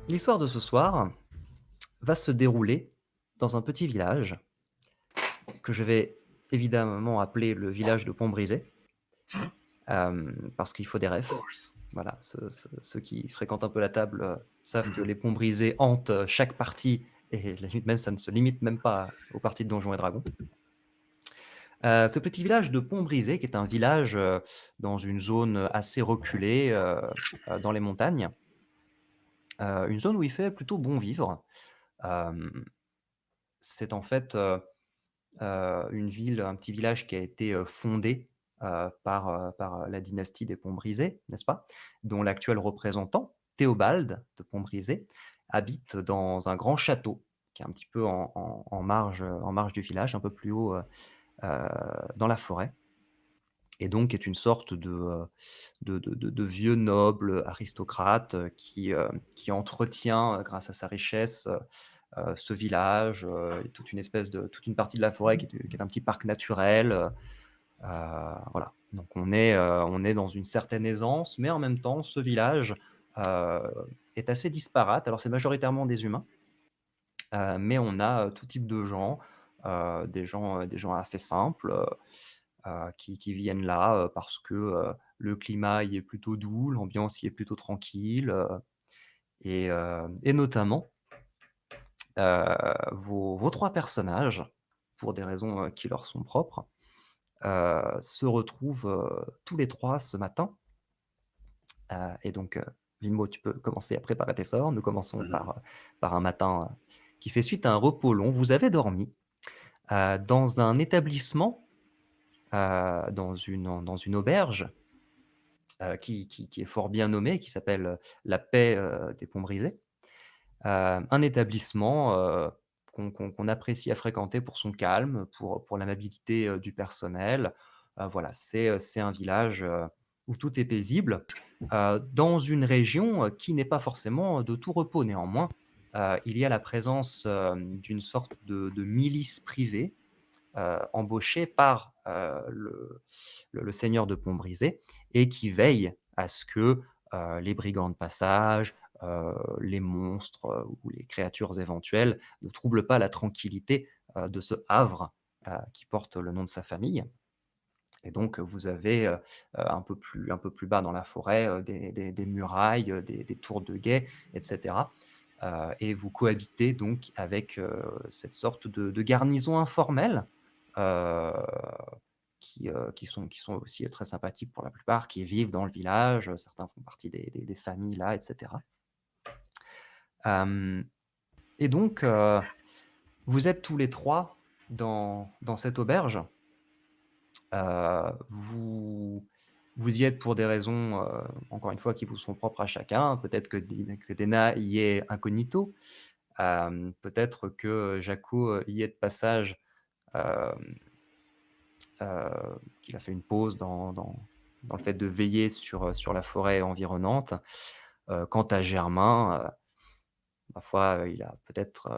L'histoire de ce soir va se dérouler dans un petit village que je vais évidemment appeler le village de Pont-Brisé, parce qu'il faut des Of refs. course. Voilà, ceux qui fréquentent un peu la table, savent que les ponts brisés hantent, chaque partie et la limite même ça ne se limite même pas aux parties de Donjons& et Dragons. Ce petit village de Pont-Brisé qui est un village, dans une zone, assez reculée, dans les montagnes, une zone où il fait plutôt bon vivre. Hem, c'est en fait, une ville, un petit village qui a été, fondé, par la dynastie des Pont-Brisé, n'est-ce pas? Dont l'actuel représentant, Théobald de Pont-Brisé, habite dans un grand château qui est un petit peu en marge du village, un peu plus haut, heu, dans la forêt et donc est une sorte de vieux noble aristocrate, qui entretient, grâce à sa richesse, ce village, et toute une partie de la forêt qui est un petit parc naturel, voilà. Donc on est dans une certaine aisance, mais en même temps, ce village, heu, est assez disparate. Alors c'est majoritairement des humains, mais on a, tout type de gens, des gens assez simples, qui viennent là, parce que, le climat y est plutôt doux, l'ambiance y est plutôt tranquille, et notamment vos 3 personnages, pour des raisons, qui leur sont propres, se retrouvent, tous les 3 ce matin, et donc Vilmo, tu peux commencer à préparer tes sorts. Nous commençons Mmh. par un matin, qui fait suite à un repos long. Vous avez dormi, dans un établissement, dans une auberge, qui est fort bien nommée, qui s'appelle, La Paix, des Ponts Brisés. Un établissement, qu'on apprécie à fréquenter pour son calme, pour l'amabilité, du personnel. Voilà, c'est un village, où tout est paisible, dans une région, qui n'est pas forcément, de tout repos. Néanmoins, il y a la présence, d'une sorte de milice privée, embauchée par, le seigneur de Pont-Brisé et qui veille à ce que, les brigands de passage, les monstres, ou les créatures éventuelles ne troublent pas la tranquillité, de ce havre, qui porte le nom de sa famille. Et donc vous avez, un peu plus bas dans la forêt, des murailles, des tours de guet et cetera. Et vous cohabitez donc avec, cette sorte de garnison informelle, heu, qui sont aussi très sympathiques pour la plupart, qui vivent dans le village, certains font partie des familles là et cetera. Hem et donc vous êtes tous les 3 dans cette auberge. Vous y êtes pour des raisons, encore une fois, qui vous sont propres à chacun. Peut-être que Dena y est incognito, peut-être que Jaco, y est de passage, hem, qu'il a fait une pause dans le fait de veiller sur la forêt environnante. Quant à Germain, ma foi, il a peut-être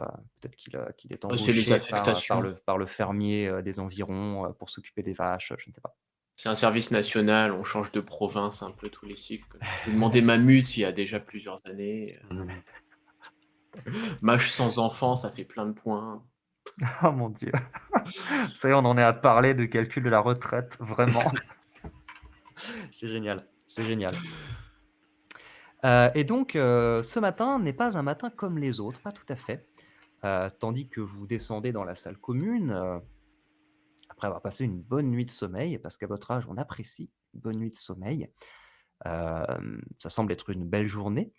qu'il est Ouais, c'est les embauché affectations. par le fermier, des environs, pour s'occuper des vaches, je ne sais pas. C'est un service national, on change de province un peu tous les cycles. J'ai demandé Mammut il y a déjà plusieurs années. Mage sans enfant, ça fait plein de points. Oh mon Dieu! Ça y est, on en est à parler de calcul de la retraite, vraiment. C'est génial, c'est génial. Et donc, ce matin n'est pas un matin comme les autres, pas tout à fait. Tandis que vous descendez dans la salle commune, après avoir passé une bonne nuit de sommeil, parce qu'à votre âge, on apprécie une bonne nuit de sommeil. Ça semble être une belle journée,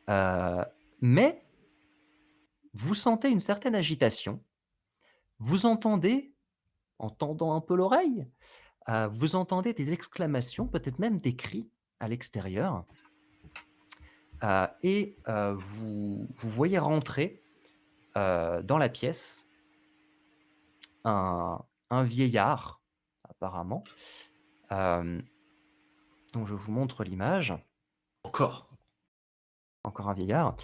heu, mais vous sentez une certaine agitation. Vous entendez, en tendant un peu l'oreille, vous entendez des exclamations, peut-être même des cris à l'extérieur. Et vous voyez rentrer, dans la pièce un vieillard apparemment, hem, dont je vous montre l'image. Encore. Encore un vieillard,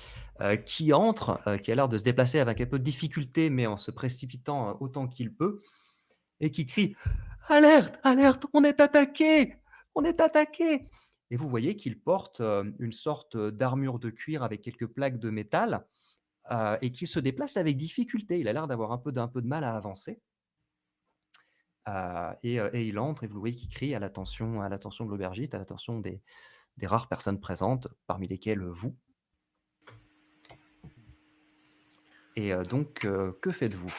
qui entre, qui a l'air de se déplacer avec un peu de difficulté, mais en se précipitant, autant qu'il peut et qui crie: «Alerte! Alerte! On est attaqué! On est attaqué!» et vous voyez qu'il porte, une sorte, d'armure de cuir avec quelques plaques de métal, et qui se déplace avec difficulté. Il a l'air d'avoir un peu de mal à avancer, et il entre et vous le voyez qui crie à l'attention de l'aubergiste, à l'attention des rares personnes présentes, parmi lesquelles, vous. Et donc que faites-vous?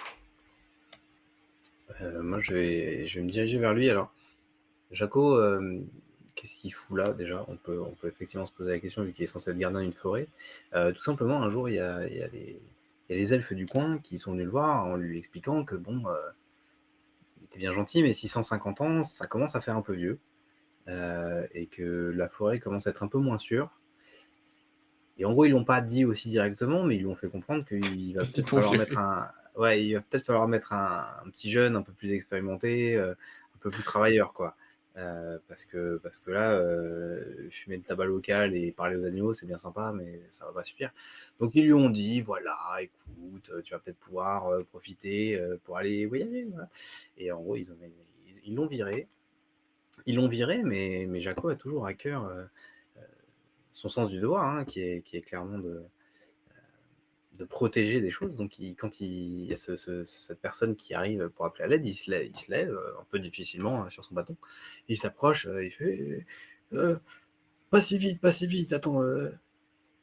Moi, je vais me diriger vers lui. Alors, Jaco, qu'est-ce qu'il fout là déjà? On peut effectivement se poser la question vu qu'il est censé être gardien d'une forêt. Tout simplement, un jour, il y a les elfes du coin qui sont venus le voir en lui expliquant que bon, il était bien gentil, mais 650 ans, ça commence à faire un peu vieux, et que la forêt commence à être un peu moins sûre. Et en gros, ils l'ont pas dit aussi directement, mais ils lui ont fait comprendre qu'il va Ils peut-être t'ont falloir mettre viré. un petit jeune un peu plus expérimenté, un peu plus travailleur, quoi. Parce que là, fumer de tabac local et parler aux animaux, c'est bien sympa, mais ça va pas suffire. Donc ils lui ont dit, voilà, écoute, tu vas peut-être pouvoir profiter pour aller voyager, voilà. Et en gros, ils l'ont viré. Ils l'ont viré, mais Jaco a toujours à cœur son sens du devoir, hein, qui est clairement de protéger des choses. Donc, quand il y a cette personne qui arrive pour appeler à l'aide, il se lève un peu difficilement sur son bâton. Il s'approche, il fait pas si vite, attends, je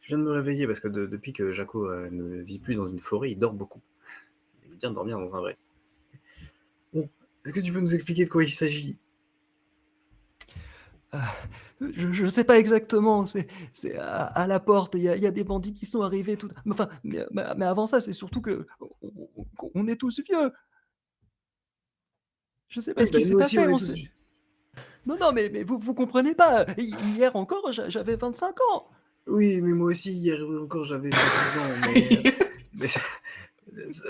viens de me réveiller parce que depuis que Jaco ne vit plus dans une forêt, il dort beaucoup. Il aime bien dormir dans un vrai. Bon, est-ce que tu peux nous expliquer de quoi il s'agit? Ah, je sais pas exactement, c'est à la porte, il y a des bandits qui sont arrivés tout enfin, mais avant ça, c'est surtout qu'on est tous vieux. Je sais pas Oui, ce qui ben s'est nous aussi, on passé, est on tous s'est vus. non, non, mais vous comprenez pas, hier encore, j'avais 25 ans. Oui, mais moi aussi, hier encore, j'avais 106 ans, mais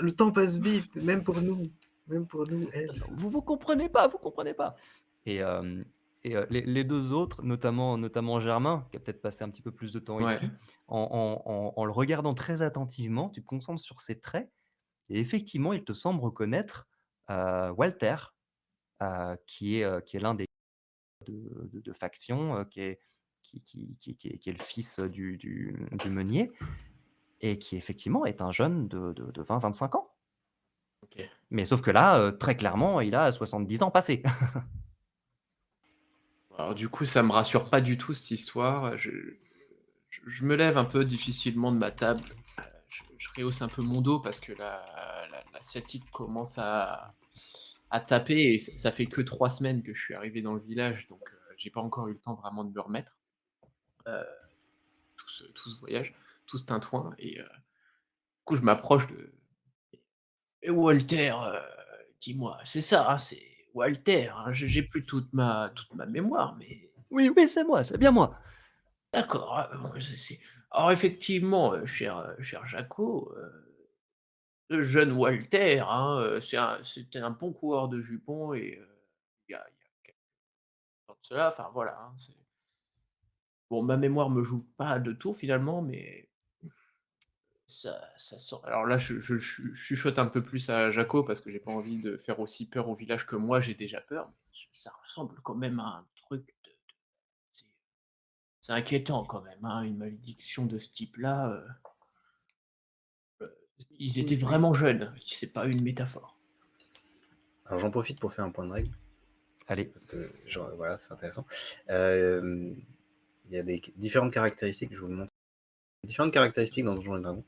le temps passe vite, même pour nous, elfes. Vous comprenez pas, vous comprenez pas. Et les 2 autres, notamment Germain, qui a peut-être passé un petit peu plus de temps Ouais. ici, en le regardant très attentivement, tu te concentres sur ses traits et effectivement, il te semble reconnaître, Walter, qui est l'un des de faction, qui est le fils du meunier et qui effectivement est un jeune de 20-25 ans. OK. Mais sauf que là, très clairement, il a 70 ans passés. Alors du coup, ça me rassure pas du tout cette histoire. Je me lève un peu difficilement de ma table. Je rehausse un peu mon dos parce que la sciatique commence à taper et ça fait que 3 semaines que je suis arrivé dans le village, donc j'ai pas encore eu le temps vraiment de me remettre, heu, tout ce voyage, tout ce tintouin et du coup je m'approche de «Et Walter, dis-moi, c'est ça, hein, c'est Walter, hein? J'ai plus toute ma mémoire, mais Oui, oui, c'est moi, c'est bien moi. d'accord, bon, c'est alors effectivement, cher Jaco, le jeune Walter, hein, c'était un bon coureur de jupons et il y a quelques temps de cela, enfin voilà, hein, c'est bon, ma mémoire me joue pas de tours finalement, mais ça sent alors là, je chuchote un peu plus à Jaco parce que j'ai pas envie de faire aussi peur au village que moi j'ai déjà peur, mais ça ressemble quand même à un truc de c'est c'est inquiétant quand même, hein, une malédiction de ce type-là, ils étaient Oui, oui. vraiment jeunes, c'est pas une métaphore. Alors j'en profite pour faire un point de règle, Allez, parce que genre, voilà, c'est intéressant. Euh, il y a des différentes caractéristiques, je vous le montre, différentes caractéristiques dans Donjons et Dragons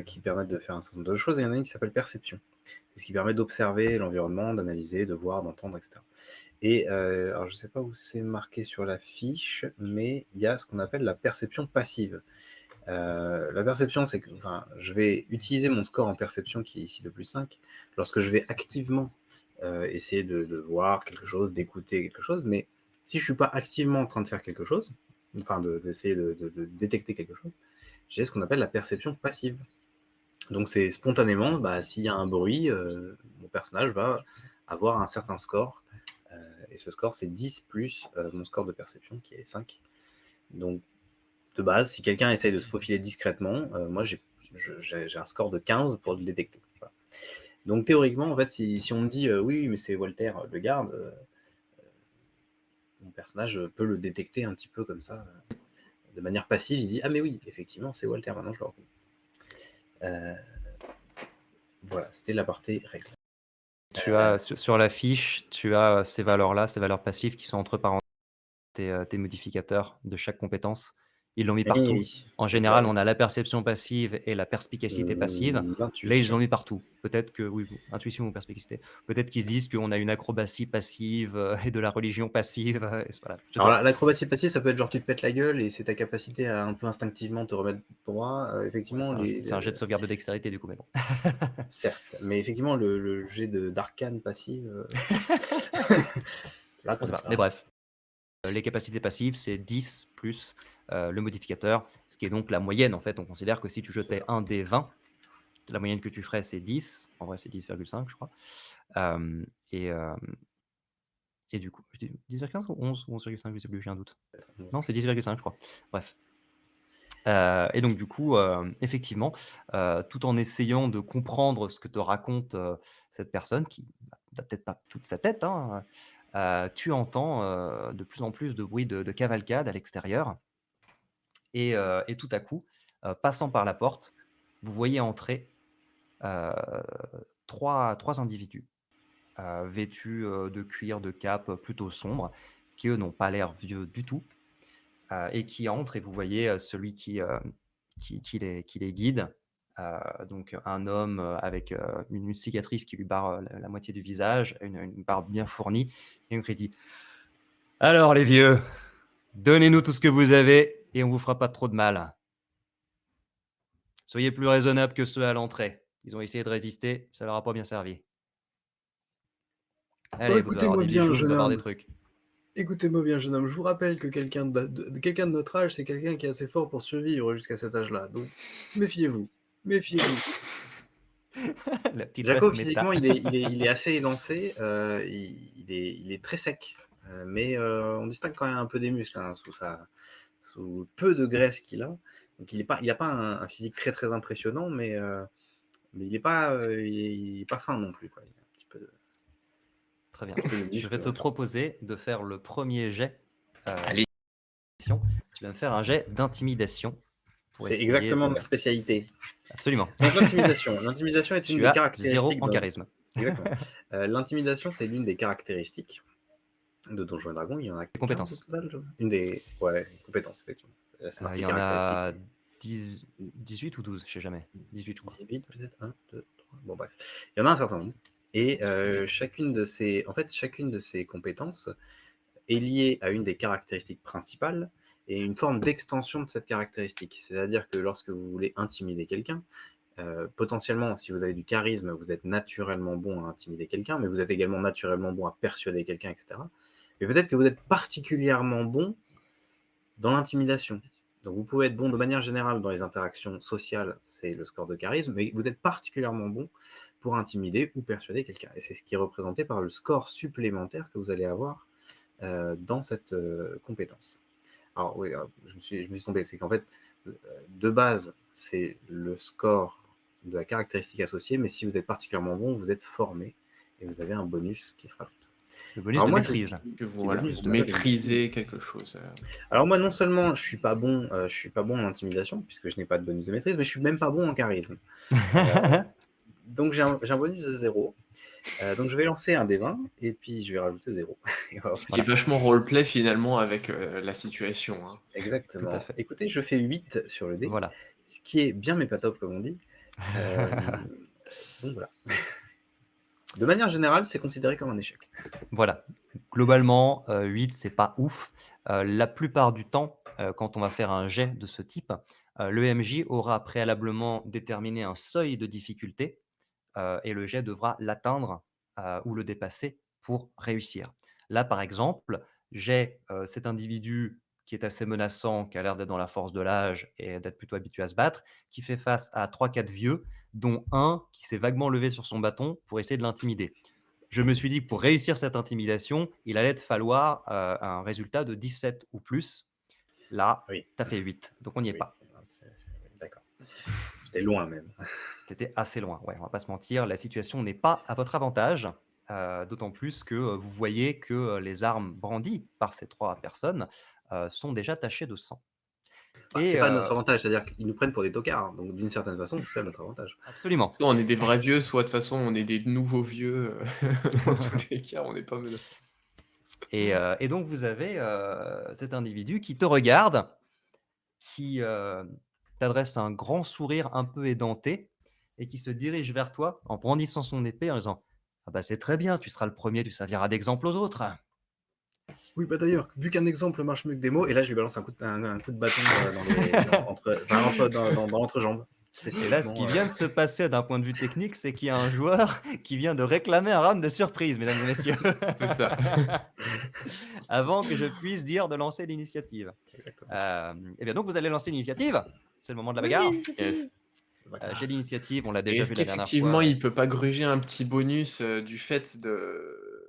qui permettent de faire un certain nombre de choses. Et il y en a une qui s'appelle perception, c'est ce qui permet d'observer l'environnement, d'analyser, de voir, d'entendre, etc. Et alors je ne sais pas où c'est marqué sur la fiche, mais il y a ce qu'on appelle la perception passive. La perception, c'est que enfin, je vais utiliser mon score en perception qui est ici de +5 lorsque je vais activement essayer de voir quelque chose, d'écouter quelque chose, mais si je ne suis pas activement en train de faire quelque chose, enfin d'essayer de détecter quelque chose, j'ai ce qu'on appelle la perception passive. Donc c'est spontanément, bah, s'il y a un bruit, mon personnage va avoir un certain score, et ce score c'est 10 plus mon score de perception qui est 5. Donc de base, si quelqu'un essaye de se faufiler discrètement, moi j'ai un score de 15 pour le détecter. Voilà. Donc théoriquement, en fait, si on me dit oui, mais c'est Walter le garde, mon personnage peut le détecter un petit peu comme ça, de manière passive. Il dit ah mais oui, effectivement, c'est Walter. Maintenant, je le reconnais. Voilà, c'était l'aparté règle. Tu as sur la fiche, tu as ces valeurs-là, ces valeurs passives qui sont entre parenthèses, tes modificateurs de chaque compétence. Ils l'ont mis Eh partout. oui, En général, on a exact. la perception passive et la perspicacité passive. Là, ils L'intuition. l'ont mis partout. Peut-être que, oui, intuition ou perspicacité. Peut-être qu'ils se disent qu'on a une acrobatie passive et de la religion passive. Et voilà. Je sais Alors pas. l'acrobatie passive, ça peut être genre tu te pètes la gueule et c'est ta capacité à un peu instinctivement te remettre droit. Ouais, Effectivement, c'est un jet de sauvegarde de dextérité, du coup, mais bon. certes, mais effectivement le jet d'arcane passive, là On comme sait pas. ça. Mais bref. Les capacités passives, c'est 10 plus le modificateur, ce qui est donc la moyenne en fait. On considère que si tu C'est jetais ça. un des 20, la moyenne que tu ferais c'est 10. En vrai, c'est 10,5, je crois. Euh, et, euh, et du coup, je dis 10,15 ou 11 ou 11,5, je sais plus, j'ai un doute. Non, c'est 10,5, je crois. Bref. Et donc, du coup, effectivement, tout en essayant de comprendre ce que te raconte cette personne, qui n'a peut-être pas toute sa tête, hein, tu entends de plus en plus de bruit de cavalcade à l'extérieur. Et tout à coup, passant par la porte, vous voyez entrer euh, trois individus vêtus de cuir, de cape plutôt sombre, qui eux n'ont pas l'air vieux du tout, et qui entrent, et vous voyez celui qui les guide. Donc un homme avec une cicatrice qui lui barre la moitié du visage, une barbe bien fournie, et donc il dit: Alors les vieux, donnez-nous tout ce que vous avez et on vous fera pas trop de mal. Soyez plus raisonnables que ceux à l'entrée. Ils ont essayé de résister, ça leur a pas bien servi. Oh, Allez, vous devez avoir écoutez-moi des bien, bijoux, vous jeune devez avoir des homme. trucs. Écoutez-moi bien, jeune homme. Je vous rappelle que quelqu'un quelqu'un de notre âge, c'est quelqu'un qui est assez fort pour survivre jusqu'à cet âge-là. Donc, méfiez-vous. Méfiez-vous. La petite ref Jacob, méta. physiquement, il est assez élancé. Il est très sec. Mais on distingue quand même un peu des muscles hein, sous peu de graisse qu'il a. Donc, il a pas un physique très très impressionnant, mais il est pas fin non plus. Quoi. Il a un petit peu Très bien. un peu de Je vais muscle. te proposer de faire le premier jet. Allez. Tu vas me faire un jet d'intimidation pour C'est essayer exactement de... ma spécialité. Absolument. Donc l'intimidation. L'intimidation est une Tu des as 0 caractéristiques en charisme. Exactement. L'intimidation, c'est l'une des caractéristiques de Donjons et Dragons. Il y en a 15 au Compétences. total. Une des compétences, effectivement. C'est Il marqué y en a caractéristiques. 18 ou 12, je sais jamais. 18, je crois. 18 peut-être 1, 2, 3. Bon, bref. Il y en a un certain nombre. Et chacune de ces compétences est liée à une des caractéristiques principales et une forme d'extension de cette caractéristique. C'est-à-dire que lorsque vous voulez intimider quelqu'un, potentiellement, si vous avez du charisme, vous êtes naturellement bon à intimider quelqu'un, mais vous êtes également naturellement bon à persuader quelqu'un, etc. Mais peut-être que vous êtes particulièrement bon dans l'intimidation. Donc vous pouvez être bon de manière générale dans les interactions sociales, c'est le score de charisme, mais vous êtes particulièrement bon pour intimider ou persuader quelqu'un. Et c'est ce qui est représenté par le score supplémentaire que vous allez avoir dans cette compétence. Alors oui, je me suis trompé, c'est qu'en fait, de base, c'est le score de la caractéristique associée, mais si vous êtes particulièrement bon, vous êtes formé et vous avez un bonus qui se rajoute. Le bonus Alors de moi, maîtrise. Que voilà, bonus de maîtriser quelque chose. Alors moi, non seulement je suis pas bon en intimidation, puisque je n'ai pas de bonus de maîtrise, mais je suis même pas bon en charisme. Donc j'ai un bonus de 0. Donc je vais lancer un D20, et puis je vais rajouter 0. Ce qui est vachement roleplay finalement avec la situation. Hein. Exactement. Tout à fait. Écoutez, je fais 8 sur le dé, Voilà. ce qui est bien mépatop, comme on dit. Donc voilà. De manière générale, c'est considéré comme un échec. Voilà. Globalement, 8, c'est pas ouf. La plupart du temps, quand on va faire un jet de ce type, le MJ aura préalablement déterminé un seuil de difficulté et le jet devra l'atteindre ou le dépasser pour réussir. Là, par exemple, j'ai cet individu qui est assez menaçant, qui a l'air d'être dans la force de l'âge et d'être plutôt habitué à se battre, qui fait face à 3-4 vieux, dont un qui s'est vaguement levé sur son bâton pour essayer de l'intimider. Je me suis dit que pour réussir cette intimidation, il allait te falloir un résultat de 17 ou plus. Là, Oui. tu as fait 8, donc on n'y est Oui. pas. D'accord. J'étais loin même. Tu étais assez loin, ouais, on va pas se mentir. La situation n'est pas à votre avantage. d'autant plus que vous voyez que les armes brandies par ces 3 personnes sont déjà tachées de sang. Bah, Et c'est pas notre avantage, c'est-à-dire qu'ils nous prennent pour des tocards, donc d'une certaine façon, c'est ça notre avantage. absolument. Soit on est des vrais vieux, soit de toute façon on est des nouveaux vieux. Dans tous les cas, on n'est pas menacés. Et donc vous avez cet individu qui te regarde, qui t'adresse un grand sourire un peu édenté et qui se dirige vers toi en brandissant son épée en disant: «Ah bah, c'est très bien, tu seras le premier, tu serviras d'exemple aux autres». Oui, bah d'ailleurs, vu qu'un exemple marche mieux que des mots, et là je lui balance un coup de bâton dans l'entrejambe, Et là, ce qui spécifiquement. vient de se passer d'un point de vue technique, c'est qu'il y a un joueur qui vient de réclamer un round de surprise, mesdames et messieurs. C'est ça. Avant que je puisse dire de lancer l'initiative. Exactement. Et bien donc vous allez lancer l'initiative. C'est le moment de la bagarre. Yes. J'ai l'initiative, on l'a Et déjà est-ce vu la dernière qu'effectivement, fois. il peut pas gruger un petit bonus, du fait de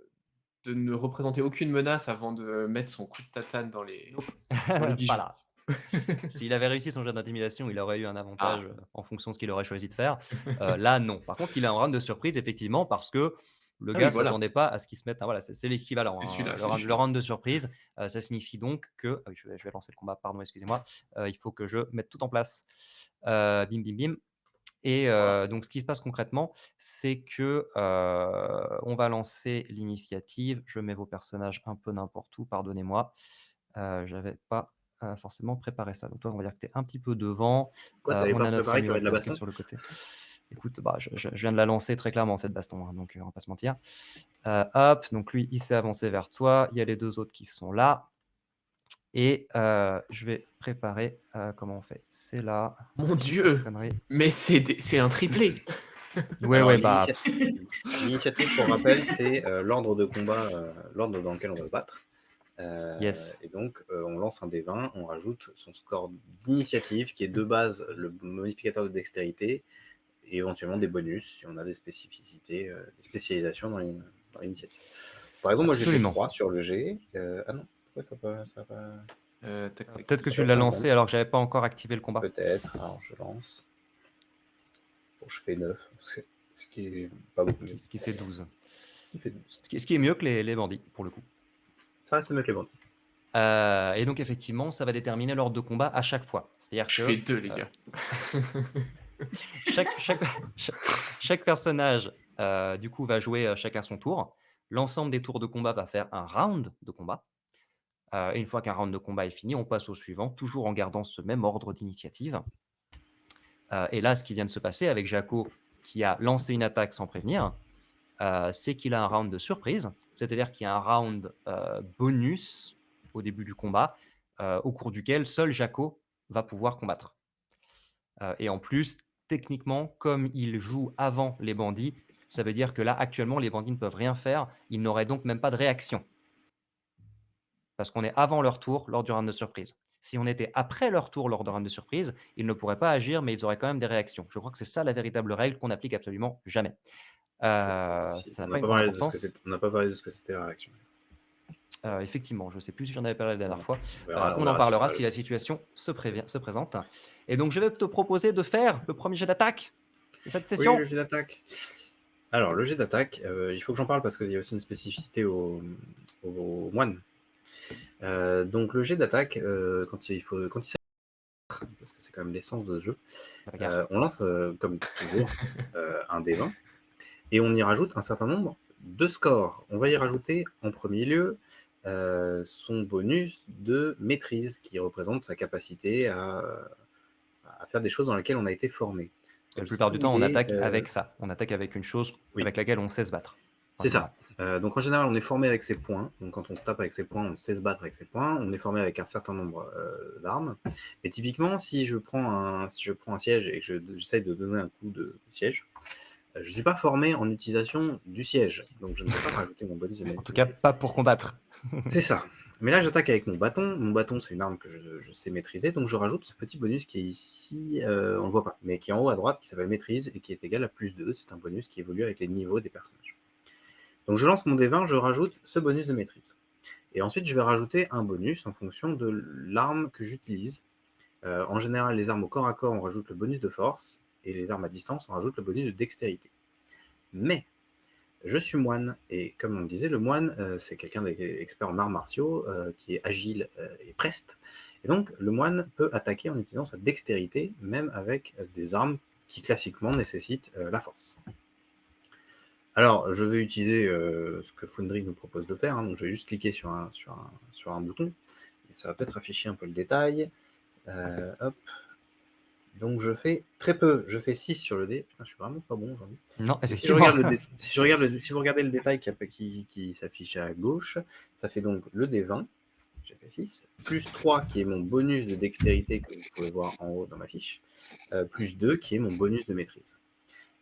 ne représenter aucune menace avant de mettre son coup de tatane dans les Nope. dans les Pas bijoux? là. S'il avait réussi son jet d'intimidation, il aurait eu un avantage, Ah. en fonction de ce qu'il aurait choisi de faire. Là, non. Par contre, il a un round de surprise effectivement parce que le Ah oui, gars voilà. s'attendait pas à ce qu'il se mette voilà, c'est l'équivalent, C'est hein, celui-là, le c'est round le celui-là. round de surprise. Ça signifie donc que ah oui, je vais lancer le combat, pardon, excusez-moi. Il faut que je mette tout en place. Bim, bim, bim et Voilà. donc ce qui se passe concrètement, c'est que, on va lancer l'initiative. Je mets vos personnages un peu n'importe où, pardonnez-moi. J'avais pas, forcément préparé ça. Donc toi, on va dire que tu es un petit peu devant. Quoi, t'avais On pas a notre préparé ami qu'il y aurait de la Walter qui est baston? sur le côté. Écoute, bah, je viens de la lancer très clairement cette baston, hein, donc on va pas se mentir. Hop, donc lui, il s'est avancé vers toi. Il y a les 2 autres qui sont là et je vais préparer, comment on fait? C'est là, Mon si je dis pas de Dieu! conneries. Mais c'est un triplé! Ouais, Alors ouais, bah, l'initiative, pour rappel, c'est l'ordre de combat, l'ordre dans lequel on va se battre. yes. Et donc, on lance un D20, on rajoute son score d'initiative, qui est de base le modificateur de dextérité, et éventuellement des bonus si on a des spécificités, des spécialisations dans l'initiative. Par exemple, moi j'ai fait Absolument. 3 sur le G. Ah non, pourquoi ça va pas. Tac, tac. Peut-être que Ça tu va l'as pas lancé prendre. alors que j'avais pas encore activé le combat. Peut-être, alors je lance. Bon, je fais 9, ce qui est pas beaucoup. Ce qui fait 12. Il fait 12. Ce qui est mieux que les bandits, pour le coup. Ça reste mieux que les bandes. Et donc effectivement, ça va déterminer l'ordre de combat à chaque fois. C'est-à-dire Je que fais 2, les gars. chaque personnage, du coup, va jouer chacun son tour. L'ensemble des tours de combat va faire un round de combat. Et une fois qu'un round de combat est fini, on passe au suivant, toujours en gardant ce même ordre d'initiative. Et là, ce qui vient de se passer avec Jaco, qui a lancé une attaque sans prévenir, c'est qu'il a un round de surprise. C'est-à-dire qu'il y a un round bonus au début du combat, au cours duquel seul Jaco va pouvoir combattre. Et en plus, techniquement, comme il joue avant les bandits, ça veut dire que là, actuellement, les bandits ne peuvent rien faire. Ils n'auraient donc même pas de réaction. Parce qu'on est avant leur tour lors du round de surprise. Si on était après leur tour lors du round de surprise, ils ne pourraient pas agir, mais ils auraient quand même des réactions. Je crois que c'est ça la véritable règle qu'on n'applique absolument jamais. Ça n'a pas une grande importance. On n'a pas parlé de ce que c'était la réaction. Effectivement, je ne sais plus si j'en avais parlé la dernière fois. On verra On en parlera si la suite. situation se présente. Et donc, je vais te proposer de faire le premier jet d'attaque de cette session. Oui, le jet d'attaque. Alors, le jet d'attaque, il faut que j'en parle parce qu'il y a aussi une spécificité au moine. Donc, le jet d'attaque, quand il s'agit, parce que c'est quand même l'essence de ce jeu, on lance, comme toujours, un D20 et on y rajoute un certain nombre de scores. On va y rajouter en premier lieu son bonus de maîtrise qui représente sa capacité à faire des choses dans lesquelles on a été formé. La plupart du temps, on attaque avec ça. On attaque avec une chose avec laquelle on sait se battre. C'est ça. Donc en général, on est formé avec ses points. Donc quand on se tape avec ses points, on sait se battre avec ses points. On est formé avec un certain nombre d'armes. Mais typiquement, si je prends un siège et que j'essaye de donner un coup de siège, je ne suis pas formé en utilisation du siège. Donc je ne peux pas rajouter mon bonus de maîtrise. En tout cas, pas pour combattre. C'est ça. Mais là, j'attaque avec mon bâton. Mon bâton, c'est une arme que je sais maîtriser. Donc je rajoute ce petit bonus qui est ici, on ne le voit pas, mais qui est en haut à droite, qui s'appelle maîtrise et qui est égal à +2. C'est un bonus qui évolue avec les niveaux des personnages. Donc je lance mon D20, je rajoute ce bonus de maîtrise. Et ensuite, je vais rajouter un bonus en fonction de l'arme que j'utilise. En général, les armes au corps à corps, on rajoute le bonus de force, et les armes à distance, on rajoute le bonus de dextérité. Mais je suis moine. Et comme on le disait, le moine, c'est quelqu'un d'expert en arts martiaux, qui est agile et preste. Et donc, le moine peut attaquer en utilisant sa dextérité, même avec des armes qui classiquement nécessitent la force. Alors, je vais utiliser ce que Foundry nous propose de faire. Donc, je vais juste cliquer sur un bouton. Et ça va peut-être afficher un peu le détail. Hop. Donc, je fais très peu. Je fais 6 sur le dé. Putain, je suis vraiment pas bon aujourd'hui. Non, Si effectivement. si vous regardez le détail qui s'affiche à gauche, ça fait donc le D20, j'ai fait 6, plus 3 qui est mon bonus de dextérité que vous pouvez voir en haut dans ma fiche, plus 2 qui est mon bonus de maîtrise.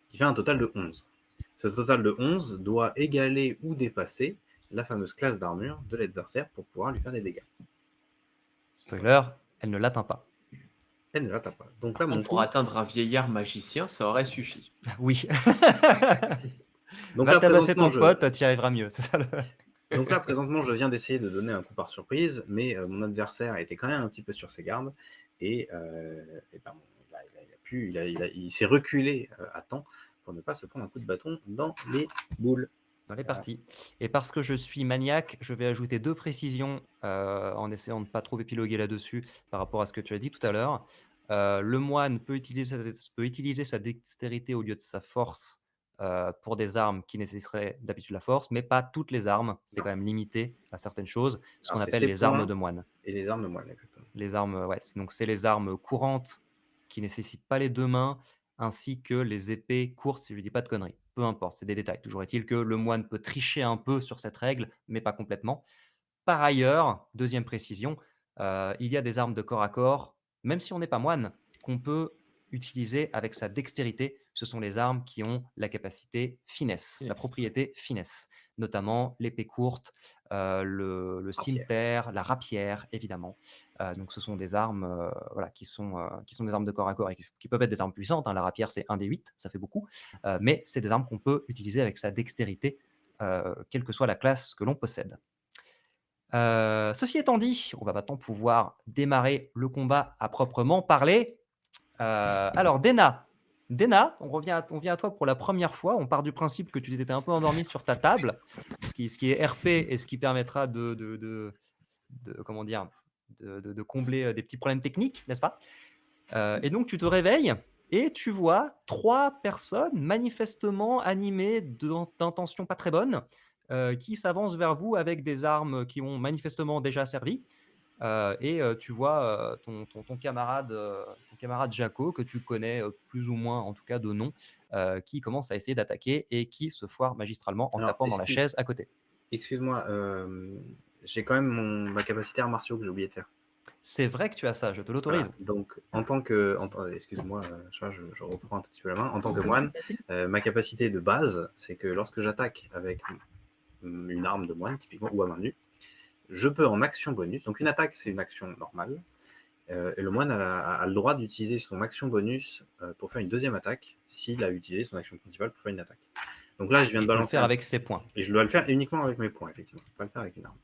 Ce qui fait un total de 11. Ce total de 11 doit égaler ou dépasser la fameuse classe d'armure de l'adversaire pour pouvoir lui faire des dégâts. Spoiler, elle ne l'atteint pas. Elle ne l'atteint pas. Donc là, Pour atteindre un vieillard magicien, ça aurait suffi. Oui. Donc Va là, tabasser ton présentement, pote, t'y arriveras mieux. C'est ça le... Donc là, présentement, je viens d'essayer de donner un coup par surprise, mais mon adversaire était quand même un petit peu sur ses gardes, et ben, il s'est reculé à temps pour ne pas se prendre un coup de bâton dans les boules. Dans les parties. Et parce que je suis maniaque, je vais ajouter 2 précisions en essayant de ne pas trop épiloguer là-dessus par rapport à ce que tu as dit tout à l'heure. Le moine peut utiliser sa dextérité au lieu de sa force pour des armes qui nécessiteraient d'habitude la force, mais pas toutes les armes. C'est quand même limité à certaines choses, ce qu'on Alors, c'est appelle ses les armes points de moine. Et les armes de moine, exactement. Les armes, ouais, donc c'est les armes courantes qui nécessitent pas les 2 mains, ainsi que les épées courtes, si je dis pas de conneries. Peu importe, c'est des détails. Toujours est-il que le moine peut tricher un peu sur cette règle, mais pas complètement. Par ailleurs, deuxième précision, il y a des armes de corps à corps, même si on n'est pas moine, qu'on peut utiliser avec sa dextérité. Ce sont les armes qui ont la capacité finesse, la Yes. propriété finesse, notamment l'épée courte, le cimeterre, la rapière, évidemment. Donc ce sont des armes voilà, qui sont des armes de corps à corps et qui peuvent être des armes puissantes. La rapière, c'est 1 des 8, ça fait beaucoup. Mais c'est des armes qu'on peut utiliser avec sa dextérité, quelle que soit la classe que l'on possède. Ceci étant dit, on va maintenant pouvoir démarrer le combat à proprement parler. Alors, Dena, on vient à toi pour la première fois. On part du principe que tu t'étais un peu endormi sur ta table, ce qui est RP et ce qui permettra comment dire, de combler des petits problèmes techniques, n'est-ce pas? Et donc, tu te réveilles et tu vois 3 personnes manifestement animées d'intentions pas très bonnes, qui s'avancent vers vous avec des armes qui ont manifestement déjà servi. Et tu vois ton camarade Jaco, que tu connais plus ou moins, en tout cas de nom, qui commence à essayer d'attaquer et qui se foire magistralement en Alors, tapant dans la chaise à côté. Excuse-moi, j'ai quand même ma capacité arts martiaux que j'ai oublié de faire. C'est vrai que tu as ça, je te Voilà. l'autorise. Donc, excuse-moi, je reprends un tout petit peu la main. En tant que moine, ma capacité de base, c'est que lorsque j'attaque avec une arme de moine, typiquement, ou à main nue, je peux en action bonus. Donc, une attaque, c'est une action normale. Et le moine a le droit d'utiliser son action bonus pour faire une deuxième attaque s'il a utilisé son action principale pour faire une attaque. Donc là, je viens de Il peut le balancer. faire avec ses points. Et je dois le faire uniquement avec mes points, effectivement. Je ne peux pas le faire avec une arme.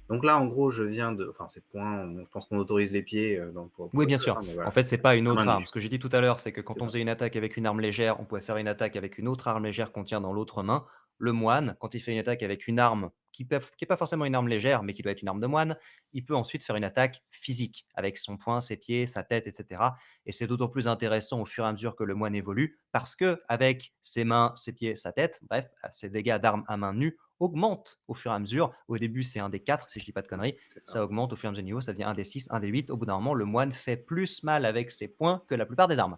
Donc là, en gros, je viens de. Enfin, ces points, je pense qu'on autorise les pieds. Pour Oui, bien sûr. voilà. En fait, c'est pas une autre main arme. nue. Ce que j'ai dit tout à l'heure, c'est que quand C'est on ça. faisait une attaque avec une arme légère, on pouvait faire une attaque avec une autre arme légère qu'on tient dans l'autre main. Le moine, quand il fait une attaque avec une arme qui n'est pas forcément une arme légère, mais qui doit être une arme de moine, il peut ensuite faire une attaque physique avec son poing, ses pieds, sa tête, etc. Et c'est d'autant plus intéressant au fur et à mesure que le moine évolue, parce que avec ses mains, ses pieds, sa tête, bref, ses dégâts d'armes à main nue augmentent au fur et à mesure. Au début, c'est un des 4, si je dis pas de conneries. C'est ça. Ça augmente au fur et à mesure du niveau, ça devient un des 6, un des 8. Au bout d'un moment, le moine fait plus mal avec ses poings que la plupart des armes.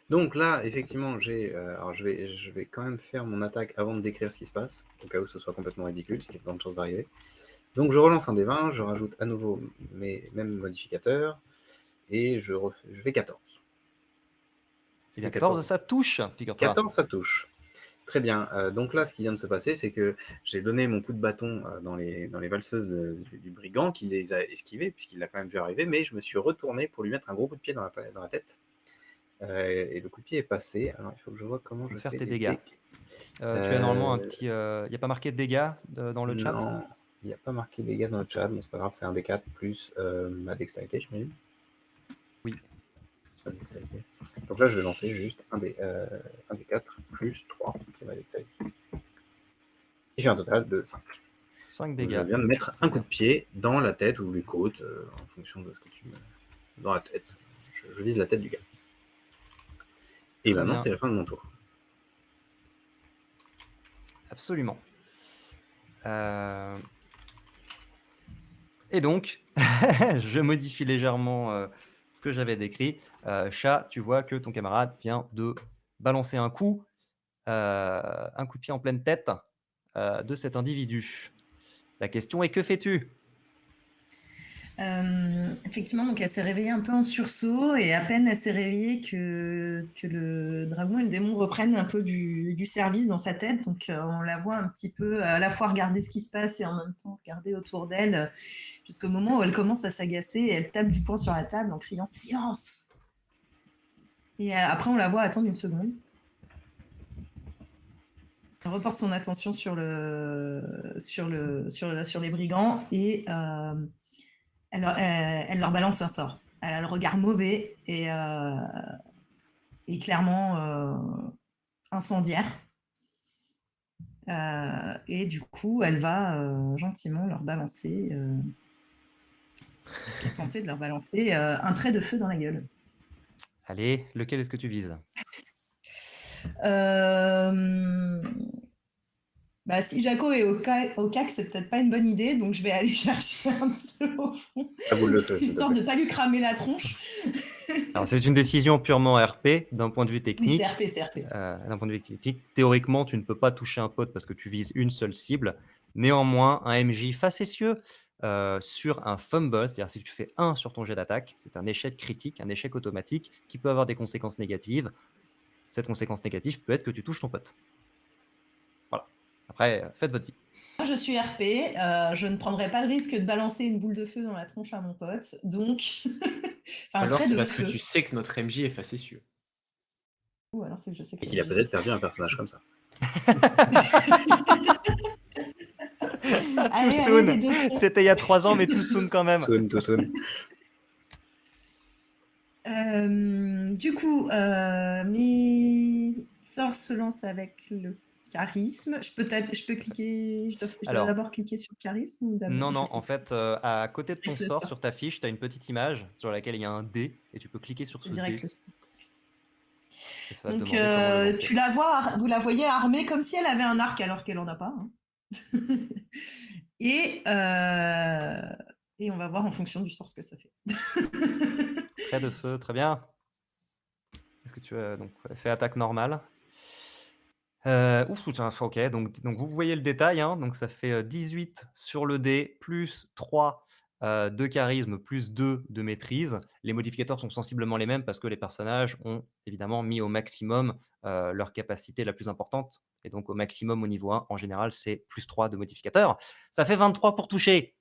Donc là, effectivement, alors je vais quand même faire mon attaque avant de décrire ce qui se passe, au cas où ce soit complètement ridicule, ce qui a de grandes chances d'arriver. Donc je relance un des 20, je rajoute à nouveau mes mêmes modificateurs, et je fais 14. C'est bien 14, ça touche, figure-toi. 14, ça touche. Très bien. Donc là, ce qui vient de se passer, c'est que j'ai donné mon coup de bâton dans les valseuses du brigand, qui les a esquivées, puisqu'il l'a quand même vu arriver, mais je me suis retourné pour lui mettre un gros coup de pied dans la tête. Et le coup de pied est passé. Alors, il faut que je vois comment je faire fais tes les dégâts. Tu as normalement un petit... Il n'y a pas marqué de dégâts dans le chat? Non, il n'y a pas marqué dégâts dans le chat. Bon, c'est pas grave, c'est un des 4 plus ma dextérité, j'imagine. Oui. Donc là, je vais lancer juste un des 4 plus 3, qui est ma dextérité. qui fait un total de 5. 5 Donc, je dégâts. viens de mettre un coup de pied dans la tête ou les côtes, en fonction de ce que tu me... Dans la tête. Je vise la tête du gars. Et Très maintenant, bien. c'est la fin de mon tour. Absolument. Et donc, je modifie légèrement ce que j'avais décrit. Chat, tu vois que ton camarade vient de balancer un coup de pied en pleine tête de cet individu. La question est, que fais-tu? Effectivement, donc elle s'est réveillée un peu en sursaut et à peine elle s'est réveillée que le dragon et le démon reprennent un peu du service dans sa tête. Donc on la voit un petit peu à la fois regarder ce qui se passe et en même temps regarder autour d'elle jusqu'au moment où elle commence à s'agacer et elle tape du poing sur la table en criant « Silence !» Et après on la voit attendre une seconde. Elle reporte son attention sur les brigands et elle leur balance un sort. Elle a le regard mauvais et clairement incendiaire. Et du coup, elle va gentiment leur balancer, tenter de leur balancer un trait de feu dans la gueule. Allez, lequel est-ce que tu vises? Si Jaco est au cac, c'est peut-être pas une bonne idée, donc je vais aller chercher un dessous au fond, La boule de feu, s'il te histoire plaît. de pas lui cramer la tronche. Alors, c'est une décision purement RP d'un point de vue Oui, technique. c'est RP. D'un point de vue technique, théoriquement, tu ne peux pas toucher un pote parce que tu vises une seule cible. Néanmoins, un MJ facétieux sur un fumble, c'est-à-dire si tu fais 1 sur ton jet d'attaque, c'est un échec critique, un échec automatique qui peut avoir des conséquences négatives. Cette conséquence négative peut être que tu touches ton pote. Voilà. Après, faites votre vie. Moi, je suis RP, je ne prendrai pas le risque de balancer une boule de feu dans la tronche à mon pote, donc... enfin, un Alors, trait c'est de parce feu. que tu sais que notre MJ est facétieux. Ou alors c'est que je sais que Et qu'il a MJ peut-être fait ça. perdu un personnage comme ça. Allez, Too allez, les soon. dossiers. C'était il y a 3 ans, mais too soon quand même. Too soon. Du coup, mes sorts se lancent avec le charisme. Je peux cliquer. Je dois Alors, d'abord cliquer sur charisme ou d'abord. Non, je non, sais en plus. fait, à côté de ton Direct le sort, sort. sur ta fiche, tu as une petite image sur laquelle il y a un dé et tu peux cliquer sur C'est ce direct dé. le sort. Et ça va te Donc, demander comment le lancer. tu la vois, vous la voyez armée comme si elle avait un arc alors qu'elle en a pas. Hein. Et on va voir en fonction du sort ce que ça fait. Trait de feu, très bien. Est-ce que tu as donc fait attaque normale? Ok, donc vous voyez le détail, hein, donc ça fait 18 sur le dé, plus 3 de charisme, plus 2 de maîtrise. Les modificateurs sont sensiblement les mêmes parce que les personnages ont évidemment mis au maximum leur capacité la plus importante. Et donc au maximum au niveau 1, en général, c'est plus 3 de modificateurs. Ça fait 23 pour toucher.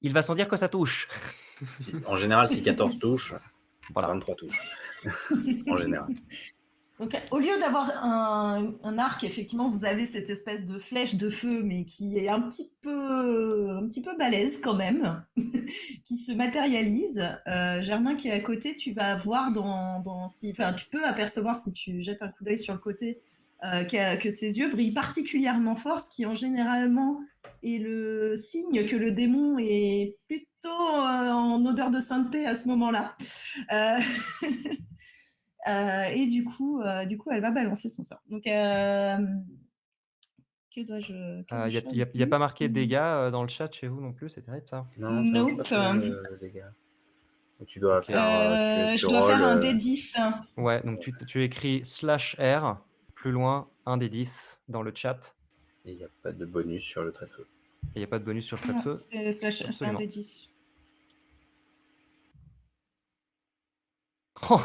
Il va sans dire que ça touche. En général, si 14 touches, Voilà. 23 touches. En général. Donc, au lieu d'avoir un arc, effectivement, vous avez cette espèce de flèche de feu, mais qui est un petit peu balèze quand même, qui se matérialise. Germain qui est à côté, tu vas voir tu peux apercevoir si tu jettes un coup d'œil sur le côté que ses yeux brillent particulièrement fort, ce qui en généralement est le signe que le démon est plutôt en odeur de sainteté à ce moment-là. Et du coup, elle va balancer son sort. Donc, que dois-je Il n'y a pas marqué dégâts dans le chat chez vous non plus, c'est terrible ça. Non, ça Nope. marche pas de dégâts. Tu dois faire. Je dois faire un D10. Ouais, donc tu écris /R, plus loin, 1 des 10 dans le chat. Et il n'y a pas de bonus sur le trait de feu. Et il n'y a pas de bonus sur le trait de feu. C'est un D10. Oh,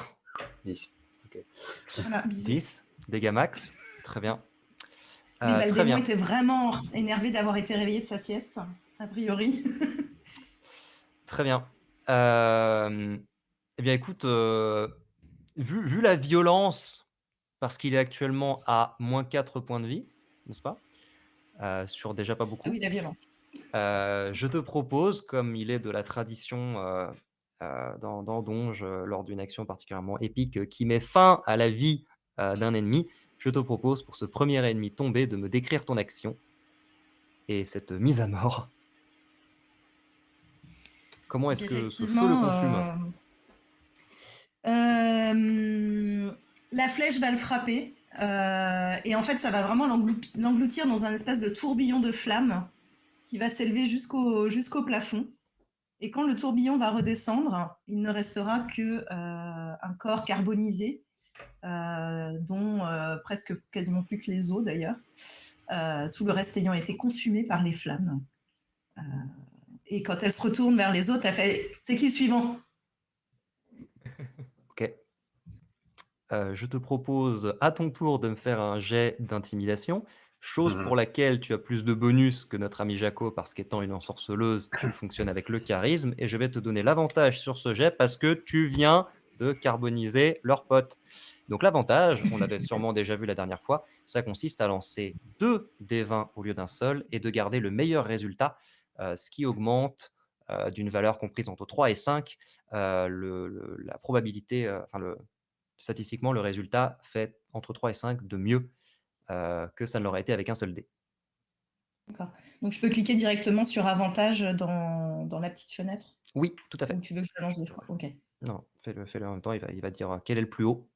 10. Ok. Voilà, bisous. 10, dégâts max, très bien. Oui, le très démon bien. était vraiment énervé d'avoir été réveillé de sa sieste, a priori. Très bien. Eh bien, écoute, vu la violence, parce qu'il est actuellement à moins 4 points de vie, n'est-ce pas? Sur déjà pas beaucoup. Ah oui, la violence. Je te propose, comme il est de la tradition dans Donge, lors d'une action particulièrement épique qui met fin à la vie d'un ennemi, je te propose pour ce premier ennemi tombé de me décrire ton action et cette mise à mort. Comment Donc est-ce que ce feu le effectivement, consume? la flèche va le frapper. Et en fait, ça va vraiment l'engloutir dans un espèce de tourbillon de flammes qui va s'élever jusqu'au plafond. Et quand le tourbillon va redescendre, il ne restera que un corps carbonisé, dont presque quasiment plus que les os d'ailleurs. Tout le reste ayant été consumé par les flammes. Et quand elle se retourne vers les autres, elle fait « C'est qui le suivant ?» Ok. Je te propose à ton tour de me faire un jet d'intimidation, chose pour laquelle tu as plus de bonus que notre ami Jaco, parce qu'étant une ensorceleuse, tu fonctionnes avec le charisme, et je vais te donner l'avantage sur ce jet parce que tu viens de carboniser leur pote. Donc l'avantage, on l'avait sûrement déjà vu la dernière fois, ça consiste à lancer 2 des 20 au lieu d'un seul et de garder le meilleur résultat, ce qui augmente d'une valeur comprise entre 3 et 5 la probabilité, statistiquement, le résultat fait entre 3 et 5 de mieux que ça ne l'aurait été avec un seul dé. D'accord. Donc je peux cliquer directement sur avantage dans la petite fenêtre? Oui, tout à Ou fait. tu veux que je la lance 2 fois? Ok. Non, fais-le en même temps, il va dire quel est le plus haut.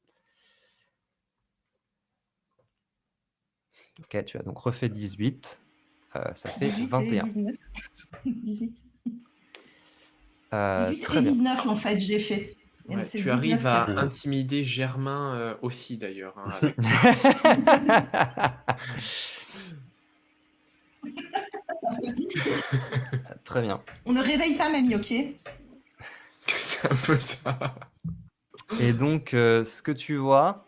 Ok, tu as donc refait 18. Ça fait 18 et 21. 19. 18. Euh, 18 très et bien. 19 en fait, j'ai fait. Et Ouais, c'est tu 19 arrives qui a à pris. intimider Germain aussi d'ailleurs. Avec... Très bien. On ne réveille pas mamie, ok? C'est un peu ça. Et donc, ce que tu vois,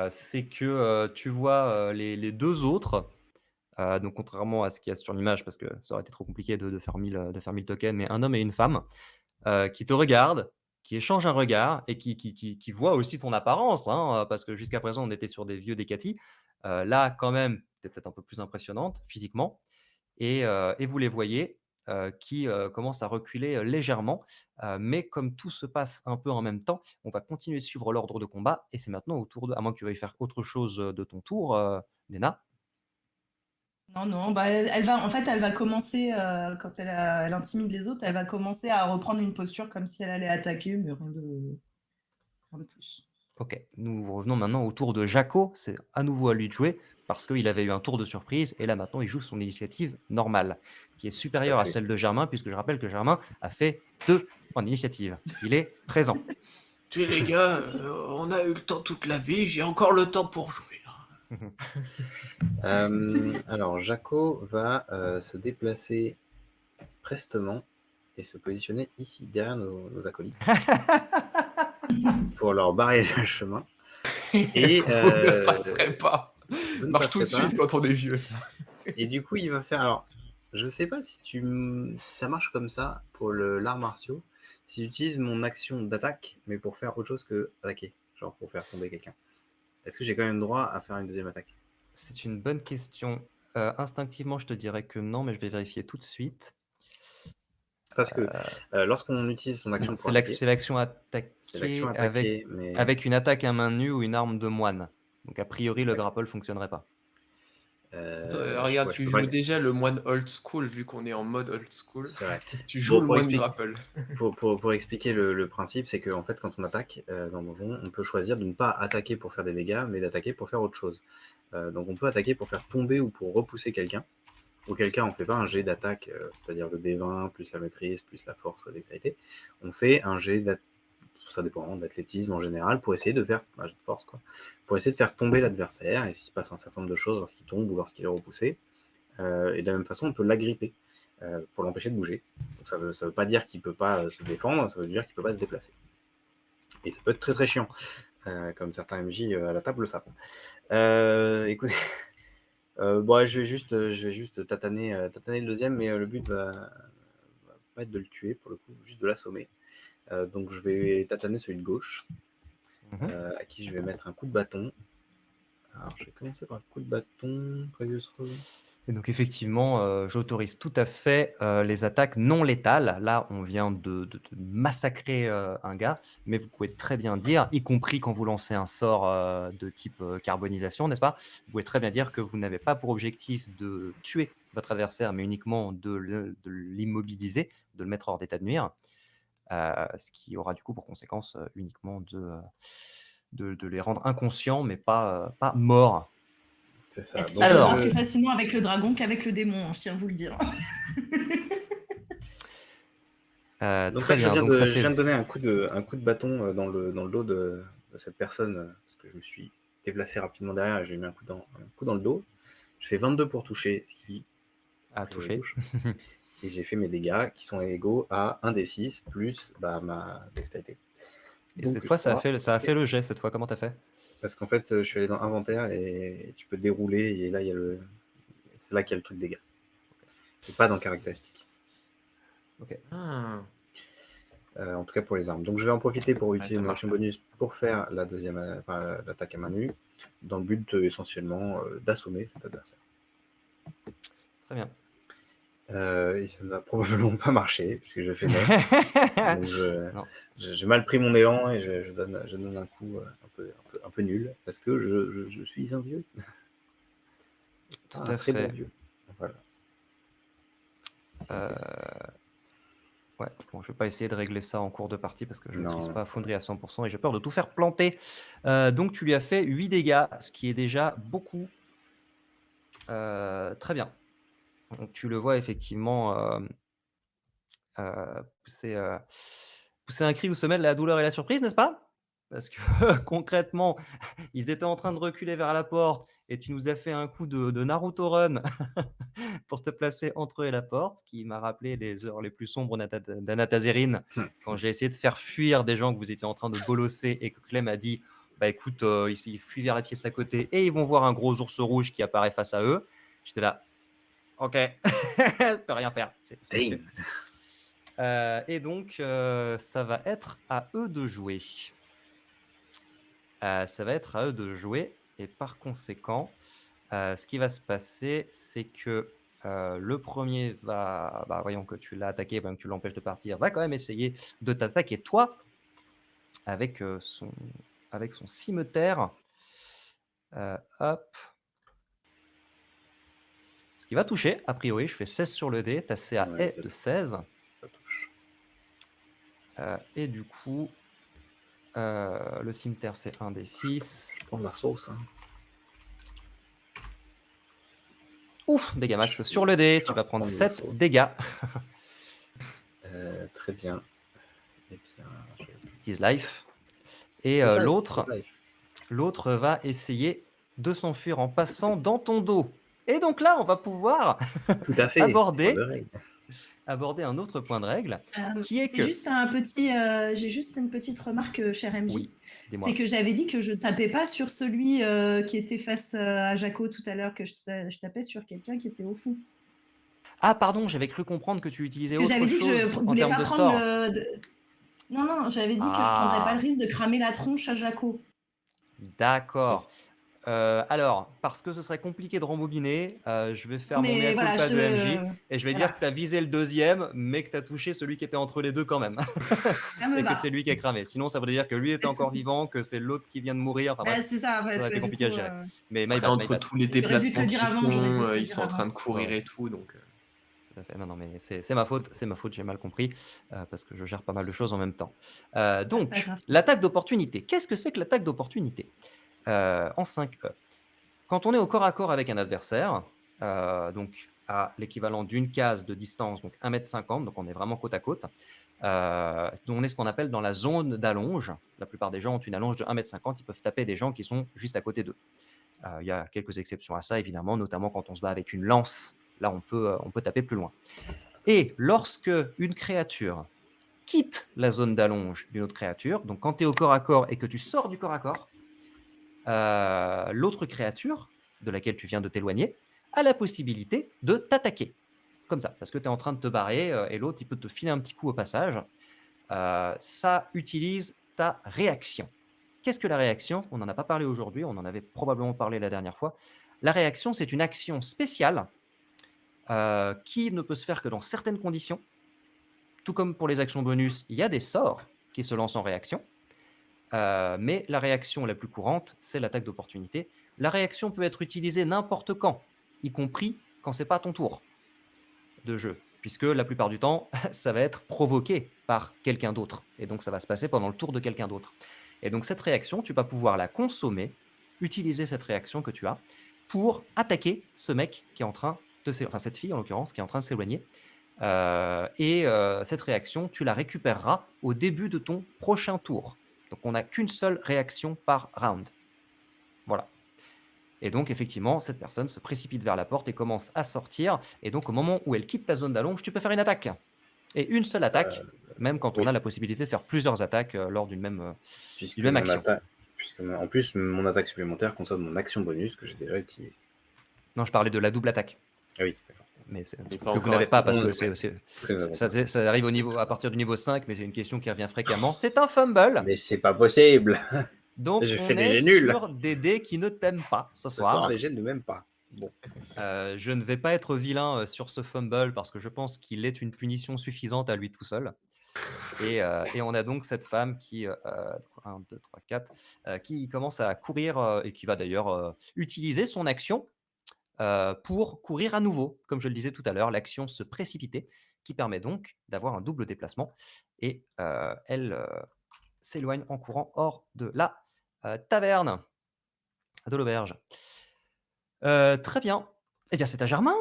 c'est que tu vois les deux autres. Donc, contrairement à ce qu'il y a sur l'image, parce que ça aurait été trop compliqué de faire 1000 tokens, mais un homme et une femme qui te regardent, qui échangent un regard et qui voient aussi ton apparence, hein, parce que jusqu'à présent, on était sur des vieux Décati. Là, quand même, tu es peut-être un peu plus impressionnante physiquement. Et vous les voyez qui commencent à reculer légèrement. Mais comme tout se passe un peu en même temps, on va continuer de suivre l'ordre de combat. Et c'est maintenant au tour de... À moins que tu veuilles faire autre chose de ton tour, Dena. Non, non, bah, en fait, elle va commencer, quand elle intimide les autres, elle va commencer à reprendre une posture comme si elle allait attaquer, mais rien de plus. Ok, nous revenons maintenant au tour de Jaco. C'est à nouveau à lui de jouer parce qu'il avait eu un tour de surprise et là maintenant il joue son initiative normale qui est supérieure à fait. celle de Germain puisque je rappelle que Germain a fait 2 points d'initiative. Il est présent. Tu sais les gars, on a eu le temps toute la vie, j'ai encore le temps pour jouer. Alors, Jaco va se déplacer prestement et se positionner ici, derrière nos acolytes, pour leur barrer le chemin. Et Vous ne passerez pas. vous ne Marche tout de passerez pas. suite quand on est vieux, ça. Et du coup, il va faire. Alors, je sais pas si ça marche comme ça pour l'art martiaux, si j'utilise mon action d'attaque, mais pour faire autre chose que attaquer, genre pour faire tomber quelqu'un. Est-ce que j'ai quand même droit à faire une deuxième attaque? C'est une bonne question. Instinctivement, je te dirais que non, mais je vais vérifier tout de suite. Parce que lorsqu'on utilise son action pour C'est attaquer, l'action c'est l'action attaquer attaquer, mais avec une attaque à main nue ou une arme de moine. Donc a priori, le D'accord. grapple fonctionnerait pas. Regarde, je tu peux joues pas. déjà le moine old school, vu qu'on est en mode old school. C'est vrai. Tu joues Bon, le moine grapple. pour expliquer le principe, c'est qu'en fait, quand on attaque dans Donjon, on peut choisir de ne pas attaquer pour faire des dégâts, mais d'attaquer pour faire autre chose. Donc on peut attaquer pour faire tomber ou pour repousser quelqu'un. Auquel cas, on ne fait pas un jet d'attaque, c'est-à-dire le D20 plus la maîtrise plus la force ou la dextérité. On fait un jet ça dépend, d'athlétisme en général, pour essayer de faire un jet de force, quoi, pour essayer de faire tomber l'adversaire, et s'il se passe un certain nombre de choses lorsqu'il tombe ou lorsqu'il est repoussé. Et de la même façon, on peut l'agripper pour l'empêcher de bouger. Donc ça veut pas dire qu'il peut pas se défendre, ça veut dire qu'il peut pas se déplacer. Et ça peut être très très chiant, comme certains MJ à la table le savent. Écoutez, bon, je vais juste tataner le deuxième, mais le but va pas être de le tuer pour le coup, juste de l'assommer. Donc je vais tataner celui de gauche, à qui je vais mettre un coup de bâton. Alors je vais commencer par le coup de bâton, previous roll. Et donc effectivement, j'autorise tout à fait, les attaques non létales. Là, on vient de massacrer, un gars, mais vous pouvez très bien dire, y compris quand vous lancez un sort, de type, carbonisation, n'est-ce pas? Vous pouvez très bien dire que vous n'avez pas pour objectif de tuer votre adversaire, mais uniquement de l'immobiliser, de le mettre hors d'état de nuire. Ce qui aura du coup pour conséquence, uniquement de les rendre inconscients, mais pas morts. C'est Elle ça. se Donc Alors tirera plus facilement avec le dragon qu'avec le démon, hein, je tiens à vous le dire. Donc Très là, bien, donc ça je viens fait de donner un coup de bâton dans le dos de cette personne, parce que je me suis déplacé rapidement derrière et j'ai mis un coup dans le dos. Je fais 22 pour toucher, ce qui à est toucher. gauche. Et j'ai fait mes dégâts qui sont égaux à 1d6 plus ma dextérité. Et Donc, cette je fois, ça a crois, fait le jet cette fois, comment t'as fait? parce qu'en fait, je suis allé dans inventaire et tu peux dérouler et là, c'est là qu'il y a le truc dégâts. Et pas dans caractéristiques. OK. Ah. En tout cas pour les armes. Donc je vais en profiter pour utiliser ça mon marche action bien. bonus pour faire l'attaque à main nue, dans le but essentiellement d'assommer cet adversaire. Très bien. Et ça n'a probablement pas marché, puisque je fais 9. Donc Non. j'ai mal pris mon élan et je donne un coup un peu nul, parce que je suis un vieux. Tout Un à très bon fait. vieux. Voilà. Ouais, bon, je vais pas essayer de régler ça en cours de partie parce que je maîtrise Non. pas Foundry à 100% et j'ai peur de tout faire planter. Donc tu lui as fait 8 dégâts, ce qui est déjà beaucoup. Très bien. Donc tu le vois effectivement pousser, pousser un cri où se mêlent la douleur et la surprise, n'est-ce pas? Parce que concrètement, ils étaient en train de reculer vers la porte et tu nous as fait un coup de Naruto Run pour te placer entre eux et la porte, ce qui m'a rappelé les heures les plus sombres d'Anatazerine, quand j'ai essayé de faire fuir des gens que vous étiez en train de bolosser et que Clem a dit bah écoute, ils fuient vers la pièce à côté et ils vont voir un gros ours rouge qui apparaît face à eux. J'étais là, ok, je peux rien faire. C'est Hey. et donc, ça va être à eux de jouer. Ça va être à eux de jouer et par conséquent, ce qui va se passer, c'est que, le premier va voyons que tu l'as attaqué, voyons que tu l'empêches de partir, va quand même essayer de t'attaquer toi avec, son cimeterre. Hop. Ce qui va toucher, a priori, je fais 16 sur le dé, ta CA Ouais, est de 16. Ça touche. Et du coup, le cimeterre, c'est 1 des 6. Prendre la sauce. Hein. Ouf, dégâts max sur le dé, tu vas prendre 7 dégâts. Très bien. Et bien, Tease life. Et l'autre va essayer de s'enfuir en passant dans ton dos. Et donc là, on va pouvoir tout à fait. aborder un autre point de règle, qui est que... J'ai juste une petite remarque, cher MJ. Oui, dis-moi. C'est que j'avais dit que je tapais pas sur celui qui était face à Jaco tout à l'heure, que je tapais sur quelqu'un qui était au fond. Ah pardon, j'avais cru comprendre que tu utilisais autre chose j'avais dit que je en voulais termes pas de prendre sort. Non, j'avais dit que je prendrais pas le risque de cramer la tronche à Jaco. D'accord. Alors, parce que ce serait compliqué de rembobiner, je vais faire mon mea Mais culpa de MJ et je vais voilà. dire que tu as visé le deuxième, mais que tu as touché celui qui était entre les deux quand même. Ça me Et va. que c'est lui qui a cramé. Sinon, ça voudrait dire que lui était encore vivant, que c'est l'autre qui vient de mourir. Enfin, bref, c'est ça, en fait, ça aurait été compliqué à gérer. Mais my Après, bad, entre tous les déplacements qu'ils font, ils sont en train de courir et tout, donc... Tout à fait. Non, mais c'est ma faute, j'ai mal compris, parce que je gère pas mal de choses en même temps. Donc, l'attaque d'opportunité. Qu'est-ce que c'est que l'attaque d'opportunité en 5E? Quand on est au corps à corps avec un adversaire, donc à l'équivalent d'une case de distance, donc 1,50 m, donc on est vraiment côte à côte, on est ce qu'on appelle dans la zone d'allonge. La plupart des gens ont une allonge de 1,50 m, ils peuvent taper des gens qui sont juste à côté d'eux. Il y a quelques exceptions à ça, évidemment, notamment quand on se bat avec une lance. Là, on peut taper plus loin. Et lorsque une créature quitte la zone d'allonge d'une autre créature, donc quand tu es au corps à corps et que tu sors du corps à corps, l'autre créature de laquelle tu viens de t'éloigner a la possibilité de t'attaquer. Comme ça, parce que tu es en train de te barrer et l'autre, il peut te filer un petit coup au passage. Ça utilise ta réaction. Qu'est-ce que la réaction? On n'en a pas parlé aujourd'hui, on en avait probablement parlé la dernière fois. La réaction, c'est une action spéciale qui ne peut se faire que dans certaines conditions. Tout comme pour les actions bonus, il y a des sorts qui se lancent en réaction. Mais la réaction la plus courante, c'est l'attaque d'opportunité. La réaction peut être utilisée n'importe quand, y compris quand c'est pas ton tour de jeu, puisque la plupart du temps, ça va être provoqué par quelqu'un d'autre, et donc ça va se passer pendant le tour de quelqu'un d'autre. Et donc cette réaction, tu vas pouvoir la consommer, utiliser cette réaction que tu as pour attaquer ce mec qui est en train de enfin cette fille en l'occurrence qui est en train de s'éloigner. Cette réaction, tu la récupéreras au début de ton prochain tour. Donc on n'a qu'une seule réaction par round. Voilà. Et donc effectivement, cette personne se précipite vers la porte et commence à sortir. Et donc au moment où elle quitte ta zone d'allonge, tu peux faire une attaque. Et une seule attaque, même quand on oui. a la possibilité de faire plusieurs attaques lors d'une même Puisque d'une même action. en plus, mon attaque supplémentaire consomme mon action bonus que j'ai déjà utilisée. Non, je parlais de la double attaque. Ah oui, d'accord. Mais Mais que pas vous encore n'avez assez pas bon, parce que ouais. ça arrive à partir du niveau 5, mais c'est une question qui revient fréquemment. C'est un fumble. Mais c'est pas possible. Donc Je on fais des est jets nuls. sur des dés qui ne t'aiment pas ce Ce soir, soir. les jets ne m'aiment pas. Bon. Je ne vais pas être vilain sur ce fumble parce que je pense qu'il est une punition suffisante à lui tout seul. Et on a donc cette femme qui, 1, 2, 3, 4, qui commence à courir et qui va d'ailleurs utiliser son action pour courir à nouveau. Comme je le disais tout à l'heure, l'action se précipiter, qui permet donc d'avoir un double déplacement. Et elle s'éloigne en courant hors de la taverne, de l'auberge. Très bien. Eh bien, c'est à Germain.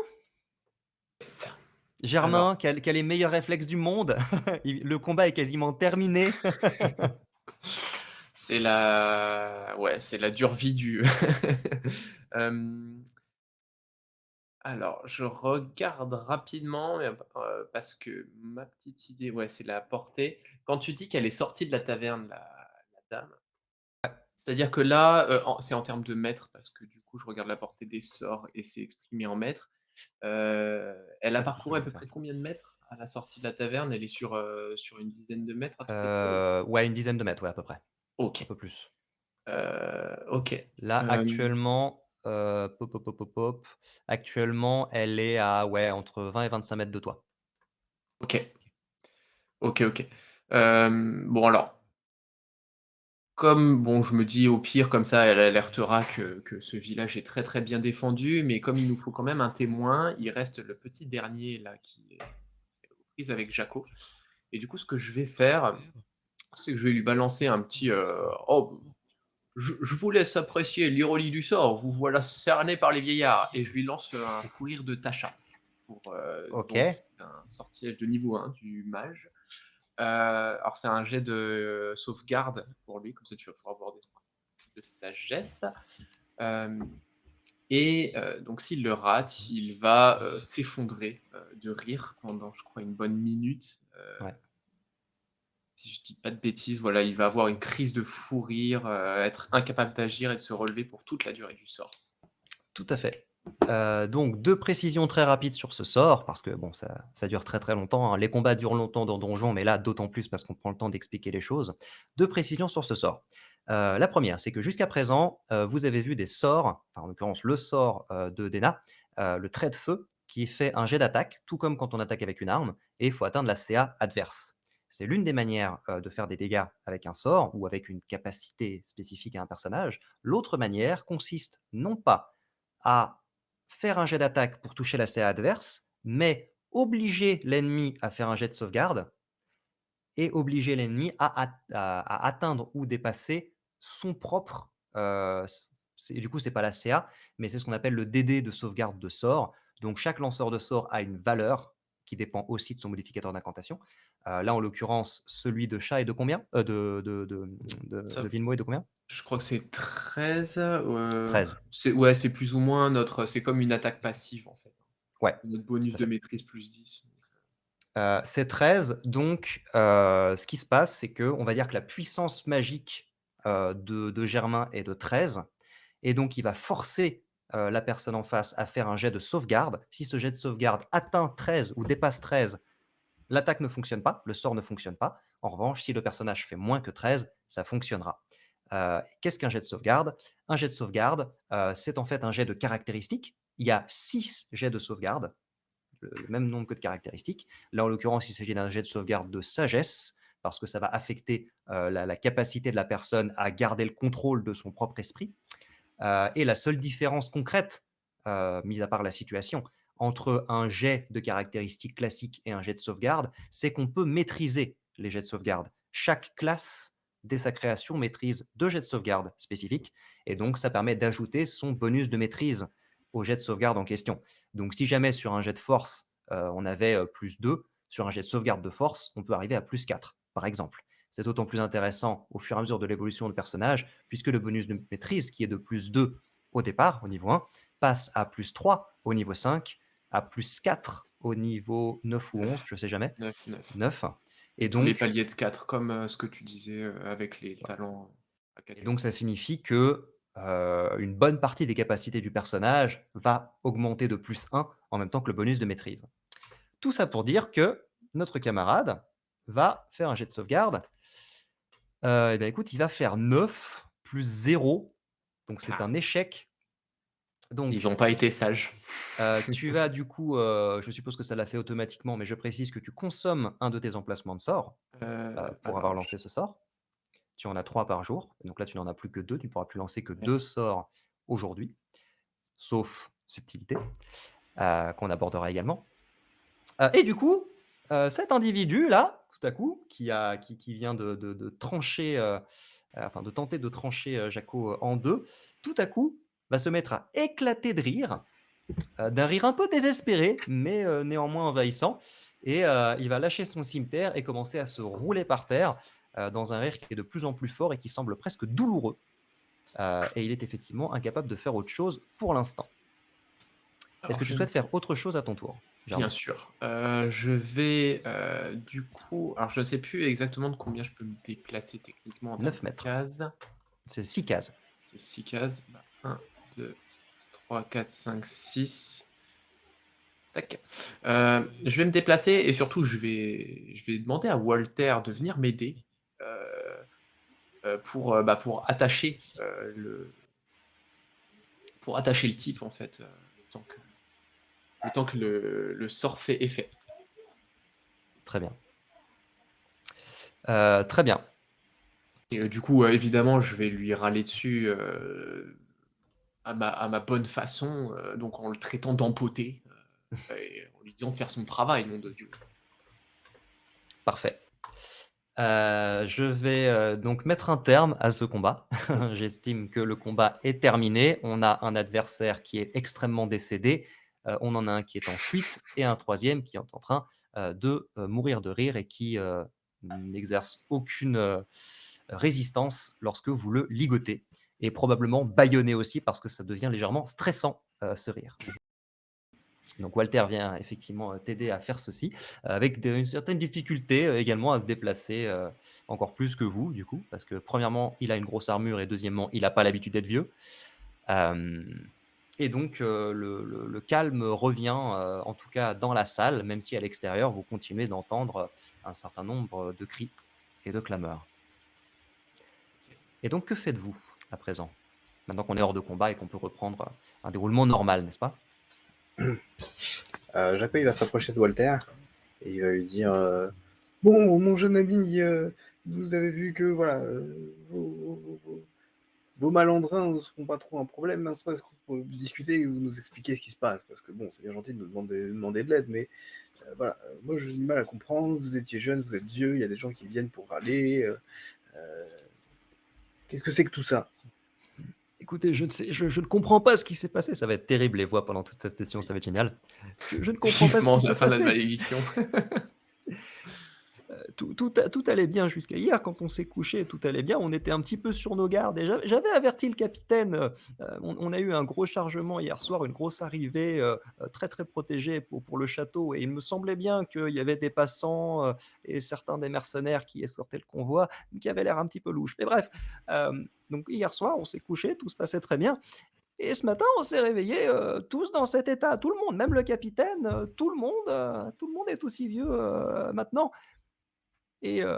Germain, Alors. qui a les meilleurs réflexes du monde. Le combat est quasiment terminé. C'est la dure vie du. Alors, je regarde rapidement, mais, parce que ma petite idée, ouais, c'est la portée. Quand tu dis qu'elle est sortie de la taverne, la dame, c'est-à-dire que là, c'est en termes de mètres, parce que du coup, je regarde la portée des sorts et c'est exprimé en mètres. Elle a parcouru à peu près combien de mètres à la sortie de la taverne? Elle est sur une dizaine de mètres à peu près? Ouais, une dizaine de mètres, ouais, à peu près. Un OK. peu plus. OK. Là, actuellement, actuellement, elle est à ouais, entre 20 et 25 mètres de toi. OK. OK. Bon alors, comme bon, je me dis au pire comme ça elle alertera que ce village est très, très bien défendu, mais comme il nous faut quand même un témoin, il reste le petit dernier là qui est aux prises avec Jaco et du coup ce que je vais faire, c'est que je vais lui balancer un petit, «Oh, je vous laisse apprécier l'ironie du sort, vous voilà cerné par les vieillards» et je lui lance un fou rire de Tasha pour, OK. donc c'est un sortilège de niveau 1 du mage. Alors c'est un jet de sauvegarde pour lui, comme ça tu vas pouvoir avoir des points de sagesse. Donc s'il le rate, il va s'effondrer de rire pendant, je crois, une bonne minute. Ouais. Si je dis pas de bêtises, voilà, il va avoir une crise de fou rire, être incapable d'agir et de se relever pour toute la durée du sort. Tout à fait. Donc 2 précisions très rapides sur ce sort, parce que bon, ça dure très, très longtemps, hein. Les combats durent longtemps dans Donjon, mais là, d'autant plus parce qu'on prend le temps d'expliquer les choses. 2 précisions sur ce sort. La première, c'est que jusqu'à présent, vous avez vu des sorts, enfin, en l'occurrence, le sort, de Dena, le trait de feu, qui fait un jet d'attaque, tout comme quand on attaque avec une arme, et il faut atteindre la CA adverse. C'est l'une des manières, de faire des dégâts avec un sort ou avec une capacité spécifique à un personnage. L'autre manière consiste non pas à faire un jet d'attaque pour toucher la CA adverse, mais obliger l'ennemi à faire un jet de sauvegarde et obliger l'ennemi à atteindre ou dépasser son propre, du coup, c'est pas la CA, mais c'est ce qu'on appelle le DD de sauvegarde de sort. Donc chaque lanceur de sort a une valeur qui dépend aussi de son modificateur d'incantation. Là, en l'occurrence, celui de chat est de combien? Ça De Vilmo est de combien? Je crois que c'est 13, 13. c'est plus ou moins c'est comme une attaque passive, en fait. Ouais, Notre tout bonus à de fait. maîtrise plus 10. C'est 13, donc ce qui se passe, c'est qu'on va dire que la puissance magique, de Germain est de 13 et donc il va forcer, la personne en face à faire un jet de sauvegarde. Si ce jet de sauvegarde atteint 13 ou dépasse 13, l'attaque ne fonctionne pas, le sort ne fonctionne pas. En revanche, si le personnage fait moins que 13, ça fonctionnera. Qu'est-ce qu'un jet de sauvegarde? Un jet de sauvegarde, c'est en fait un jet de caractéristiques. Il y a 6 jets de sauvegarde. le même nombre que de caractéristiques. Là, en l'occurrence, il s'agit d'un jet de sauvegarde de sagesse, parce que ça va affecter la capacité de la personne à garder le contrôle de son propre esprit. Et la seule différence concrète, mis à part la situation, entre un jet de caractéristiques classique et un jet de sauvegarde, c'est qu'on peut maîtriser les jets de sauvegarde. Chaque classe, dès sa création, maîtrise 2 jets de sauvegarde spécifiques, et donc ça permet d'ajouter son bonus de maîtrise au jet de sauvegarde en question. Donc si jamais sur un jet de force, on avait +2, sur un jet de sauvegarde de force, on peut arriver à +4, par exemple. C'est d'autant plus intéressant au fur et à mesure de l'évolution du personnage, puisque le bonus de maîtrise, qui est de +2 au départ, au niveau 1, passe à +3 au niveau 5, à +4 au niveau 9 ou 11, 9, je ne sais jamais, 9, 9. 9. Et Tous les donc, paliers de 4, comme ce que tu disais avec les talents et donc ça académiques. signifie que une bonne partie des capacités du personnage va augmenter de +1 en même temps que le bonus de maîtrise. Tout ça pour dire que notre camarade va faire un jet de sauvegarde. Et ben écoute, il va faire 9 plus 0, donc c'est Ah, un échec. ils Donc, n'ont pas été sages. tu vas du coup, je suppose que ça l'a fait automatiquement, mais je précise que tu consommes un de tes emplacements de sort, pour avoir Alors, lancé ce sort. Tu en as 3 par jour, donc là tu n'en as plus que 2. Tu ne pourras plus lancer que ouais. 2 sorts aujourd'hui, sauf subtilité, qu'on abordera également. Et du coup, cet individu-là, tout à coup, qui vient de trancher, enfin de tenter de trancher, Jaco, en 2, tout à coup, va se mettre à éclater de rire, d'un rire un peu désespéré, mais néanmoins envahissant, et il va lâcher son cimeterre et commencer à se rouler par terre, dans un rire qui est de plus en plus fort et qui semble presque douloureux, et il est effectivement incapable de faire autre chose pour l'instant. Est-ce Alors, que tu je ne souhaites sais. faire autre chose à ton tour, Bien Germain? sûr. Je vais du coup. Alors, je ne sais plus exactement de combien je peux me déplacer techniquement en termes 9 de mètres. cases. C'est 6 cases. C'est 6 cases. 1, 2, 3, 4, 5, 6. Tac. Je vais me déplacer et surtout, je vais demander à Walter de venir m'aider pour attacher pour attacher le type en fait, le temps que le sort fait effet. Très bien. Très bien. Et du coup, évidemment, je vais lui râler dessus à ma bonne façon, donc en le traitant d'empoté et en lui disant de faire son travail, nom de Dieu. Parfait. Je vais donc mettre un terme à ce combat. J'estime que le combat est terminé. On a un adversaire qui est extrêmement décédé. On en a un qui est en fuite et un troisième qui est en train de mourir de rire et qui n'exerce aucune résistance lorsque vous le ligotez. Et probablement bâillonné aussi parce que ça devient légèrement stressant ce rire. Donc Walter vient effectivement t'aider à faire ceci, avec une certaine difficulté également à se déplacer encore plus que vous, du coup, parce que premièrement, il a une grosse armure et deuxièmement, il n'a pas l'habitude d'être vieux. Euh, et donc le calme revient, en tout cas dans la salle, même si à l'extérieur, vous continuez d'entendre un certain nombre de cris et de clameurs. Et donc, que faites-vous à présent, maintenant qu'on est hors de combat et qu'on peut reprendre un déroulement normal, n'est-ce pas? Jaco, il va s'approcher de Walter et il va lui dire bon, mon jeune ami, vous avez vu que voilà, vos malandrins ne seront pas trop un problème. Est-ce qu'on peut discuter et vous nous expliquer ce qui se passe? Parce que bon, c'est bien gentil de nous demander de l'aide, mais voilà, moi j'ai du mal à comprendre. Vous étiez jeune, vous êtes vieux, il y a des gens qui viennent pour râler. Qu'est-ce que c'est que tout ça? Écoutez, je ne comprends pas ce qui s'est passé. Ça va être terrible, les voix pendant toute cette session, ça va être génial. Je ne comprends pas ce Vivement qui la s'est fin de la passé. malédiction. Tout allait bien jusqu'à hier. Quand on s'est couché, tout allait bien. On était un petit peu sur nos gardes. Et j'avais averti le capitaine. On a eu un gros chargement hier soir, une grosse arrivée très très protégée pour le château. Et il me semblait bien qu'il y avait des passants et certains des mercenaires qui escortaient le convoi, qui avaient l'air un petit peu louches. Mais bref, donc hier soir, on s'est couché, tout se passait très bien. Et ce matin, on s'est réveillés tous dans cet état, tout le monde, même le capitaine, tout le monde est aussi vieux maintenant. Et, euh,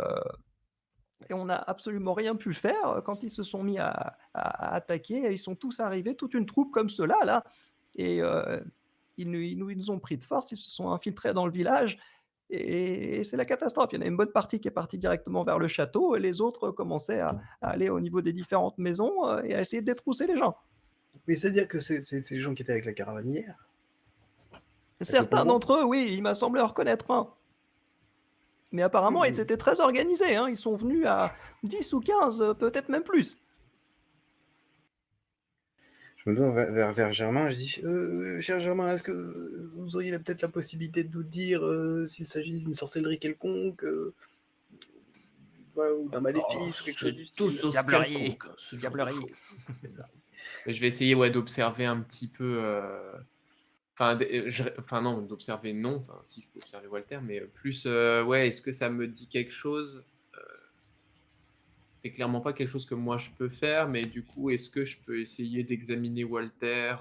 et on n'a absolument rien pu faire quand ils se sont mis à attaquer. Ils sont tous arrivés, toute une troupe comme cela là. Et ils nous ont pris de force, ils se sont infiltrés dans le village et c'est la catastrophe. Il y en a une bonne partie qui est partie directement vers le château et les autres commençaient à aller au niveau des différentes maisons et à essayer de détrousser les gens. Mais c'est-à-dire que c'est les gens qui étaient avec la caravane hier? le Certains convoi? d'entre eux, oui, il m'a semblé en reconnaître un. Mais apparemment, ils étaient très organisés, hein. Ils sont venus à 10 ou 15, peut-être même plus. Je me tourne vers Germain, je dis cher Germain, est-ce que vous auriez peut-être la possibilité de nous dire s'il s'agit d'une sorcellerie quelconque ou d'un maléfice ou quelque chose du C'est tout style? sauf Diablerie. quelconque, ce genre de Diablerie. choses. Mais je vais essayer d'observer un petit peu. Enfin, non, d'observer, non. Enfin, si je peux observer Walter, mais plus, ouais, est-ce que ça me dit quelque chose? C'est clairement pas quelque chose que moi je peux faire, mais du coup, est-ce que je peux essayer d'examiner Walter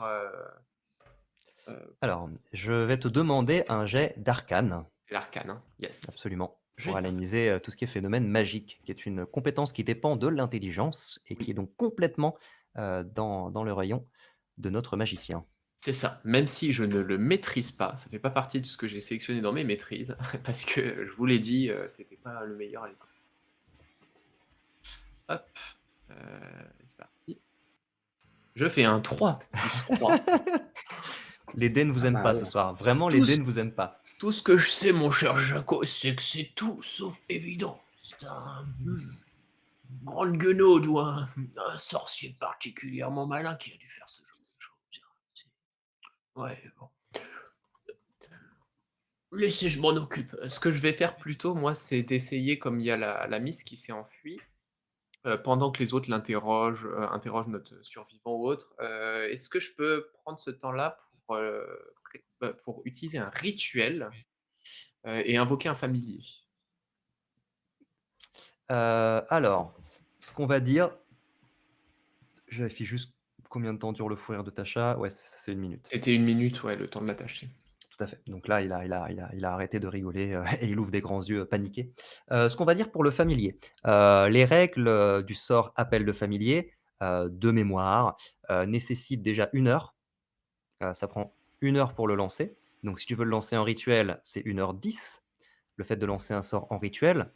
Alors, je vais te demander un jet d'arcane, l'arcane, hein? Yes. absolument, Je vais pour faire ça. analyser tout ce qui est phénomène magique, qui est une compétence qui dépend de l'intelligence et qui est donc complètement dans le rayon de notre magicien. C'est ça. Même si je ne le maîtrise pas, ça fait pas partie de ce que j'ai sélectionné dans mes maîtrises, parce que je vous l'ai dit, c'était pas le meilleur à l'école. Hop, c'est parti. Je fais un 3 plus 3. Les dés ne vous aiment pas ce soir. Vraiment, les Tous. dés ne vous aiment pas. Tout ce que je sais, mon cher Jaco, c'est que c'est tout sauf évident. C'est un grande guenaude ou un sorcier particulièrement malin qui a dû faire ce genre de choses. Ouais, bon. Laissez, je m'en occupe. Ce que je vais faire plutôt, moi, c'est d'essayer, comme il y a la Miss qui s'est enfuie, pendant que les autres l'interrogent, interrogent notre survivant ou autre, est-ce que je peux prendre ce temps-là pour utiliser un rituel et invoquer un familier? Alors, ce qu'on va dire, je vérifie juste combien de temps dure le fou rire de Tasha. Ouais, ça c'est 1 minute. C'était 1 minute, ouais, le temps de l'attacher. Tout à fait. Donc là, il a arrêté de rigoler et il ouvre des grands yeux paniqués. Ce qu'on va dire pour le familier. Les règles du sort appel de familier, de mémoire, nécessitent déjà 1 heure. Ça prend 1 heure pour le lancer. Donc si tu veux le lancer en rituel, c'est 1h10. Le fait de lancer un sort en rituel,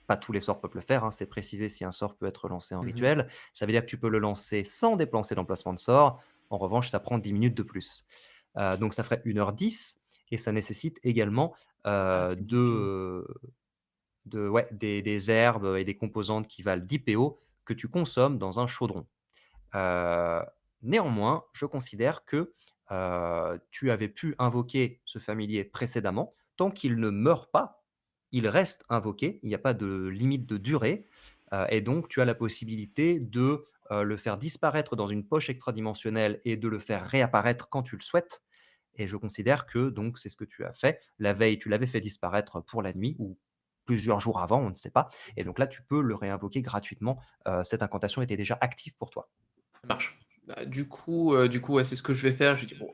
pas tous les sorts peuvent le faire, hein, c'est précisé si un sort peut être lancé en rituel. Ça veut dire que tu peux le lancer sans déplacer d'emplacement de sort. En revanche, ça prend 10 minutes de plus. Donc ça ferait 1h10 et ça nécessite également c'est 10 PO. des herbes et des composantes qui valent 10 PO que tu consommes dans un chaudron. Heu, Néanmoins, je considère que, tu avais pu invoquer ce familier précédemment. Tant qu'il ne meurt pas, il reste invoqué. Il n'y a pas de limite de durée, et donc tu as la possibilité de, le faire disparaître dans une poche extradimensionnelle et de le faire réapparaître quand tu le souhaites et je considère que donc c'est ce que tu as fait. La veille, tu l'avais fait disparaître pour la nuit ou plusieurs jours avant, on ne sait pas et donc là, tu peux le réinvoquer gratuitement. Cette incantation était déjà active pour toi. Ça marche. Bah, du coup, ouais, c'est ce que je vais faire. Je dis bon,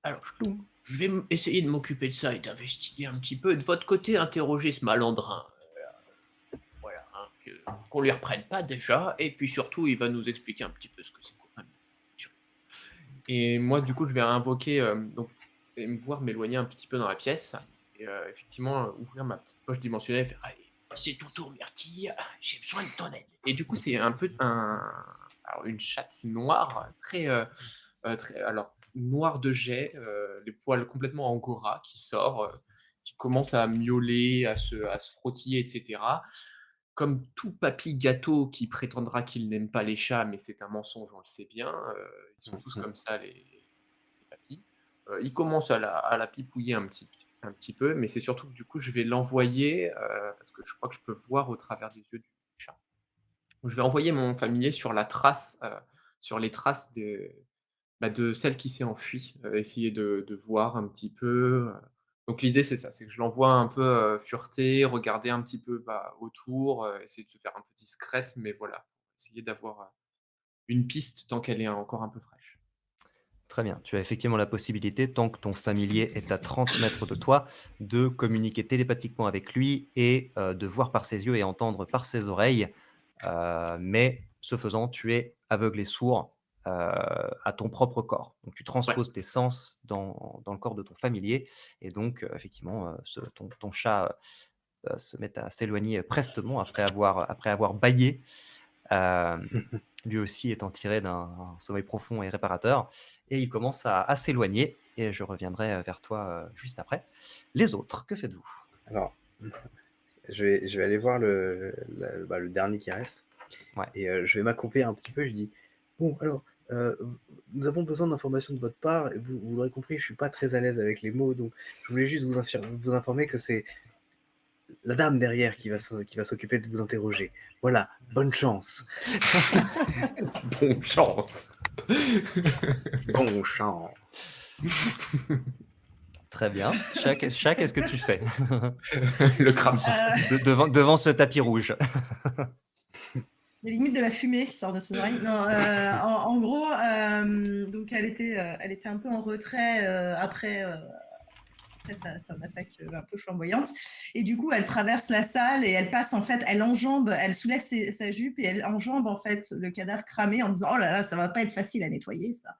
alors je vais essayer de m'occuper de ça et d'investiguer un petit peu. Et de votre côté, interroger ce malandrin. Voilà, hein, qu'on lui reprenne pas déjà. Et puis surtout, il va nous expliquer un petit peu ce que c'est. Et moi, du coup, je vais invoquer, donc, et me voir m'éloigner un petit peu dans la pièce. Et effectivement, ouvrir ma petite poche dimensionnelle et faire allez, c'est ton tour, Myrtille, j'ai besoin de ton aide. Et du coup, c'est un peu alors, une chatte noire, alors, noire de jet, les poils complètement angora qui sort, qui commence à miauler, à se frottiller, etc. Comme tout papy gâteau qui prétendra qu'il n'aime pas les chats, mais c'est un mensonge, on le sait bien. Ils sont tous comme ça, les papys. Il commence à la pipouiller un petit peu, mais c'est surtout que du coup, je vais l'envoyer, parce que je crois que je peux voir au travers des yeux du chat. Je vais envoyer mon familier sur sur les traces de celle qui s'est enfuie, essayer de voir un petit peu. Donc l'idée, c'est ça, c'est que je l'envoie un peu fureter, regarder un petit peu autour, essayer de se faire un peu discrète, mais voilà, essayer d'avoir une piste tant qu'elle est encore un peu fraîche. Très bien. Tu as effectivement la possibilité, tant que ton familier est à 30 mètres de toi, de communiquer télépathiquement avec lui et de voir par ses yeux et entendre par ses oreilles. Mais ce faisant, tu es aveugle et sourd. à ton propre corps. Donc tu Ouais. transposes tes sens dans le corps de ton familier et donc effectivement, ton chat, se met à s'éloigner prestement après avoir bâillé, hem, lui aussi étant tiré d'un sommeil profond et réparateur et il commence à s'éloigner et je reviendrai, vers toi, juste après. Les autres, que faites-vous? Alors, je vais aller voir le dernier qui reste Ouais. et je vais m'accroupir un petit peu. Je dis: «Bon alors, nous avons besoin d'informations de votre part et vous l'aurez compris, je suis pas très à l'aise avec les mots, donc je voulais juste vous informer que c'est la dame derrière qui va s'occuper de vous interroger. Voilà, bonne chance». Bonne chance. Bonne chance. Très bien. Chaque, qu'est-ce que tu fais? Le crapaud. Devant ce tapis rouge. Il y a limite de la fumée qui sort de ses oreilles. Non, en gros, donc elle était un peu en retrait après son attaque un peu flamboyante. Et du coup, elle traverse la salle et elle passe en fait, elle enjambe, elle soulève sa jupe et elle enjambe en fait le cadavre cramé en disant: oh là là, ça va pas être facile à nettoyer ça.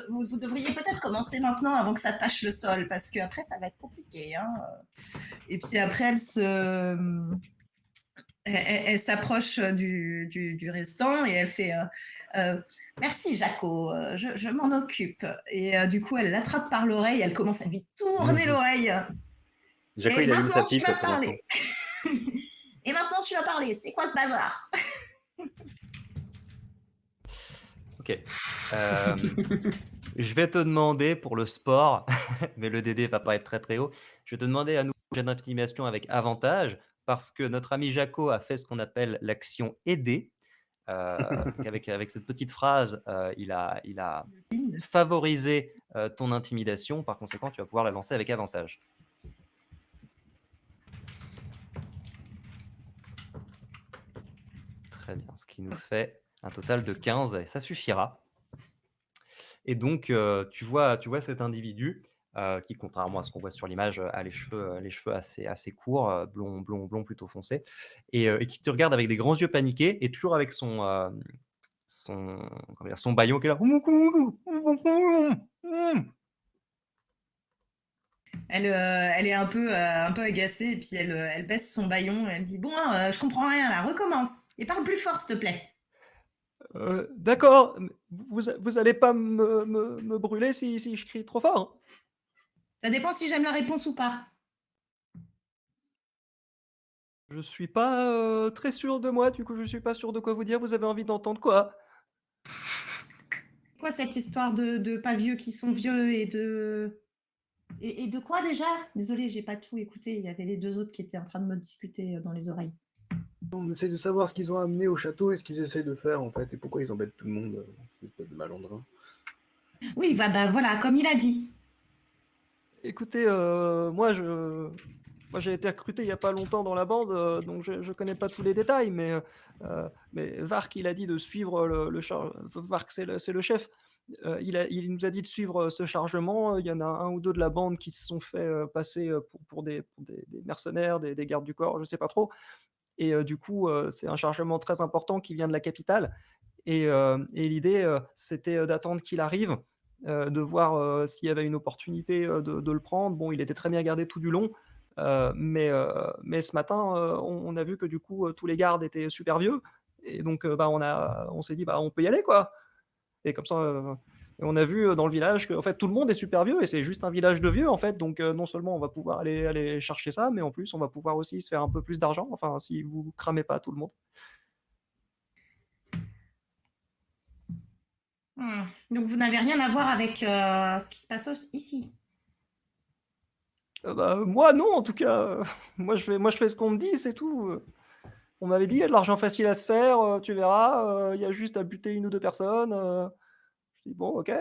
Vous devriez peut-être commencer maintenant avant que ça tache le sol parce que après ça va être compliqué. Hein. Et puis après, elle s'approche du restant et elle fait merci Jaco, je m'en occupe. Et du coup, elle l'attrape par l'oreille, elle commence à lui tourner l'oreille. Jaco, Et il allume sa maintenant, tu pipe vas pendant ce temps. parler. Et maintenant, tu vas parler. C'est quoi ce bazar? Ok. Je vais te demander pour le sport, mais le DD va pas être très très haut. Je vais te demander à nouveau un jet d'intimidation avec avantage parce que notre ami Jaco a fait ce qu'on appelle l'action aider. Donc avec cette petite phrase, il a favorisé ton intimidation. Par conséquent, tu vas pouvoir la lancer avec avantage. Très bien, ce qui nous fait un total de 15 et ça suffira. Et donc, tu vois cet individu qui, contrairement à ce qu'on voit sur l'image, a les cheveux assez courts, blond plutôt foncé et qui te regarde avec des grands yeux paniqués et toujours avec son bâillon qui est là. Elle est un peu agacée et puis elle baisse son bâillon et elle dit bon, je comprends rien là, recommence et parle plus fort s'il te plaît. D'accord, vous allez pas me brûler si je crie trop fort? Ça dépend si j'aime la réponse ou pas. Je suis pas très sûr de moi, du coup je suis pas sûr de quoi vous dire. Vous avez envie d'entendre quoi? Quoi cette histoire de pas vieux qui sont vieux et de quoi déjà? Désolée, j'ai pas tout écouté. Il y avait les deux autres qui étaient en train de me discuter dans les oreilles. On essaie de savoir ce qu'ils ont amené au château et ce qu'ils essayent de faire en fait et pourquoi ils embêtent tout le monde, cette espèce de malandrin. Oui, bah voilà, comme il a dit. Écoutez, moi j'ai été recruté il y a pas longtemps dans la bande, donc je connais pas tous les détails, mais Vark il a dit de suivre Vark c'est le chef. Il nous a dit de suivre ce chargement. Il y en a un ou deux de la bande qui se sont fait passer pour des mercenaires, des gardes du corps, je sais pas trop. Et du coup, c'est un chargement très important qui vient de la capitale. Et l'idée, c'était d'attendre qu'il arrive, de voir s'il y avait une opportunité de le prendre. Bon, il était très bien gardé tout du long, mais ce matin, on a vu que du coup, tous les gardes étaient super vieux. Et donc, bah, on s'est dit, bah, on peut y aller, quoi. Et comme ça, on a vu dans le village que en fait, tout le monde est super vieux et c'est juste un village de vieux, en fait. Donc, non seulement on va pouvoir aller chercher ça, mais en plus, on va pouvoir aussi se faire un peu plus d'argent. Enfin, si vous cramez pas tout le monde. Donc vous n'avez rien à voir avec ce qui se passe ici. Bah, moi non, en tout cas, moi je fais ce qu'on me dit, c'est tout. On m'avait dit: «Il y a de l'argent facile à se faire, tu verras, il y a juste à buter 1 ou 2 personnes», je dis: «Bon, OK».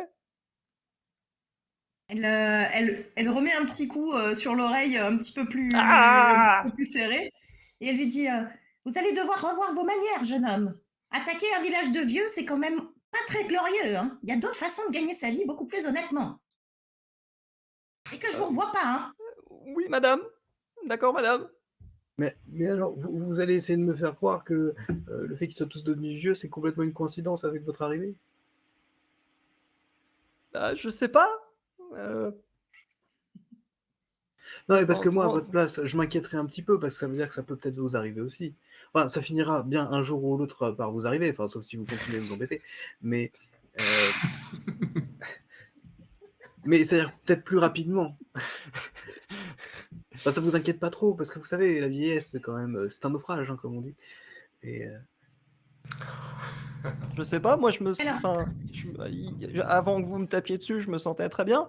Elle remet un petit coup sur l'oreille un petit peu plus serré et elle lui dit vous allez devoir revoir vos manières, jeune homme. Attaquer un village de vieux, c'est quand même pas très glorieux. Hein. Il y a d'autres façons de gagner sa vie beaucoup plus honnêtement. Et que je vous revois pas. Hein. Oui madame. D'accord madame. Mais alors, vous allez essayer de me faire croire que le fait qu'ils soient tous devenus vieux, c'est complètement une coïncidence avec votre arrivée? Bah, je sais pas. Euh, Non, mais parce que en- moi, à en- votre place, je m'inquiéterais un petit peu, parce que ça veut dire que ça peut peut-être vous arriver aussi. Enfin, ça finira bien un jour ou l'autre par vous arriver, enfin, sauf si vous continuez à vous embêter. Mais, euh, mais c'est-à-dire peut-être plus rapidement. Enfin, ça vous inquiète pas trop, parce que vous savez, la vieillesse, c'est quand même, c'est un naufrage, hein, comme on dit. Et je sais pas, moi Alors, enfin, avant que vous me tapiez dessus, je me sentais très bien.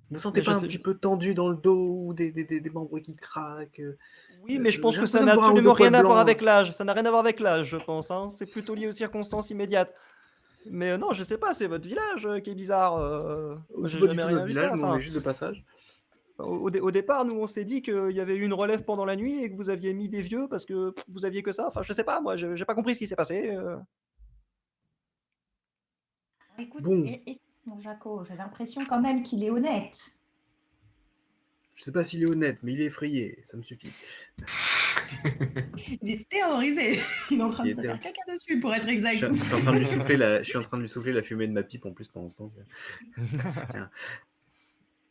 vous sentez Mais je pas un sais, petit peu tendu dans le dos, ou des membres qui craquent? oui, mais je pense J'ai que ça l'impression n'a de voir un ou deux absolument rien poils à voir blancs. avec l'âge. Ça n'a rien à voir avec l'âge, je pense, hein. C'est plutôt lié aux circonstances immédiates. Mais non, je sais pas, c'est votre village qui est bizarre. Moi, C'est j'ai pas du jamais tout rien notre vu village, ça. nous on est Enfin, juste de passage. au départ, nous, on s'est dit qu'il y avait eu une relève pendant la nuit et que vous aviez mis des vieux parce que vous aviez que ça. Enfin, je sais pas, moi, j'ai pas compris ce qui s'est passé. écoute, Bon, écoute, mon Jaco, j'ai l'impression quand même qu'il est honnête. je sais pas s'il est honnête, mais il est effrayé, ça me suffit. Il est terrorisé. Il est en train Il de se était... faire caca dessus, pour être je, exact. suis, je suis en train de lui souffler je suis en train de lui souffler la fumée de ma pipe en plus pendant ce temps. Tiens.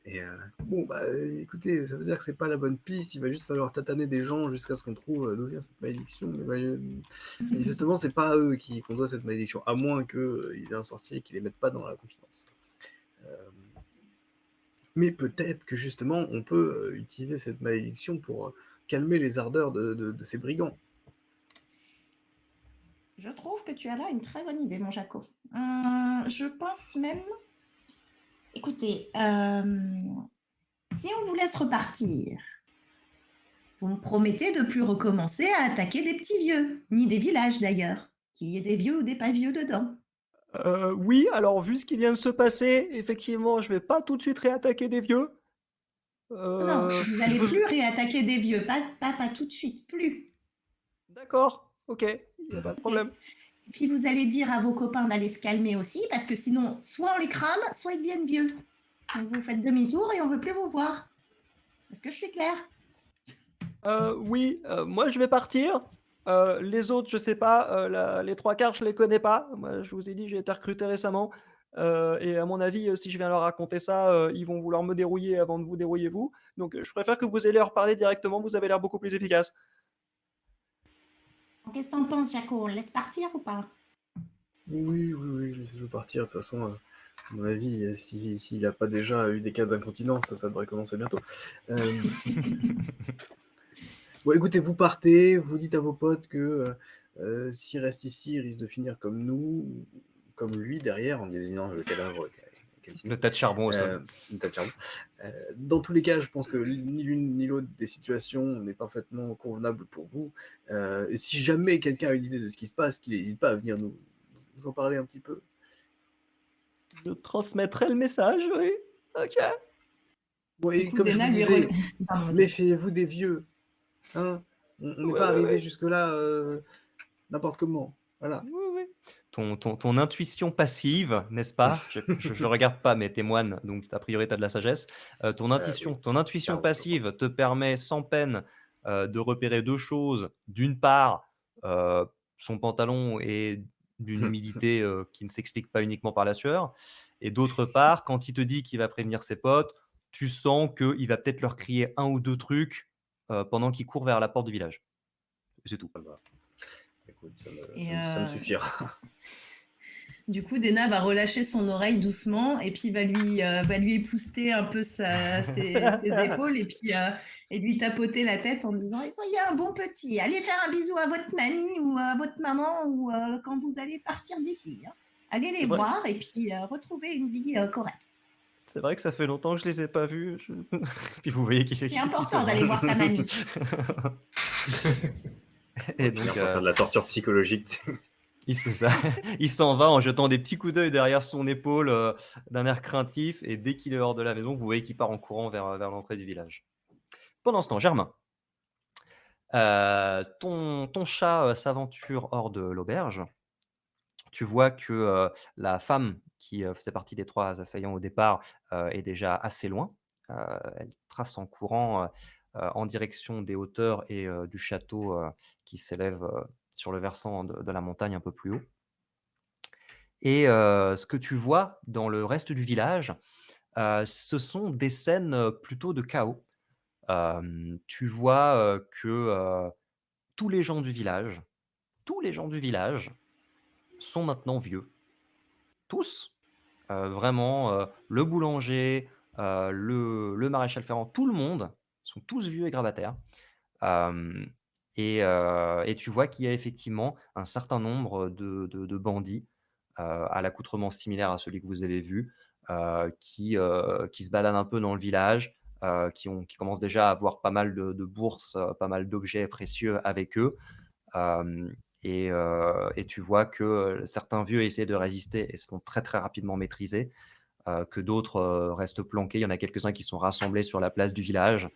Et bon, bah écoutez, ça veut dire que c'est pas la bonne piste, il va juste falloir tataner des gens jusqu'à ce qu'on trouve d'où vient cette malédiction. Mais manifestement, c'est pas à eux qu'on doit cette malédiction, à moins qu'ils aient un sorcier et qu'ils les mettent pas dans la confidence. Mais peut-être que justement, on peut utiliser cette malédiction pour calmer les ardeurs de ces brigands. Je trouve que tu as là une très bonne idée, mon Jaco. Je pense même. Écoutez, si on vous laisse repartir, vous me promettez de ne plus recommencer à attaquer des petits vieux, ni des villages d'ailleurs, qu'il y ait des vieux ou des pas vieux dedans. Oui, alors vu ce qui vient de se passer, effectivement, je vais pas tout de suite réattaquer des vieux. Non, vous Je n'allez vous... plus réattaquer des vieux, pas tout de suite, plus. D'accord, ok, il n'y a pas de Ok. problème. Et puis vous allez dire à vos copains d'aller se calmer aussi, parce que sinon, soit on les crame, soit ils deviennent vieux. Donc vous faites demi-tour et on ne veut plus vous voir. Est-ce que je suis claire? Oui, moi je vais partir. Les autres, je sais pas. Les trois quarts, je les connais pas. Moi, je vous ai dit, j'ai été recruté récemment. Et à mon avis, si je viens leur raconter ça, ils vont vouloir me dérouiller avant de vous dérouiller vous. Donc, je préfère que vous ayez leur parler directement. Vous avez l'air beaucoup plus efficace. Qu'est-ce que t'en penses, Jaco? On le laisse partir ou pas? Oui, je veux partir. De toute façon, à mon avis, s'il n'a pas déjà eu des cas d'incontinence, ça devrait commencer bientôt. Bon, écoutez, vous partez, vous dites à vos potes que s'il reste ici, il risque de finir comme nous, comme lui derrière, en désignant le cadavre. Le tas de charbon au sol. Une tas de charbon. Dans tous les cas, je pense que ni l'une ni l'autre des situations n'est parfaitement convenable pour vous. Et si jamais quelqu'un a une idée de ce qui se passe, qu'il n'hésite pas à venir nous en parler un petit peu. Je transmettrai le message, oui. Ok. Oui, coup, comme je Dena vous lui disais, Pardon, vas-y. méfiez-vous des vieux. Hein, on n'est Ouais, pas ouais, arrivé ouais. jusque-là n'importe comment. Voilà. Oui, oui. Ton intuition passive, n'est-ce pas? Je regarde pas mes témoins, donc a priori tu as de la sagesse. Ton Oui, intuition 15, je crois. passive te permet sans peine de repérer deux choses. D'une part, son pantalon est d'une humidité qui ne s'explique pas uniquement par la sueur. Et d'autre part, quand il te dit qu'il va prévenir ses potes, tu sens qu'il va peut-être leur crier un ou deux trucs pendant qu'il court vers la porte du village. C'est tout. Ça va. Écoute, Et ça me suffira. du coup, Dena va relâcher son oreille doucement et puis va lui épouster un peu ses épaules et lui tapoter la tête en disant soyez un bon petit, allez faire un bisou à votre mamie ou à votre maman ou quand vous allez partir d'ici. Hein. Allez les C'est vrai. voir et puis retrouver une vie correcte. C'est vrai que ça fait longtemps que je les ai pas vus. Puis vous voyez qui c'est C'est qui important se d'aller venge. voir sa mamie. On Et va finir donc, par faire de la torture psychologique. c'est ça. Il s'en va en jetant des petits coups d'œil derrière son épaule d'un air craintif. Et dès qu'il est hors de la maison, vous voyez qu'il part en courant vers l'entrée du village. Pendant ce temps, Germain, ton chat s'aventure hors de l'auberge. Tu vois que la femme qui faisait partie des trois assaillants au départ est déjà assez loin. Elle trace en courant en direction des hauteurs et du château qui s'élève sur le versant de la montagne un peu plus haut. Et ce que tu vois dans le reste du village, ce sont des scènes plutôt de chaos. Tu vois que tous les gens du village, tous les gens du village sont maintenant vieux. Tous. Vraiment, le boulanger, le maréchal ferrant, tout le monde sont tous vieux et grabataires. Hem et tu vois qu'il y a effectivement un certain nombre de bandits, à l'accoutrement similaire à celui que vous avez vu, qui se baladent un peu dans le village, qui commencent déjà à avoir pas mal de bourses, pas mal d'objets précieux avec eux. Hem et tu vois que, certains vieux essaient de résister et se font très, très rapidement maîtriser, que d'autres, restent planqués. Il y en a quelques-uns qui sont rassemblés sur la place du village,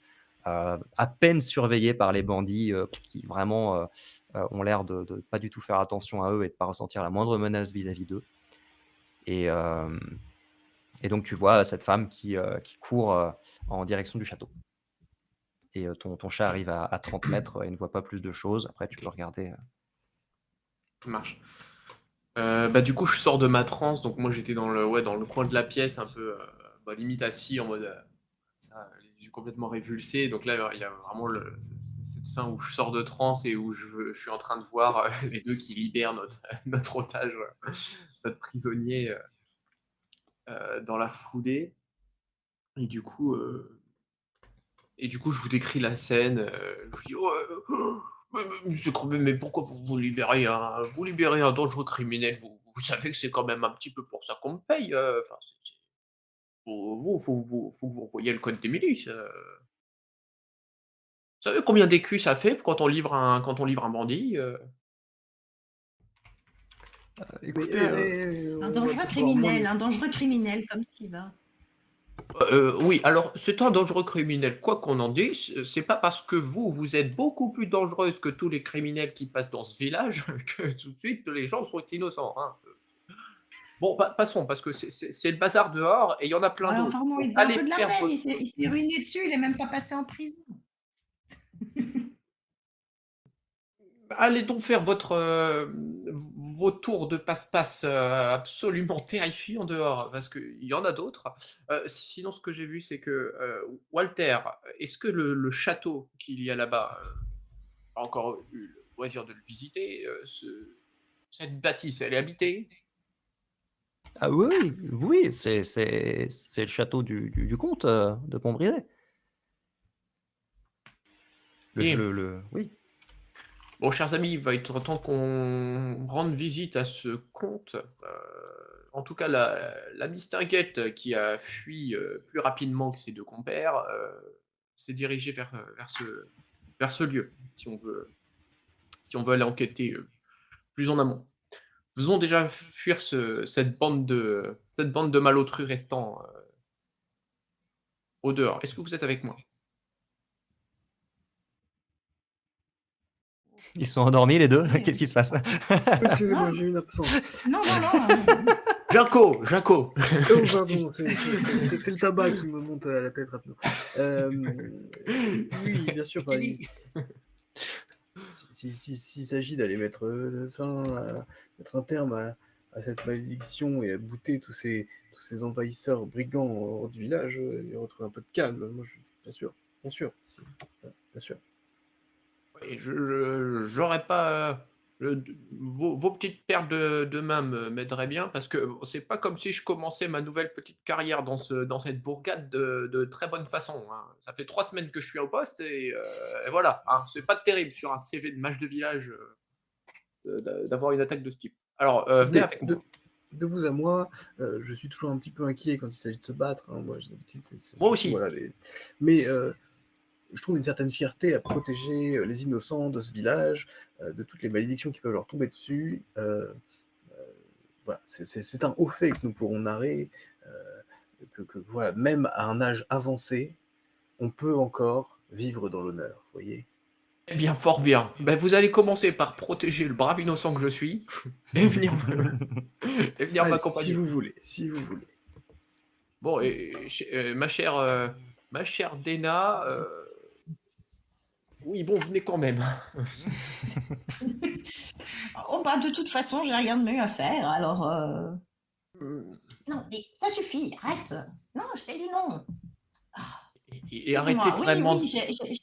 à peine surveillés par les bandits, qui vraiment, ont l'air de pas du tout faire attention à eux et de pas ressentir la moindre menace vis-à-vis d'eux. Et hem et donc tu vois cette femme qui court, en direction du château. Et ton chat arrive à 30 mètres et ne voit pas plus de choses. Après tu peux Ok, regarder, ça marche. Bah, du coup, je sors de ma transe, donc moi j'étais dans le coin de la pièce, un peu limite assis en mode ça, les yeux complètement révulsés. Donc là, il y a vraiment cette fin où je sors de transe et où je suis en train de voir les deux qui libèrent notre otage, notre prisonnier dans la foulée. Et du coup, je vous décris la scène. Je vous dis, monsieur Crobet, mais pourquoi vous libérez un dangereux criminel? Vous savez que c'est quand même un petit peu pour ça qu'on me paye. Enfin, faut que vous revoyiez le code des milices. Vous savez combien d'écus ça fait quand on livre un bandit? Mais écoutez, Un dangereux criminel, comme tu vas. Oui, alors c'est un dangereux criminel, quoi qu'on en dise, c'est pas parce que vous êtes beaucoup plus dangereuse que tous les criminels qui passent dans ce village que tout de suite les gens sont innocents, hein. Bon, passons parce que c'est le bazar dehors et il y en a plein Ouais, d'autres. enfin bon, il Donc faisait un allez peu de la faire peine, votre il s'est ruiné dessus, il est même pas passé en prison. allez donc faire vos tours de passe-passe, absolument terrifiants dehors, parce qu'il y en a d'autres. Sinon ce que j'ai vu, c'est que, Walter, est-ce que le château qu'il y a là-bas, pas encore eu le loisir de le visiter, cette bâtisse, elle est habitée? ah oui, oui, oui, c'est le château du comte, de Montbriset. Et Oui. bon, chers amis, il va être temps qu'on rende visite à ce comte. En tout cas, la mistinguette qui a fui plus rapidement que ses deux compères s'est dirigée vers ce lieu, si on veut aller enquêter plus en amont. Faisons déjà fuir cette bande de malotrus restants au dehors. Est-ce que vous êtes avec moi? Ils sont endormis les 2? Ouais. Qu'est-ce qui se passe? Excusez-moi, Non, j'ai une absence. non. Jinko! Oh, pardon, c'est le tabac qui me monte à la tête rapidement. Oui, bien sûr. Enfin, s'il s'agit d'aller mettre mettre un terme à cette malédiction et à bouter tous ces envahisseurs brigands hors du village et retrouver un peu de calme, moi, bien sûr, bien sûr, bien sûr. Et j'aurais pas. Vos petites paires de mains m'aideraient bien parce que c'est pas comme si je commençais ma nouvelle petite carrière dans cette bourgade de très bonne façon, hein. Ça fait 3 semaines que je suis au poste et voilà, hein. C'est pas terrible sur un CV de mage de village d'avoir une attaque de ce type. Alors, venez avec moi. De vous à moi, je suis toujours un petit peu inquiet quand il s'agit de se battre, hein. Moi, j'ai l'habitude, Moi aussi. voilà, mais je trouve une certaine fierté à protéger les innocents de ce village, de toutes les malédictions qui peuvent leur tomber dessus. Voilà, c'est un haut fait que nous pourrons narrer, que voilà, même à un âge avancé, on peut encore vivre dans l'honneur, vous voyez. Eh bien, fort bien. Ben, vous allez commencer par protéger le brave innocent que je suis et venir Allez, m'accompagner. si vous voulez. Bon, et ma chère Dena, Oui, bon, venez quand même. Oh, bah, de toute façon, j'ai rien de mieux à faire, alors... Hmm. Non, mais ça suffit, arrête. Non, je t'ai dit non. Et arrêtez Excusez-moi, oui, vraiment, oui, j'ai rien de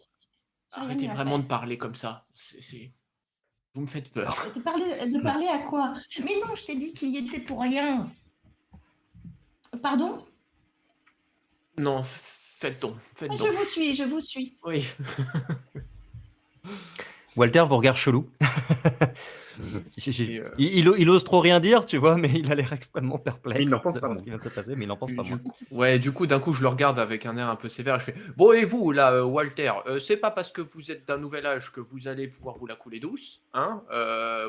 arrêtez mieux à vraiment de faire. parler comme ça. Vous me faites peur. De parler à quoi? Mais non, je t'ai dit qu'il y était pour rien. Pardon? Non, faites donc, faites Je donc. vous suis, je vous suis. Oui. Walter vous regarde chelou. Et, Il ose trop rien dire, tu vois, mais il a l'air extrêmement perplexe Mais il n'en pense devant pas ce moins. qui vient de se passer, mais il n'en pense pas moins. Du coup, d'un coup, je le regarde avec un air un peu sévère. Je fais bon, et vous, là, Walter, c'est pas parce que vous êtes d'un nouvel âge que vous allez pouvoir vous la couler douce. Hein,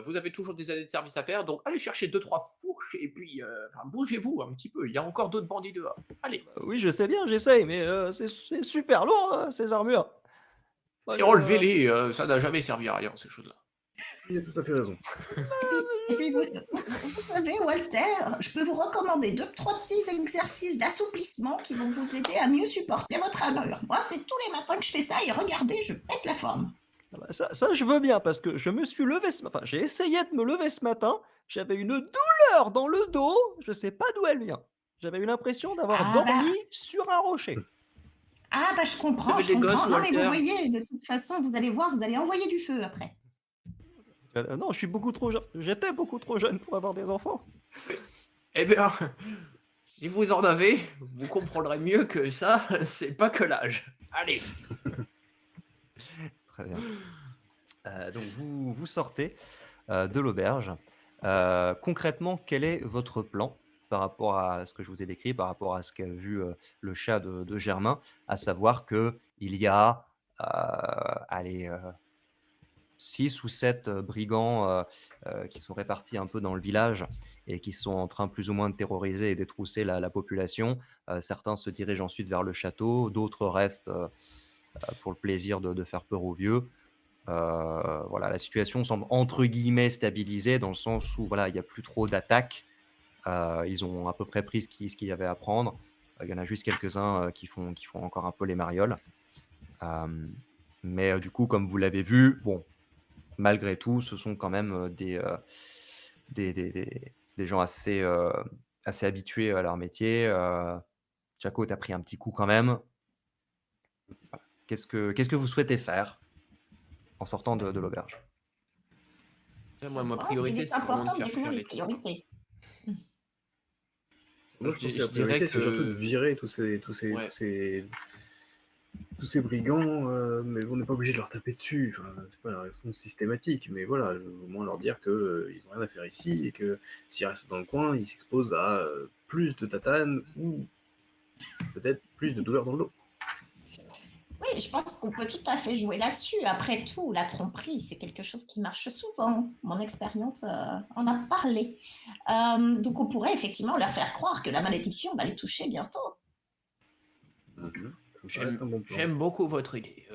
vous avez toujours des années de service à faire, donc allez chercher 2-3 fourches et puis bougez-vous un petit peu. Il y a encore d'autres bandits dehors. Allez. Oui, je sais bien, j'essaye, mais c'est super lourd, hein, ces armures. Moi, Et enlevez-les, ça n'a jamais servi à rien, ces choses-là. Il a tout à fait raison. Et puis vous savez, Walter, je peux vous recommander 2-3 petits exercices d'assouplissement qui vont vous aider à mieux supporter votre armure. Moi, c'est tous les matins que je fais ça et regardez, je pète la forme. Ça, je veux bien, parce que je me suis levé j'ai essayé de me lever ce matin, j'avais une douleur dans le dos, je sais pas d'où elle vient. J'avais eu l'impression d'avoir Ah bah. dormi sur un rocher. Ah bah je comprends, Vous avez je des comprends. gosses, Non mais vous Walter? voyez, de toute façon, vous allez voir, vous allez envoyer du feu après. Non, je suis beaucoup trop jeune. J'étais beaucoup trop jeune pour avoir des enfants. Eh bien, si vous en avez, vous comprendrez mieux que ça, c'est pas que l'âge. Allez. Très bien. Donc vous sortez de l'auberge. Concrètement, quel est votre plan par rapport à ce que je vous ai décrit, par rapport à ce qu'a vu le chat de Germain, à savoir que il y a allez, 6 ou 7 brigands qui sont répartis un peu dans le village et qui sont en train plus ou moins de terroriser et détrousser la population. Certains se dirigent ensuite vers le château, d'autres restent pour le plaisir de faire peur aux vieux. Voilà, la situation semble entre guillemets stabilisée dans le sens où voilà, il n'y a plus trop d'attaques. Ils ont à peu près pris ce qu'il y avait à prendre. Il y en a juste quelques-uns qui font encore un peu les marioles. Mais du coup, comme vous l'avez vu, bon, malgré tout, ce sont quand même des gens assez habitués à leur métier. Jaco, tu as pris un petit coup quand même. Voilà. Qu'est-ce que vous souhaitez faire en sortant de l'auberge? Moi, ma Je pense priorité, qu'il est c'est vraiment important de de faire définir fuir les les types. priorités. Moi, je pense que la Je dirais priorité, c'est surtout de que virer Ouais. tous ces brigands, mais on n'est pas obligé de leur taper dessus. Enfin, c'est pas la réponse systématique, mais voilà, je veux au moins leur dire qu'ils n'ont rien à faire ici et que s'ils restent dans le coin, ils s'exposent à plus de tatanes ou peut-être plus de douleurs dans le dos. Oui, je pense qu'on peut tout à fait jouer là-dessus. Après tout, la tromperie, c'est quelque chose qui marche souvent. Mon expérience en a parlé. Donc on pourrait effectivement leur faire croire que la malédiction va les toucher bientôt. Ça paraît être un bon plan. J'aime beaucoup votre idée.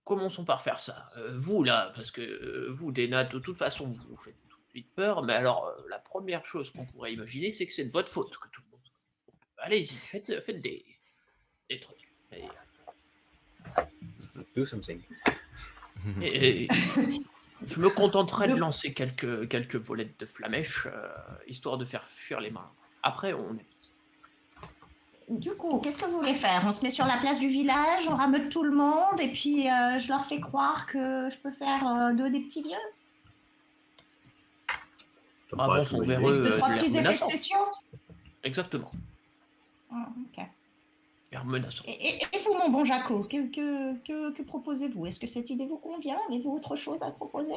Commençons par faire ça. Vous, là, parce que vous, des nattes, de toute façon, vous vous faites tout de suite peur, mais alors, la première chose qu'on pourrait imaginer, c'est que c'est de votre faute que tout le monde soit. Allez-y, faites des trucs. Nous sommes saignés. Et je me contenterai de lancer quelques volettes de flamèche, histoire de faire fuir les mains. Après, on avise. Du coup, qu'est-ce que vous voulez faire? On se met sur la place du village, on rameute tout le monde et puis je leur fais croire que je peux faire des petits vieux? Ça me paraît Avançons une bonne vers idée. eux. Deux, trois de l'air petits effets menaçant. spéciaux? Exactement. Ah, ok. L'air menaçant. Et vous, mon bon Jaco, que proposez-vous? Est-ce que cette idée vous convient? Avez-vous autre chose à proposer?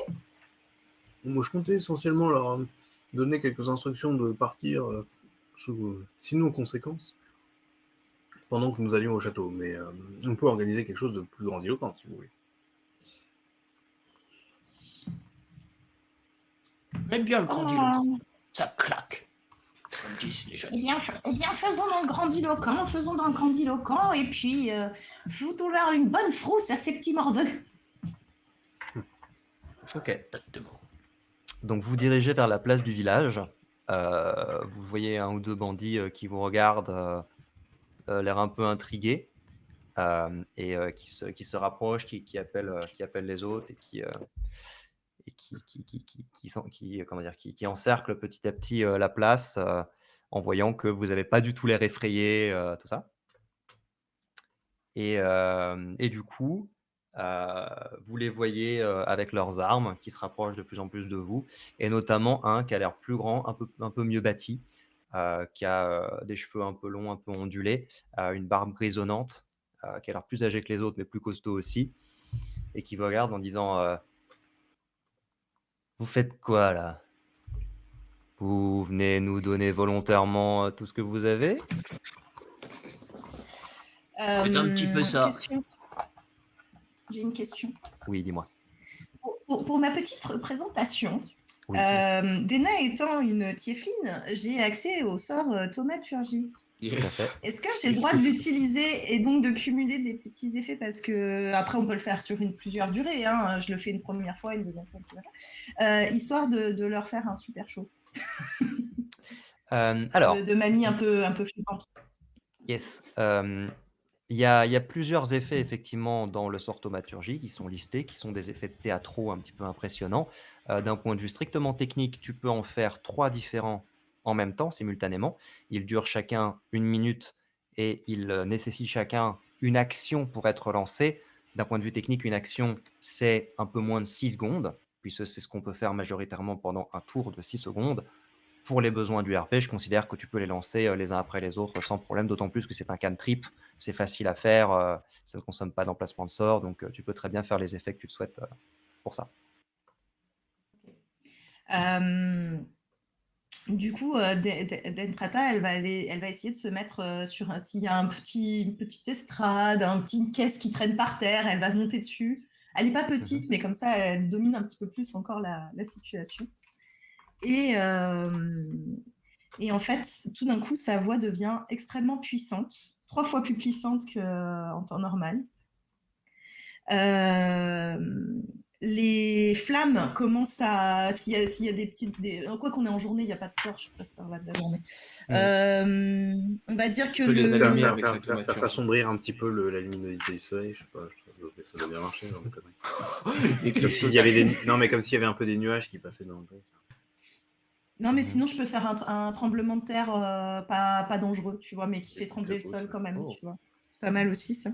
Moi, je comptais essentiellement leur donner quelques instructions de partir sinon conséquences pendant que nous allions au château. Mais on peut organiser quelque chose de plus grandiloquent, si vous voulez. Même bien le grandiloquent. Ça claque. Comme disent les jeunes. Eh bien, faisons dans le grandiloquent, et puis foutons-leur une bonne frousse à ces petits morveux. Ok. Exactement. Donc vous dirigez vers la place du village. Vous voyez un ou deux bandits qui vous regardent, l'air un peu intrigués. qui se rapproche, qui appelle les autres qui encercle petit à petit la place en voyant que vous n'avez pas du tout l'air effrayé, tout ça. Et du coup, vous les voyez avec leurs armes qui se rapprochent de plus en plus de vous, et notamment un qui a l'air plus grand, un peu mieux bâti, qui a des cheveux un peu longs, un peu ondulés, une barbe grisonnante, qui a l'air plus âgé que les autres, mais plus costaud aussi, et qui vous regarde en disant vous faites quoi là? Vous venez nous donner volontairement tout ce que vous avez? C'est un petit peu ça. Question. J'ai une question. Oui, dis-moi. Pour ma petite présentation, Oui. Dena étant une tiefline, j'ai accès au sort thaumaturgie. Tout à Yes. fait. Est-ce que j'ai le droit de l'utiliser et donc de cumuler des petits effets, parce que après on peut le faire sur plusieurs durées, hein. Je le fais une première fois, une deuxième fois, etc. Histoire de leur faire un super show. Alors, De mamie un peu flippante. yes. Il y a plusieurs effets effectivement dans le sort thaumaturgie qui sont listés, qui sont des effets théâtraux un petit peu impressionnants. D'un point de vue strictement technique, tu peux en faire 3 différents en même temps, simultanément. Ils durent chacun 1 minute et ils nécessitent chacun une action pour être lancés. D'un point de vue technique, une action, c'est un peu moins de 6 secondes, puisque c'est ce qu'on peut faire majoritairement pendant un tour de 6 secondes. Pour les besoins du RP, je considère que tu peux les lancer les uns après les autres sans problème, d'autant plus que c'est un cantrip, c'est facile à faire, ça ne consomme pas d'emplacement de sort, donc tu peux très bien faire les effets que tu le souhaites pour ça. Du coup, Dentrata, elle va essayer de se mettre sur s'il y a une petite estrade, une petite caisse qui traîne par terre, elle va monter dessus. Elle n'est pas petite, mais comme ça, elle domine un petit peu plus encore la situation. Et en fait, tout d'un coup, sa voix devient extrêmement puissante, 3 fois plus puissante qu'en temps normal. Les flammes commencent à... S'il y a des petites... Quoi qu'on est en journée, il n'y a pas de torche, je sais pas si ça va de la journée. On va dire que Tu peux les allumer avec la faire thaumaturgie. assombrir un petit peu la luminosité du soleil, je sais pas, je trouve que ça doit bien marcher, genre de conneries. Et Comme s'il y avait non, mais comme s'il y avait un peu des nuages qui passaient dans le truc. Non, mais sinon, je peux faire un tremblement de terre pas dangereux, tu vois, mais qui fait trembler le sol quand même, tu vois. C'est pas mal aussi, ça.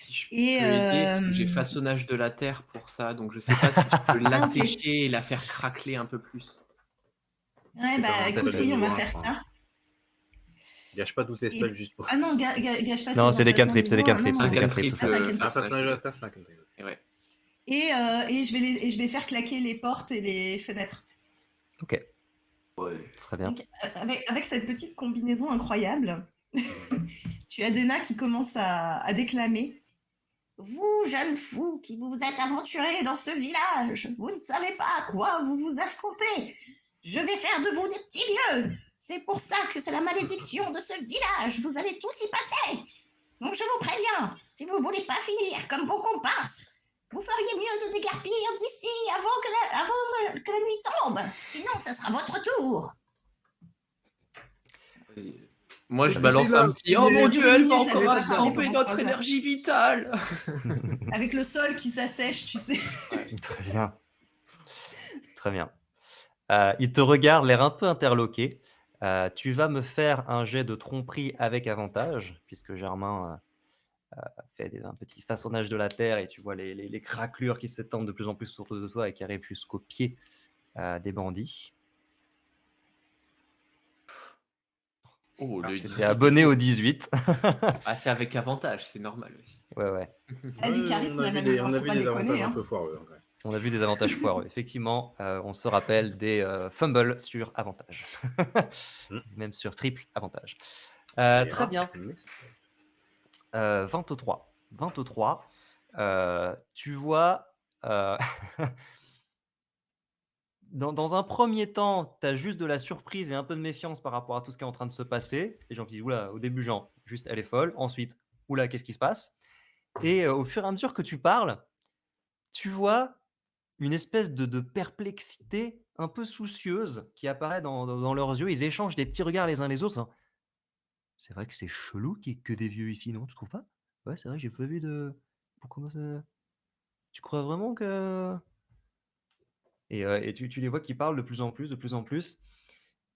Si je peux aider, parce que j'ai façonnage de la terre pour ça, donc je sais pas si je peux l'assécher et la faire craqueler un peu plus. Ouais, bah écoute, oui, on va faire ça. Gâche pas tous tes spells juste pour... Ah non, gâche pas. Non, c'est des cantrips, c'est des niveau, cantrips, non, c'est non. des cantrips, tout ça. Un personnage de la terre, c'est un cantrip. Et ouais. Et je vais faire claquer les portes et les fenêtres. Ok. Ouais. Très bien. Donc, avec cette petite combinaison incroyable, tu as Dena qui commence à déclamer. Vous, jeunes fous, qui vous êtes aventurés dans ce village, vous ne savez pas à quoi vous vous affrontez. Je vais faire de vous des petits vieux. C'est pour ça que c'est la malédiction de ce village. Vous allez tous y passer. Donc je vous préviens, si vous ne voulez pas finir comme vos comparses, vous feriez mieux de déguerpir d'ici avant que la nuit tombe. Sinon, ça sera votre tour. Moi, je balance un petit « Oh mon Dieu, elle va encore absorber notre 3 heures. énergie vitale !» Avec le sol qui s'assèche, tu sais. Très bien. Très bien. Il te regarde, l'air un peu interloqué. Tu vas me faire un jet de tromperie avec avantage, puisque Germain fait un petit façonnage de la terre et tu vois les craquelures qui s'étendent de plus en plus autour de toi et qui arrivent jusqu'aux pieds des bandits. Oh, le Tu 18. étais abonné au 18. Ah, c'est avec avantage, c'est normal aussi. Ouais. Du charisme, on a la vu même des, fois, on a faut vu pas des déconner, avantages hein. un peu foireux. Ouais. On a vu des avantages foireux. Effectivement, on se rappelle des fumbles sur avantage. Même sur triple avantage. Très bien. 23. 23. Tu vois... Dans un premier temps, tu as juste de la surprise et un peu de méfiance par rapport à tout ce qui est en train de se passer. Les gens qui disent, oula, au début, genre, juste elle est folle. Ensuite, oula, qu'est-ce qui se passe? Et au fur et à mesure que tu parles, tu vois une espèce de perplexité un peu soucieuse qui apparaît dans leurs yeux. Ils échangent des petits regards les uns les autres. C'est vrai que c'est chelou qu'il n'y ait que des vieux ici, non? Tu trouves pas? Ouais, c'est vrai, j'ai pas vu de. Pourquoi ça. Tu crois vraiment que. Et tu les vois qui parlent de plus en plus, de plus en plus.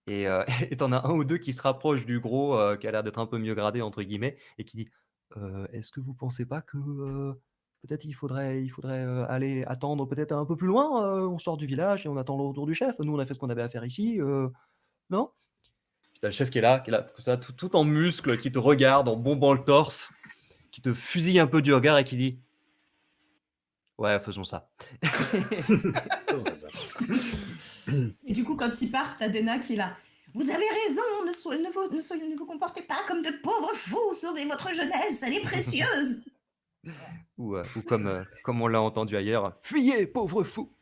Et et tu en as un ou deux qui se rapprochent du gros, qui a l'air d'être un peu «mieux gradé» entre guillemets et qui dit: Est-ce que vous pensez pas que, peut-être il faudrait, aller attendre peut-être un peu plus loin? On sort du village et on attend le retour du chef. Nous, on a fait ce qu'on avait à faire ici, non?» Puis tu le chef qui est là, comme ça, tout en muscles, qui te regarde en bombant le torse, qui te fusille un peu du regard et qui dit: «Ouais, faisons ça». Et du coup, quand ils partent, t'as Dena qui est là. Vous avez raison, ne vous comportez pas comme de pauvres fous, sauvez votre jeunesse, elle est précieuse. Ou comme on l'a entendu ailleurs: «Fuyez, pauvres fous!»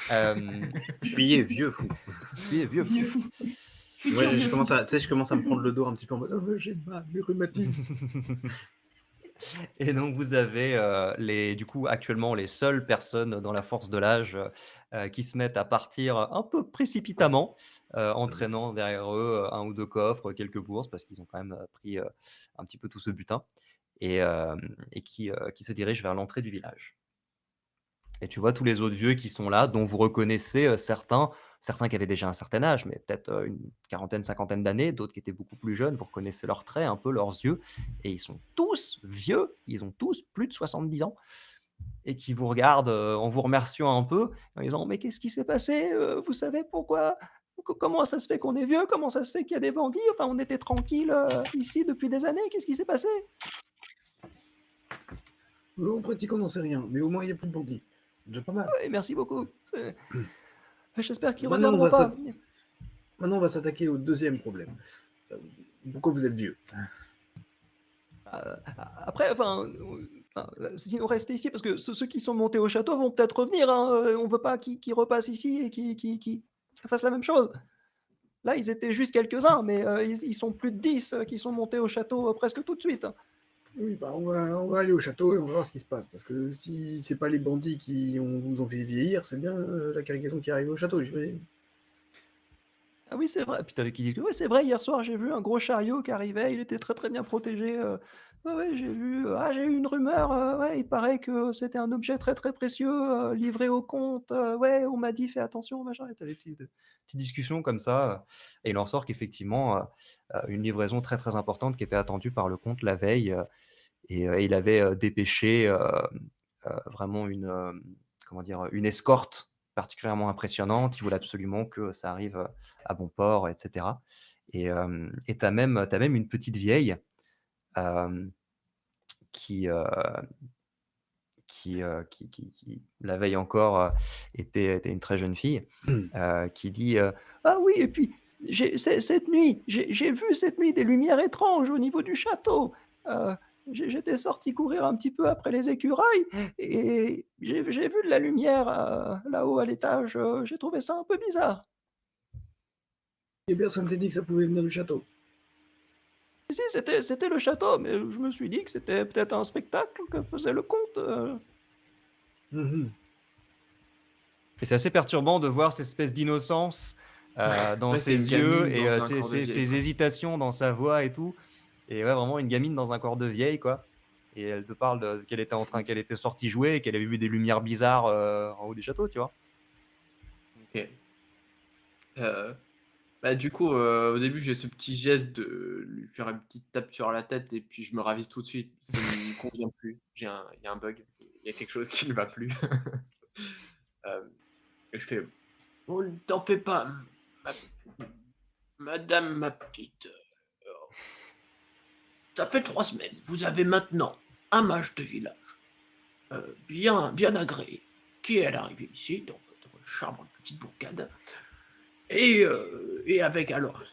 Hem, Fuyez, vieux fou. fuyez, vieux Vieux fous. fou. Futur Ouais, vieux fou. je commence à me prendre le dos un petit peu en mode oh, j'ai mal, mes rhumatismes. Et donc vous avez, du coup, actuellement, les seules personnes dans la force de l'âge, qui se mettent à partir un peu précipitamment, entraînant derrière eux, 1 ou 2 coffres, quelques bourses, parce qu'ils ont quand même, pris, un petit peu tout ce butin et qui se dirigent vers l'entrée du village. Et tu vois tous les autres vieux qui sont là, dont vous reconnaissez, certains qui avaient déjà un certain âge, mais peut-être, une quarantaine, cinquantaine d'années, d'autres qui étaient beaucoup plus jeunes. Vous reconnaissez leurs traits, un peu leurs yeux et ils sont tous vieux, ils ont tous plus de 70 ans et qui vous regardent, en vous remerciant un peu, en disant: «Mais qu'est-ce qui s'est passé? Vous savez pourquoi? Comment ça se fait qu'on est vieux? Comment ça se fait qu'il y a des bandits? Enfin, on était tranquille, ici depuis des années, qu'est-ce qui s'est passé?» En pratique, on n'en sait rien, mais au moins il n'y a plus de bandits. Déjà pas mal. «Oui, merci beaucoup, j'espère qu'ils Maintenant, reviendront pas». Maintenant, on va s'attaquer au deuxième problème. Pourquoi vous êtes vieux? Après, sinon restez ici parce que ceux qui sont montés au château vont peut-être revenir, hein, on veut pas qu'ils repassent ici et qu'ils fassent la même chose. Là, ils étaient juste quelques-uns, mais ils sont plus de 10 qui sont montés au château, presque tout de suite, hein. Oui, bah on va aller au château et on va voir ce qui se passe. Parce que si c'est pas les bandits qui vous ont fait vieillir, c'est bien la cargaison qui arrive au château, j'imagine. Ah oui, c'est vrai. Puis tu qui disent que: «Ouais, c'est vrai, hier soir, j'ai vu un gros chariot qui arrivait, il était très, très bien protégé, ouais, ouais, j'ai vu, j'ai eu une rumeur, ouais, il paraît que c'était un objet très, très précieux, livré au comte, ouais, on m'a dit: "Fais attention", machin» et tu des petites discussions comme ça, et il en sort qu'effectivement, une livraison très, très importante qui était attendue par le comte la veille, et il avait, dépêché, vraiment comment dire? Une escorte particulièrement impressionnante. Il voulait absolument que ça arrive, à bon port et cetera, et tu as même une petite vieille, hem, qui, qui la veille encore, était une très jeune fille, qui dit, «Ah oui et puis cette nuit, j'ai vu cette nuit des lumières étranges au niveau du château. Heu, j'étais sorti courir un petit peu après les écureuils et j'ai vu de la lumière, là-haut à l'étage, j'ai trouvé ça un peu bizarre». Et personne ne s'est dit que ça pouvait venir du château. Si, c'était le château, mais je me suis dit que c'était peut-être un spectacle que faisait le comte, Mhm. Et c'est assez perturbant de voir cette espèce d'innocence, dans Ouais, c'est une ses yeux gamine et dans un ses corps de ses vieille, ses quoi. hésitations dans sa voix et tout, et ouais, vraiment une gamine dans un corps de vieille, quoi, et elle te parle de qu'elle était sortie jouer et qu'elle avait vu des lumières bizarres, en haut du château, tu vois? OK. Heu, Bah, du coup, au début, j'ai ce petit geste de lui faire une petite tape sur la tête et puis je me ravise tout de suite. Ça ne me convient plus. Il y a un bug, il y a quelque chose qui ne va plus. Hem Et je fais: «Oh, ne t'en fais pas, ma madame, ma petite, ça fait 3 semaines, vous avez maintenant un mage de village, bien agréé, qui est à l'arrivée ici, dans votre charmante petite bourgade et avec alors,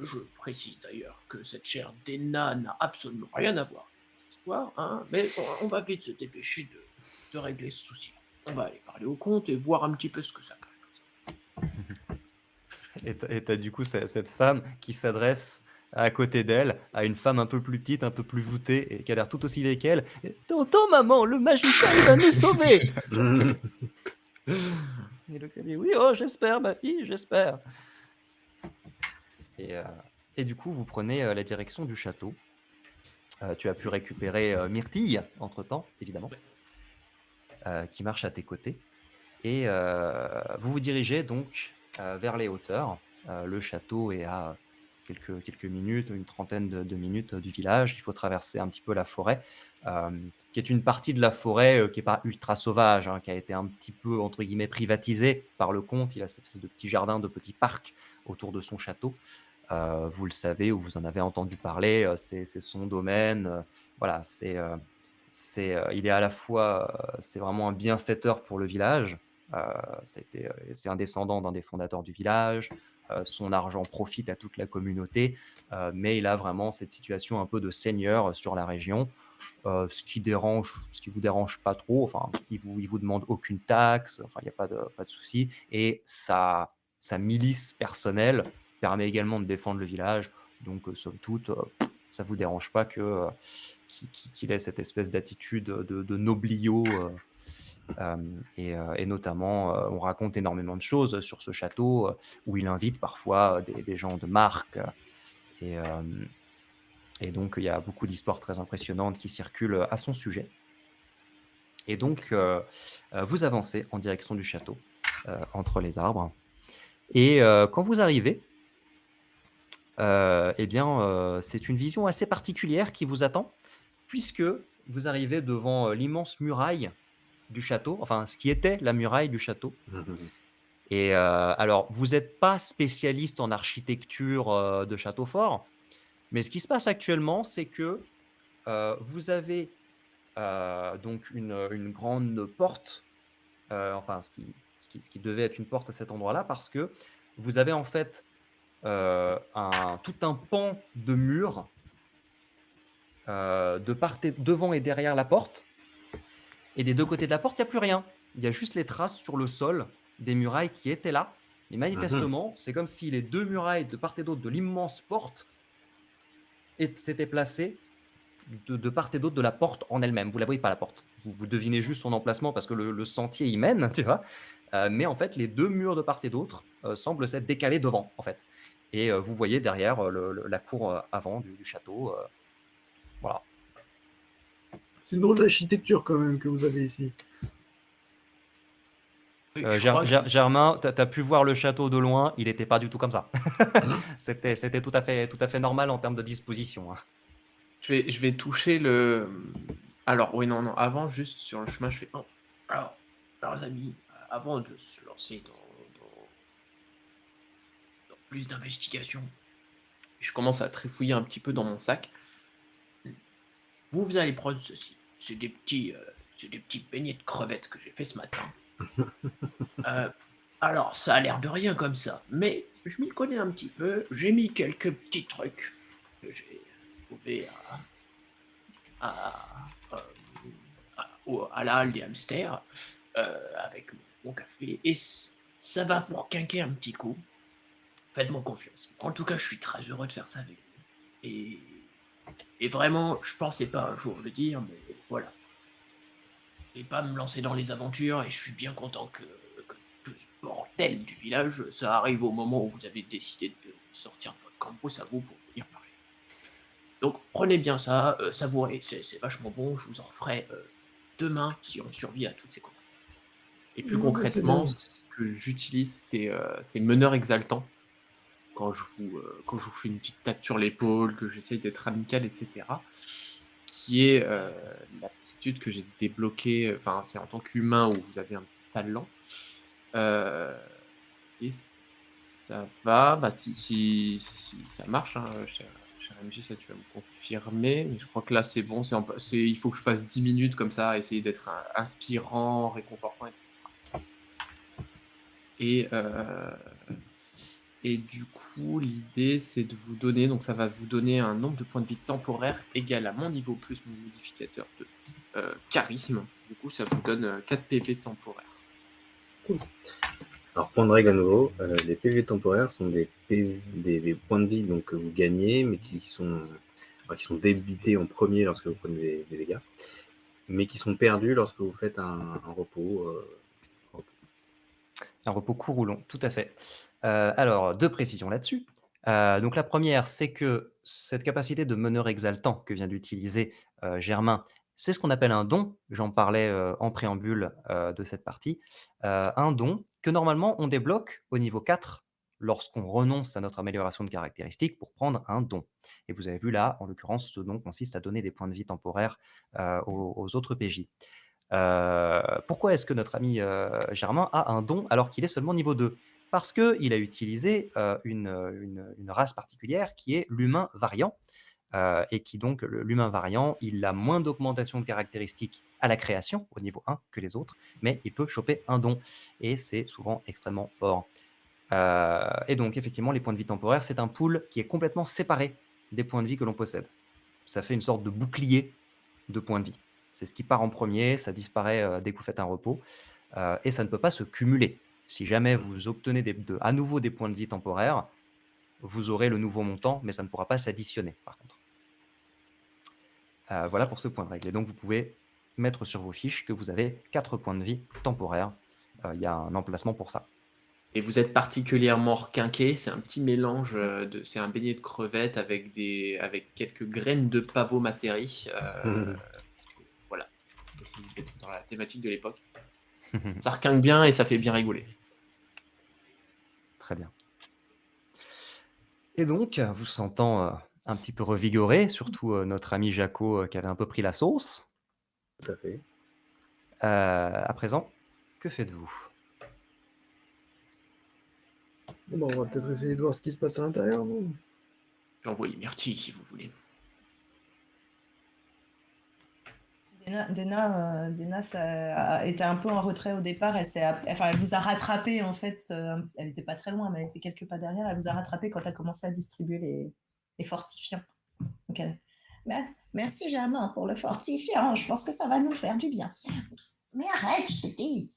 je précise d'ailleurs que cette chère Déna n'a absolument rien à voir avec cette histoire, hein, mais on va vite se dépêcher de régler ce souci-là. On va aller parler au comte et voir un petit peu ce que ça cache tout ça». Et tu du coup cette femme qui s'adresse à côté d'elle, à une femme un peu plus petite, un peu plus voûtée et qui a l'air tout aussi vieille qu'elle: «Tonton, maman, le magicien, il va nous sauver!» Mhm. Et donc elle dit: «Oui, oh j'espère ma fille, j'espère». Et heu et du coup, vous prenez, la direction du château Tu as pu récupérer Myrtille, entre-temps, évidemment, qui marche à tes côtés. Et vous vous dirigez donc vers les hauteurs. Le château est à quelques minutes, une trentaine de minutes du village. Il faut traverser un petit peu la forêt, qui est une partie de la forêt qui n'est pas ultra sauvage, hein, qui a été un petit peu, entre guillemets, privatisée par le comte. Il a cette espèce de petits jardins, de petits parcs autour de son château. Vous le savez ou vous en avez entendu parler, c'est son domaine. Voilà, il est à la fois, c'est vraiment un bienfaiteur pour le village. C'est un descendant d'un des fondateurs du village. Son argent profite à toute la communauté, mais il a vraiment cette situation un peu de seigneur sur la région, ce qui vous dérange pas trop. Enfin, il vous demande aucune taxe. Enfin, il n'y a pas de souci. Et sa milice personnelle permet également de défendre le village. Donc, somme toute, ça vous dérange pas qu'il ait cette espèce d'attitude de nobliau. Et notamment, on raconte énormément de choses sur ce château, où il invite parfois des gens de marque. Et, euh, et donc, il y a beaucoup d'histoires très impressionnantes qui circulent à son sujet. Et donc, vous avancez en direction du château, entre les arbres. Et quand vous arrivez, eh bien, c'est une vision assez particulière qui vous attend, puisque vous arrivez devant l'immense muraille du château, enfin, ce qui était la muraille du château. Et alors, vous n'êtes pas spécialiste en architecture de château fort, mais ce qui se passe actuellement, c'est que vous avez donc une grande porte, enfin, ce qui devait être une porte à cet endroit-là, parce que vous avez en fait tout un pan de mur devant et derrière la porte. Et des deux côtés de la porte, il n'y a plus rien. Il y a juste les traces sur le sol des murailles qui étaient là. Et manifestement, c'est comme si les deux murailles de part et d'autre de l'immense porte s'étaient placées de part et d'autre de la porte en elle-même. Vous ne la voyez pas, la porte. Vous devinez juste son emplacement parce que le sentier y mène, tu vois. Mais en fait, les deux murs de part et d'autre semblent s'être décalés devant, en fait. Et vous voyez derrière la cour avant du château. Voilà. C'est une drôle d'architecture quand même que vous avez ici. Germain, tu as pu voir le château de loin, il n'était pas du tout comme ça. C'était tout à fait normal en termes de disposition. Hein. Je vais toucher le. Alors, oui, non, avant, juste sur le chemin, je fais. Oh, alors, les amis, avant de se lancer dans plus d'investigation, je commence à trifouiller un petit peu dans mon sac. Vous allez prendre ceci. C'est des petits beignets de crevettes que j'ai fait ce matin. Alors, ça a l'air de rien comme ça, mais je m'y connais un petit peu. J'ai mis quelques petits trucs que j'ai trouvés à la halle des hamsters avec mon café. Et ça va pour quinquer un petit coup. Faites-moi confiance. En tout cas, je suis très heureux de faire ça avec vous. Et vraiment, je pensais pas un jour le dire, mais voilà. Et pas me lancer dans les aventures, et je suis bien content que tout ce bordel du village, ça arrive au moment où vous avez décidé de sortir de votre campus à vous pour venir parler. Donc prenez bien ça, savourez, c'est vachement bon, je vous en referai demain si on survit à toutes ces conneries. Et plus concrètement, ce que j'utilise, c'est meneur exaltant. Quand je vous fais une petite tape sur l'épaule, que j'essaye d'être amical, etc. Qui est l'aptitude que j'ai débloquée, enfin c'est en tant qu'humain où vous avez un petit talent. Et ça va, si ça marche, hein, cher MJ, ça tu vas me confirmer, mais je crois que là c'est bon, il faut que je passe 10 minutes comme ça, à essayer d'être inspirant, réconfortant, etc. Et du coup, l'idée, c'est de vous donner, donc ça va vous donner un nombre de points de vie temporaires égal à mon niveau plus mon modificateur de charisme. Du coup, ça vous donne 4 PV temporaires. Cool. Alors, point de règle à nouveau, les PV temporaires sont des points de vie donc, que vous gagnez, mais qui sont débités en premier lorsque vous prenez des dégâts, mais qui sont perdus lorsque vous faites un repos. Un repos court ou long, tout à fait. Alors, deux précisions là-dessus. Donc la première, c'est que cette capacité de meneur exaltant que vient d'utiliser, Germain, c'est ce qu'on appelle un don. J'en parlais, en préambule, de cette partie. Un don que normalement on débloque au niveau 4 lorsqu'on renonce à notre amélioration de caractéristiques pour prendre un don. Et vous avez vu là, en l'occurrence, ce don consiste à donner des points de vie temporaires, aux autres PJ. Pourquoi est-ce que notre ami, Germain a un don alors qu'il est seulement niveau 2? Parce qu'il a utilisé, une race particulière qui est l'humain variant, et qui donc l'humain variant, il a moins d'augmentation de caractéristiques à la création, au niveau 1, que les autres, mais il peut choper un don et c'est souvent extrêmement fort. Et donc effectivement, les points de vie temporaires, c'est un pool qui est complètement séparé des points de vie que l'on possède. Ça fait une sorte de bouclier de points de vie. C'est ce qui part en premier, ça disparaît, dès que vous faites un repos, et ça ne peut pas se cumuler. Si jamais vous obtenez à nouveau des points de vie temporaires, vous aurez le nouveau montant, mais ça ne pourra pas s'additionner par contre. Voilà pour ce point de règle. Et donc vous pouvez mettre sur vos fiches que vous avez 4 points de vie temporaires. Il y a un emplacement pour ça. Et vous êtes particulièrement requinqué, c'est un petit mélange, c'est un beignet de crevettes avec quelques graines de pavot macéries. Voilà, essayer d'être dans la thématique de l'époque. Ça requinque bien et ça fait bien rigoler. Très bien. Et donc, vous sentant un petit peu revigoré, surtout notre ami Jaco qui avait un peu pris la sauce. Tout à fait. À présent, que faites-vous? Bon, on va peut-être essayer de voir ce qui se passe à l'intérieur, non? J'ai envoyé Myrtille si vous voulez. Dena ça était un peu en retrait au départ. Elle vous a rattrapé en fait. Elle n'était pas très loin, mais elle était quelques pas derrière. Elle vous a rattrapé quand tu as commencé à distribuer les fortifiants. Donc merci Germain pour le fortifiant. Je pense que ça va nous faire du bien. Mais arrête, je te dis.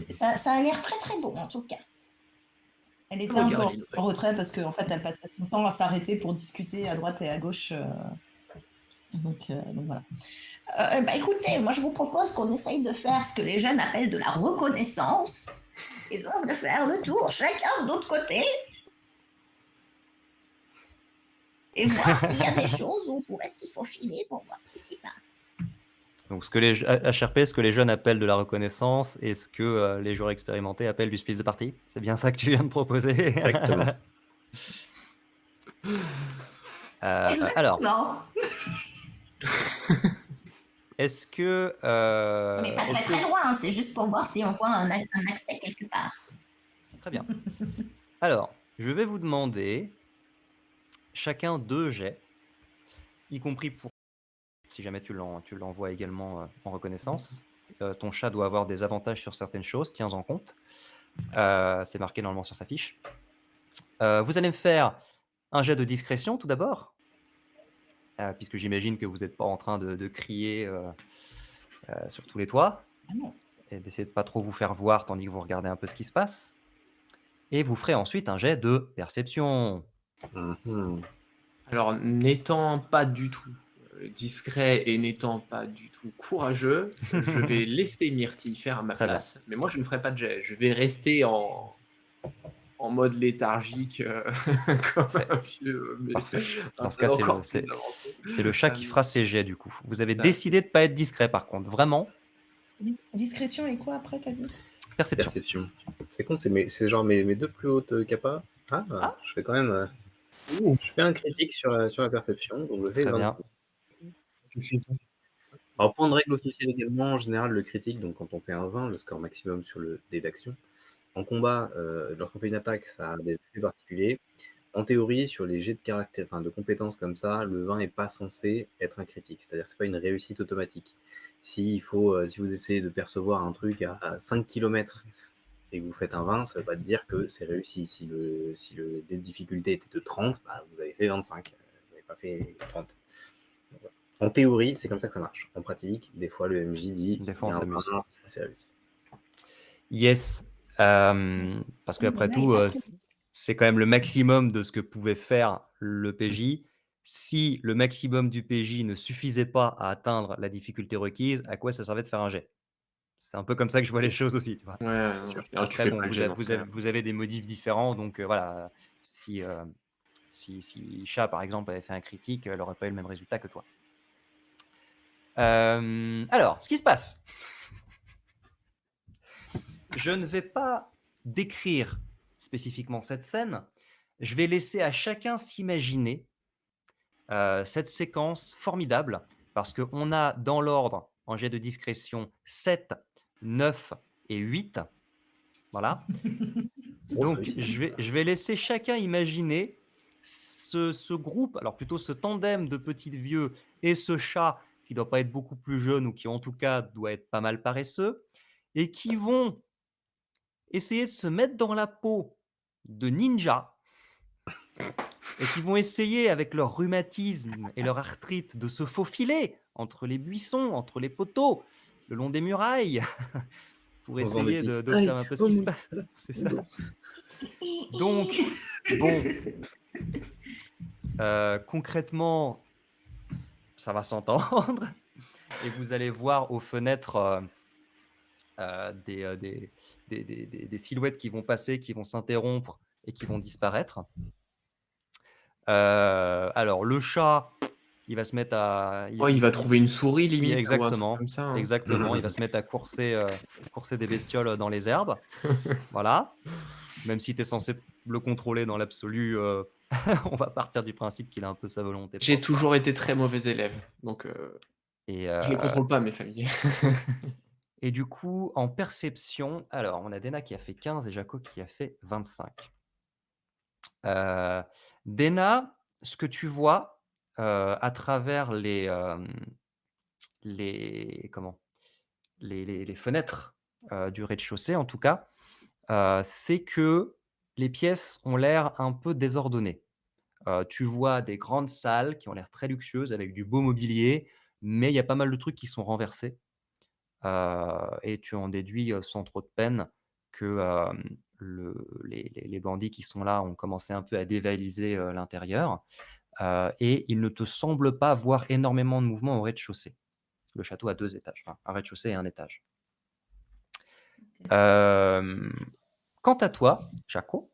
Ça a l'air très très bon en tout cas. Elle était un peu en retrait parce qu'en fait, elle passait son temps à s'arrêter pour discuter à droite et à gauche. Donc voilà. Écoutez, moi je vous propose qu'on essaye de faire ce que les jeunes appellent de la reconnaissance. Et donc de faire le tour chacun de l'autre côté. Et voir s'il y a des choses où on pourrait s'y faufiler pour voir ce qui s'y passe. Donc, HRP, ce que les jeunes appellent de la reconnaissance et ce que les joueurs expérimentés appellent du space de partie. C'est bien ça que tu viens de proposer. Exactement. Alors, est-ce que... On n'est pas très loin, hein, c'est juste pour voir si on voit un accès quelque part. Très bien. Alors, je vais vous demander chacun 2 jets, y compris pour... Si jamais tu l'envoies également en reconnaissance. Ton chat doit avoir des avantages sur certaines choses, tiens-en compte. C'est marqué normalement sur sa fiche. Vous allez me faire un jet de discrétion tout d'abord, puisque j'imagine que vous n'êtes pas en train de crier sur tous les toits, et d'essayer de ne pas trop vous faire voir tandis que vous regardez un peu ce qui se passe. Et vous ferez ensuite un jet de perception. Alors, n'étant pas du tout discret et n'étant pas du tout courageux, je vais laisser Myrtille faire à ma Très place. Mais moi, je ne ferai pas de jet. Je vais rester en mode léthargique comme un vieux. Dans ce cas, c'est le chat qui fera ses jets du coup. Vous avez décidé de ne pas être discret par contre, vraiment. Discrétion et quoi après, t'as dit? Perception. C'est con, c'est genre mes 2 plus hautes capas. Je fais quand même... je fais un critique sur la perception, donc je fais 25. Alors, point de règle officielle également, en général, le critique, donc quand on fait un 20, le score maximum sur le dé d'action. En combat, lorsqu'on fait une attaque, ça a des effets particuliers. En théorie, sur les jets de caractère, de compétences comme ça, le 20 n'est pas censé être un critique. C'est-à-dire que ce n'est pas une réussite automatique. Si vous essayez de percevoir un truc à 5 km et que vous faites un 20, ça ne veut pas dire que c'est réussi. Si le dé de difficulté était de 30, vous avez fait 25. Vous n'avez pas fait 30. En théorie, c'est comme ça que ça marche. En pratique, des fois, le MJ dit des fois, on s'amuse. C'est réussi. Yes. Parce qu'après tout, c'est quand même le maximum de ce que pouvait faire le PJ. Si le maximum du PJ ne suffisait pas à atteindre la difficulté requise, à quoi ça servait de faire un jet? C'est un peu comme ça que je vois les choses aussi. Tu vois. Après, bon, vous avez des modifs différents, donc voilà. Si Si Chat, par exemple, avait fait un critique, elle n'aurait pas eu le même résultat que toi. Alors, ce qui se passe, je ne vais pas décrire spécifiquement cette scène. Je vais laisser à chacun s'imaginer cette séquence formidable, parce qu'on a dans l'ordre, en jet de discrétion, 7, 9 et 8. Voilà. Donc, je vais laisser chacun imaginer ce groupe, alors plutôt ce tandem de petits vieux et ce chat qui ne doit pas être beaucoup plus jeune ou qui en tout cas doit être pas mal paresseux, et qui vont essayer de se mettre dans la peau de ninja et qui vont essayer avec leur rhumatisme et leur arthrite de se faufiler entre les buissons, entre les poteaux, le long des murailles pour En faisant des essayer petits d'observer un peu ce qui se passe. C'est ça. Donc, bon, concrètement, ça va s'entendre et vous allez voir aux fenêtres des silhouettes qui vont passer, qui vont s'interrompre et qui vont disparaître. Alors, le chat, il va se mettre à... Oh, il va trouver une souris Oui, limite ou un truc exactement. comme ça. Hein. Exactement. Il va se mettre à courser des bestioles dans les herbes. Voilà. Même si tu es censé le contrôler dans l'absolu, on va partir du principe qu'il a un peu sa volonté J'ai propre. toujours été très mauvais élève, donc Et, je les contrôle pas, mes familles. et du coup, en perception, alors on a Dena qui a fait 15 et Jaco qui a fait 25. Dena, ce que tu vois à travers les fenêtres du rez-de-chaussée, en tout cas, c'est que les pièces ont l'air un peu désordonnées. Tu vois des grandes salles qui ont l'air très luxueuses avec du beau mobilier, mais il y a pas mal de trucs qui sont renversés. Et tu en déduis sans trop de peine que les bandits qui sont là ont commencé un peu à dévaliser l'intérieur. Et il ne te semble pas voir énormément de mouvement au rez-de-chaussée. Le château a 2 étages, enfin, un rez-de-chaussée et un étage. Quant à toi, Jaco,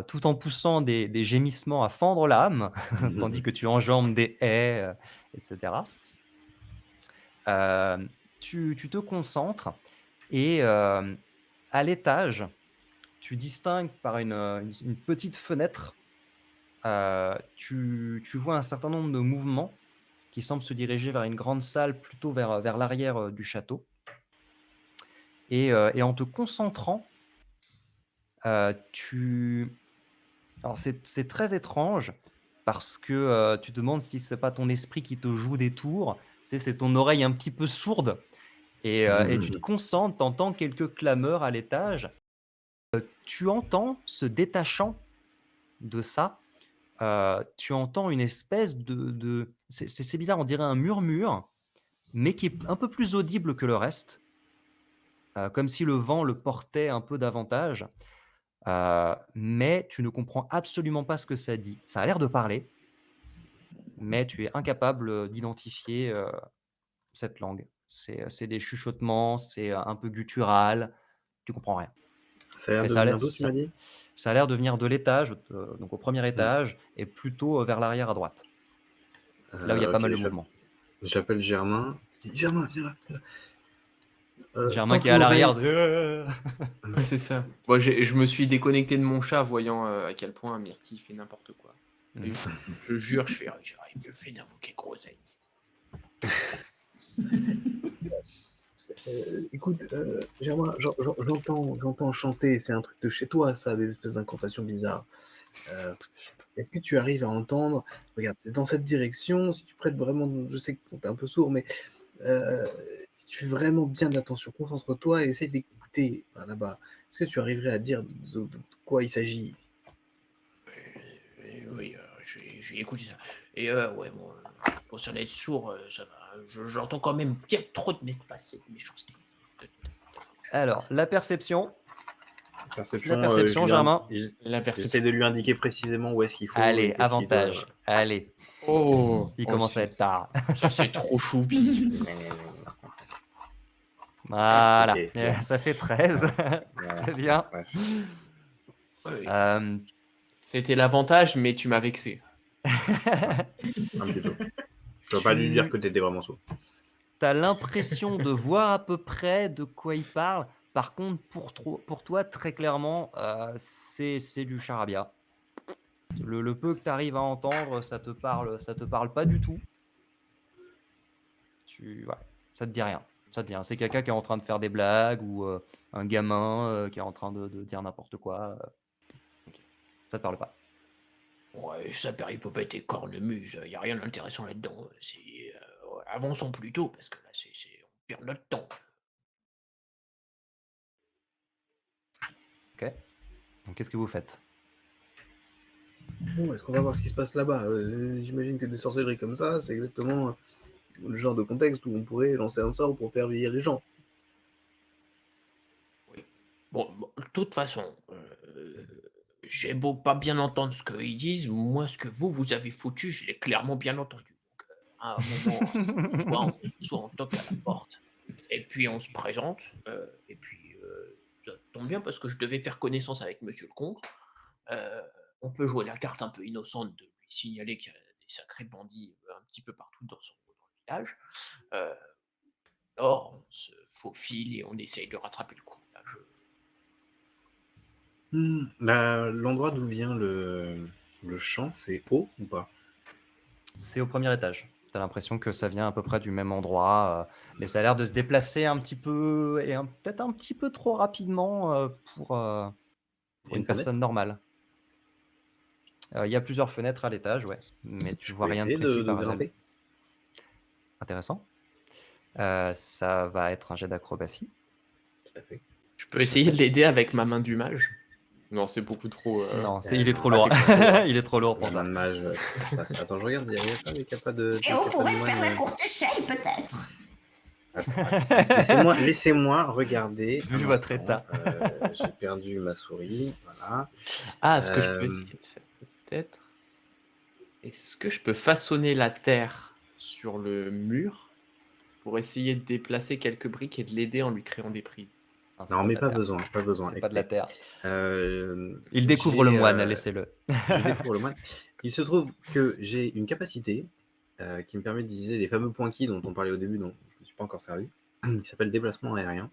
tout en poussant des gémissements à fendre l'âme, tandis que tu enjambes des haies, etc., tu te concentres et à l'étage, tu distingues par une petite fenêtre, tu vois un certain nombre de mouvements qui semblent se diriger vers une grande salle, plutôt vers l'arrière du château. Et en te concentrant, alors c'est très étrange parce que tu te demandes si c'est pas ton esprit qui te joue des tours, c'est ton oreille un petit peu sourde et tu te concentres, tu entends quelques clameurs à l'étage. Tu entends, se détachant de ça, tu entends une espèce de c'est bizarre, on dirait un murmure, mais qui est un peu plus audible que le reste, comme si le vent le portait un peu davantage. Mais tu ne comprends absolument pas ce que ça dit. Ça a l'air de parler, mais tu es incapable d'identifier cette langue. C'est des chuchotements, c'est un peu guttural, tu comprends rien. Ça a l'air Mais de venir d'où, tu m'as dit? ça a l'air de venir de l'étage, donc au premier étage, et plutôt vers l'arrière à droite, là où il y a pas mal de mouvements. J'appelle Germain. Je dis, Germain, viens là. Germain tente qui est à l'arrière. Ouais, c'est ça. Moi, je me suis déconnecté de mon chat, voyant à quel point Myrtille fait n'importe quoi. Et je jure, j'aurais mieux fait d'invoquer Groseille. Écoute, Germain, j'entends chanter, c'est un truc de chez toi, ça, des espèces d'incantations bizarres. Est-ce que tu arrives à entendre? Regarde, c'est dans cette direction, si tu prêtes vraiment, je sais que t'es un peu sourd, mais si tu fais vraiment bien d'attention, concentre-toi et essaye d'écouter là-bas. Est-ce que tu arriverais à dire de quoi il s'agit? Oui, j'ai écouté ça. Et ouais, bon, pour ça d'être sourd, ça va. J'entends quand même bien trop de méchanceté. Alors, la perception, Perception, Germain. La perception. J'essaie de lui indiquer précisément où est-ce qu'il faut. Allez, et qu'est-ce qu'il avantage. doit- Allez, Oh, il commence à être tard. Ça, c'est trop choupi. Voilà, Ok, bon. ça fait 13. Très bien. Bref. Ouais, Euh, C'était l'avantage, mais tu m'as vexé. Un petit peu. Je ne peux pas lui dire que tu étais vraiment sourd. Tu as l'impression de voir à peu près de quoi il parle. Par contre, pour toi, très clairement, c'est du charabia. Le peu que tu arrives à entendre, ça te parle pas du tout. Ouais, ça te dit rien. Ça te dit rien. C'est quelqu'un qui est en train de faire des blagues ou un gamin qui est en train de dire n'importe quoi. Ok. Ça te parle pas. Ouais, ça péripopette et cornemuse, il n'y a rien d'intéressant là-dedans. Avançons plutôt, parce que là, on perd notre temps. Ok. Donc qu'est-ce que vous faites? Bon, est-ce qu'on va voir ce qui se passe là-bas? J'imagine que des sorcelleries comme ça, c'est exactement le genre de contexte où on pourrait lancer un sort pour faire vieillir les gens. Oui. Bon, de toute façon, j'ai beau pas bien entendre ce qu'ils disent, moi, ce que vous avez foutu, je l'ai clairement bien entendu. Donc, à un moment, soit on toque à la porte, et puis on se présente, et puis ça tombe bien parce que je devais faire connaissance avec Monsieur le Comte. On peut jouer la carte un peu innocente de lui signaler qu'il y a des sacrés bandits un petit peu partout dans le village. Euh, Or, on se faufile et on essaye de rattraper le coup. Là, L'endroit d'où vient le chant, c'est haut ou pas? C'est au premier étage. Tu as l'impression que ça vient à peu près du même endroit, mais ça a l'air de se déplacer un petit peu et peut-être un petit peu trop rapidement pour une personne normale. Il y a plusieurs fenêtres à l'étage, ouais, mais tu vois rien de précis de par grimper. Intéressant. Ça va être un jet d'acrobatie. Tout à fait. Je peux essayer de l'aider avec ma main du mage? Non, c'est beaucoup trop. Non, il est trop lourd. Il est trop lourd pour La ça. main de mage, ça passe. Attends, je regarde, il y a pas des capas de. Et on pourrait faire la courte échelle, peut-être. Attends, laissez-moi regarder. Vu votre état. J'ai perdu ma souris, voilà. Ah, ce que je peux essayer de faire, peut-être. Est-ce que je peux façonner la terre sur le mur pour essayer de déplacer quelques briques et de l'aider en lui créant des prises? Non, mais pas besoin. C'est pas de la terre. Il découvre le moine, laissez-le. Je découvre le moine. Il se trouve que j'ai une capacité qui me permet d'utiliser les fameux points ki dont on parlait au début, dont je ne me suis pas encore servi, qui s'appelle déplacement aérien.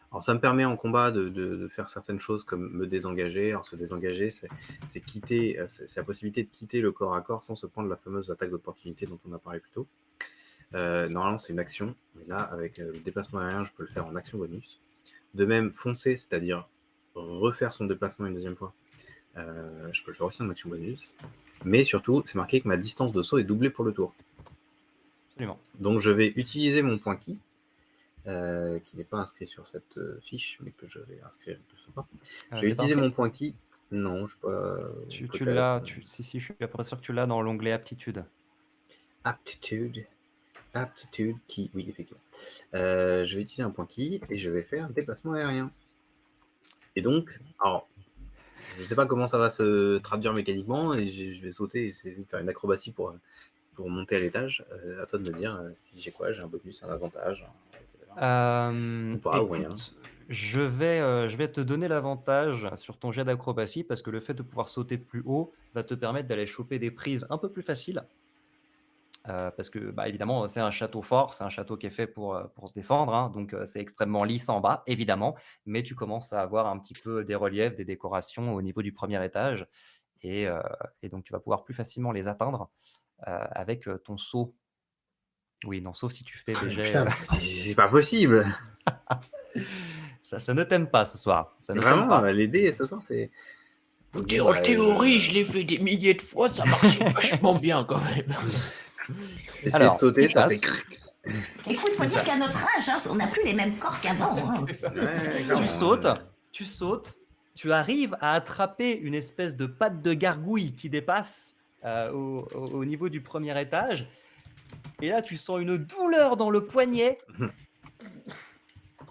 Alors ça me permet en combat de faire certaines choses comme me désengager. Alors se désengager, c'est quitter, c'est la possibilité de quitter le corps à corps sans se prendre la fameuse attaque d'opportunité dont on a parlé plus tôt. Normalement c'est une action, mais là avec le déplacement aérien je peux le faire en action bonus. De même foncer, c'est-à-dire refaire son déplacement une deuxième fois, je peux le faire aussi en action bonus. Mais surtout c'est marqué que ma distance de saut est doublée pour le tour. Absolument. Donc je vais utiliser mon point ki, qui n'est pas inscrit sur cette fiche, mais que je vais inscrire tout ça. Je vais utiliser mon point ki. Non, je sais pas. Tu l'as. Si, je suis à peu près sûr que tu l'as dans l'onglet aptitude. Aptitude ki, oui, effectivement. Je vais utiliser un point ki et je vais faire un déplacement aérien. Et donc, alors, je ne sais pas comment ça va se traduire mécaniquement, et je vais sauter, essayer de faire une acrobatie pour monter à l'étage. À toi de me dire si j'ai quoi, j'ai un bonus, un avantage. Écoute, je vais te donner l'avantage sur ton jet d'acrobatie parce que le fait de pouvoir sauter plus haut va te permettre d'aller choper des prises un peu plus faciles. Parce que évidemment, c'est un château fort, c'est un château qui est fait pour se défendre, hein, donc c'est extrêmement lisse en bas, évidemment, mais tu commences à avoir un petit peu des reliefs, des décorations au niveau du premier étage, et donc tu vas pouvoir plus facilement les atteindre avec ton saut. Oui, non, sauf si tu fais des jets. Putain, c'est pas possible. Ça ne t'aime pas ce soir. Ça ne Vraiment, t'aime pas. les dés ce soir, c'est. En théorie, je l'ai fait des milliers de fois, ça marchait vachement bien quand même. Essayer de sauter, ça fait. Écoute, faut dire qu'à notre âge, on n'a plus les mêmes corps qu'avant. Tu sautes, tu arrives à attraper une espèce de patte de gargouille qui dépasse au niveau du premier étage. Et là, tu sens une douleur dans le poignet.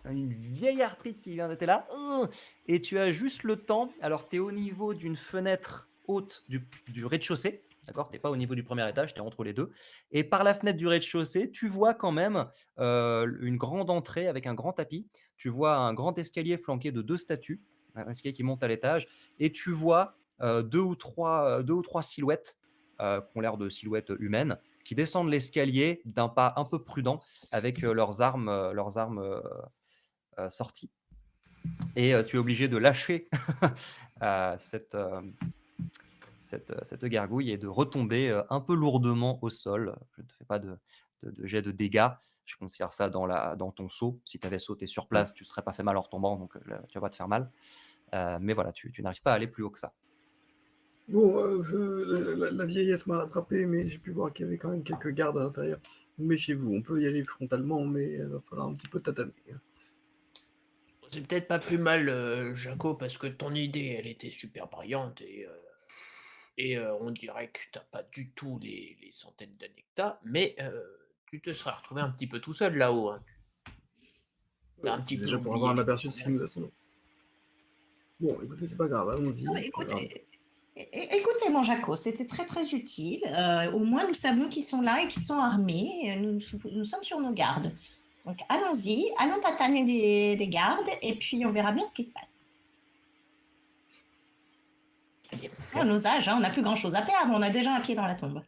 Une vieille arthrite qui vient d'être là. Et tu as juste le temps. Alors, tu es au niveau d'une fenêtre haute du rez-de-chaussée. D'accord, tu n'es pas au niveau du premier étage, tu es entre les deux. Et par la fenêtre du rez-de-chaussée, tu vois quand même une grande entrée avec un grand tapis. Tu vois un grand escalier flanqué de 2 statues, un escalier qui monte à l'étage. Et tu vois deux ou trois silhouettes qui ont l'air de silhouettes humaines, qui descendent l'escalier d'un pas un peu prudent avec leurs armes sorties. Et tu es obligé de lâcher cette gargouille et de retomber un peu lourdement au sol. Je ne te fais pas de jet de dégâts. Je considère ça dans ton saut. Si tu avais sauté sur place, tu ne te serais pas fait mal en retombant, donc tu ne vas pas te faire mal. Mais voilà, tu n'arrives pas à aller plus haut que ça. Bon, la vieillesse m'a rattrapé, mais j'ai pu voir qu'il y avait quand même quelques gardes à l'intérieur. Méfiez-vous, on peut y aller frontalement, mais il va falloir un petit peu tataner. C'est peut-être pas plus mal, Jaco, parce que ton idée, elle était super brillante et on dirait que t'as pas du tout les centaines d'années que t'as, mais tu te serais retrouvé un petit peu tout seul là-haut. Hein. T'as un C'est petit peu déjà pour oublié avoir un les aperçu de ce qui nous attend. Bon, écoutez, c'est pas grave, allons-y. Non, c'est pas grave. écoutez, mon Jaco, c'était très très utile. Au moins, nous savons qu'ils sont là et qu'ils sont armés. Nous sommes sur nos gardes. Donc, allons-y, allons tataner des gardes et puis on verra bien ce qui se passe. À nos âges, hein, on n'a plus grand-chose à perdre. On a déjà un pied dans la tombe.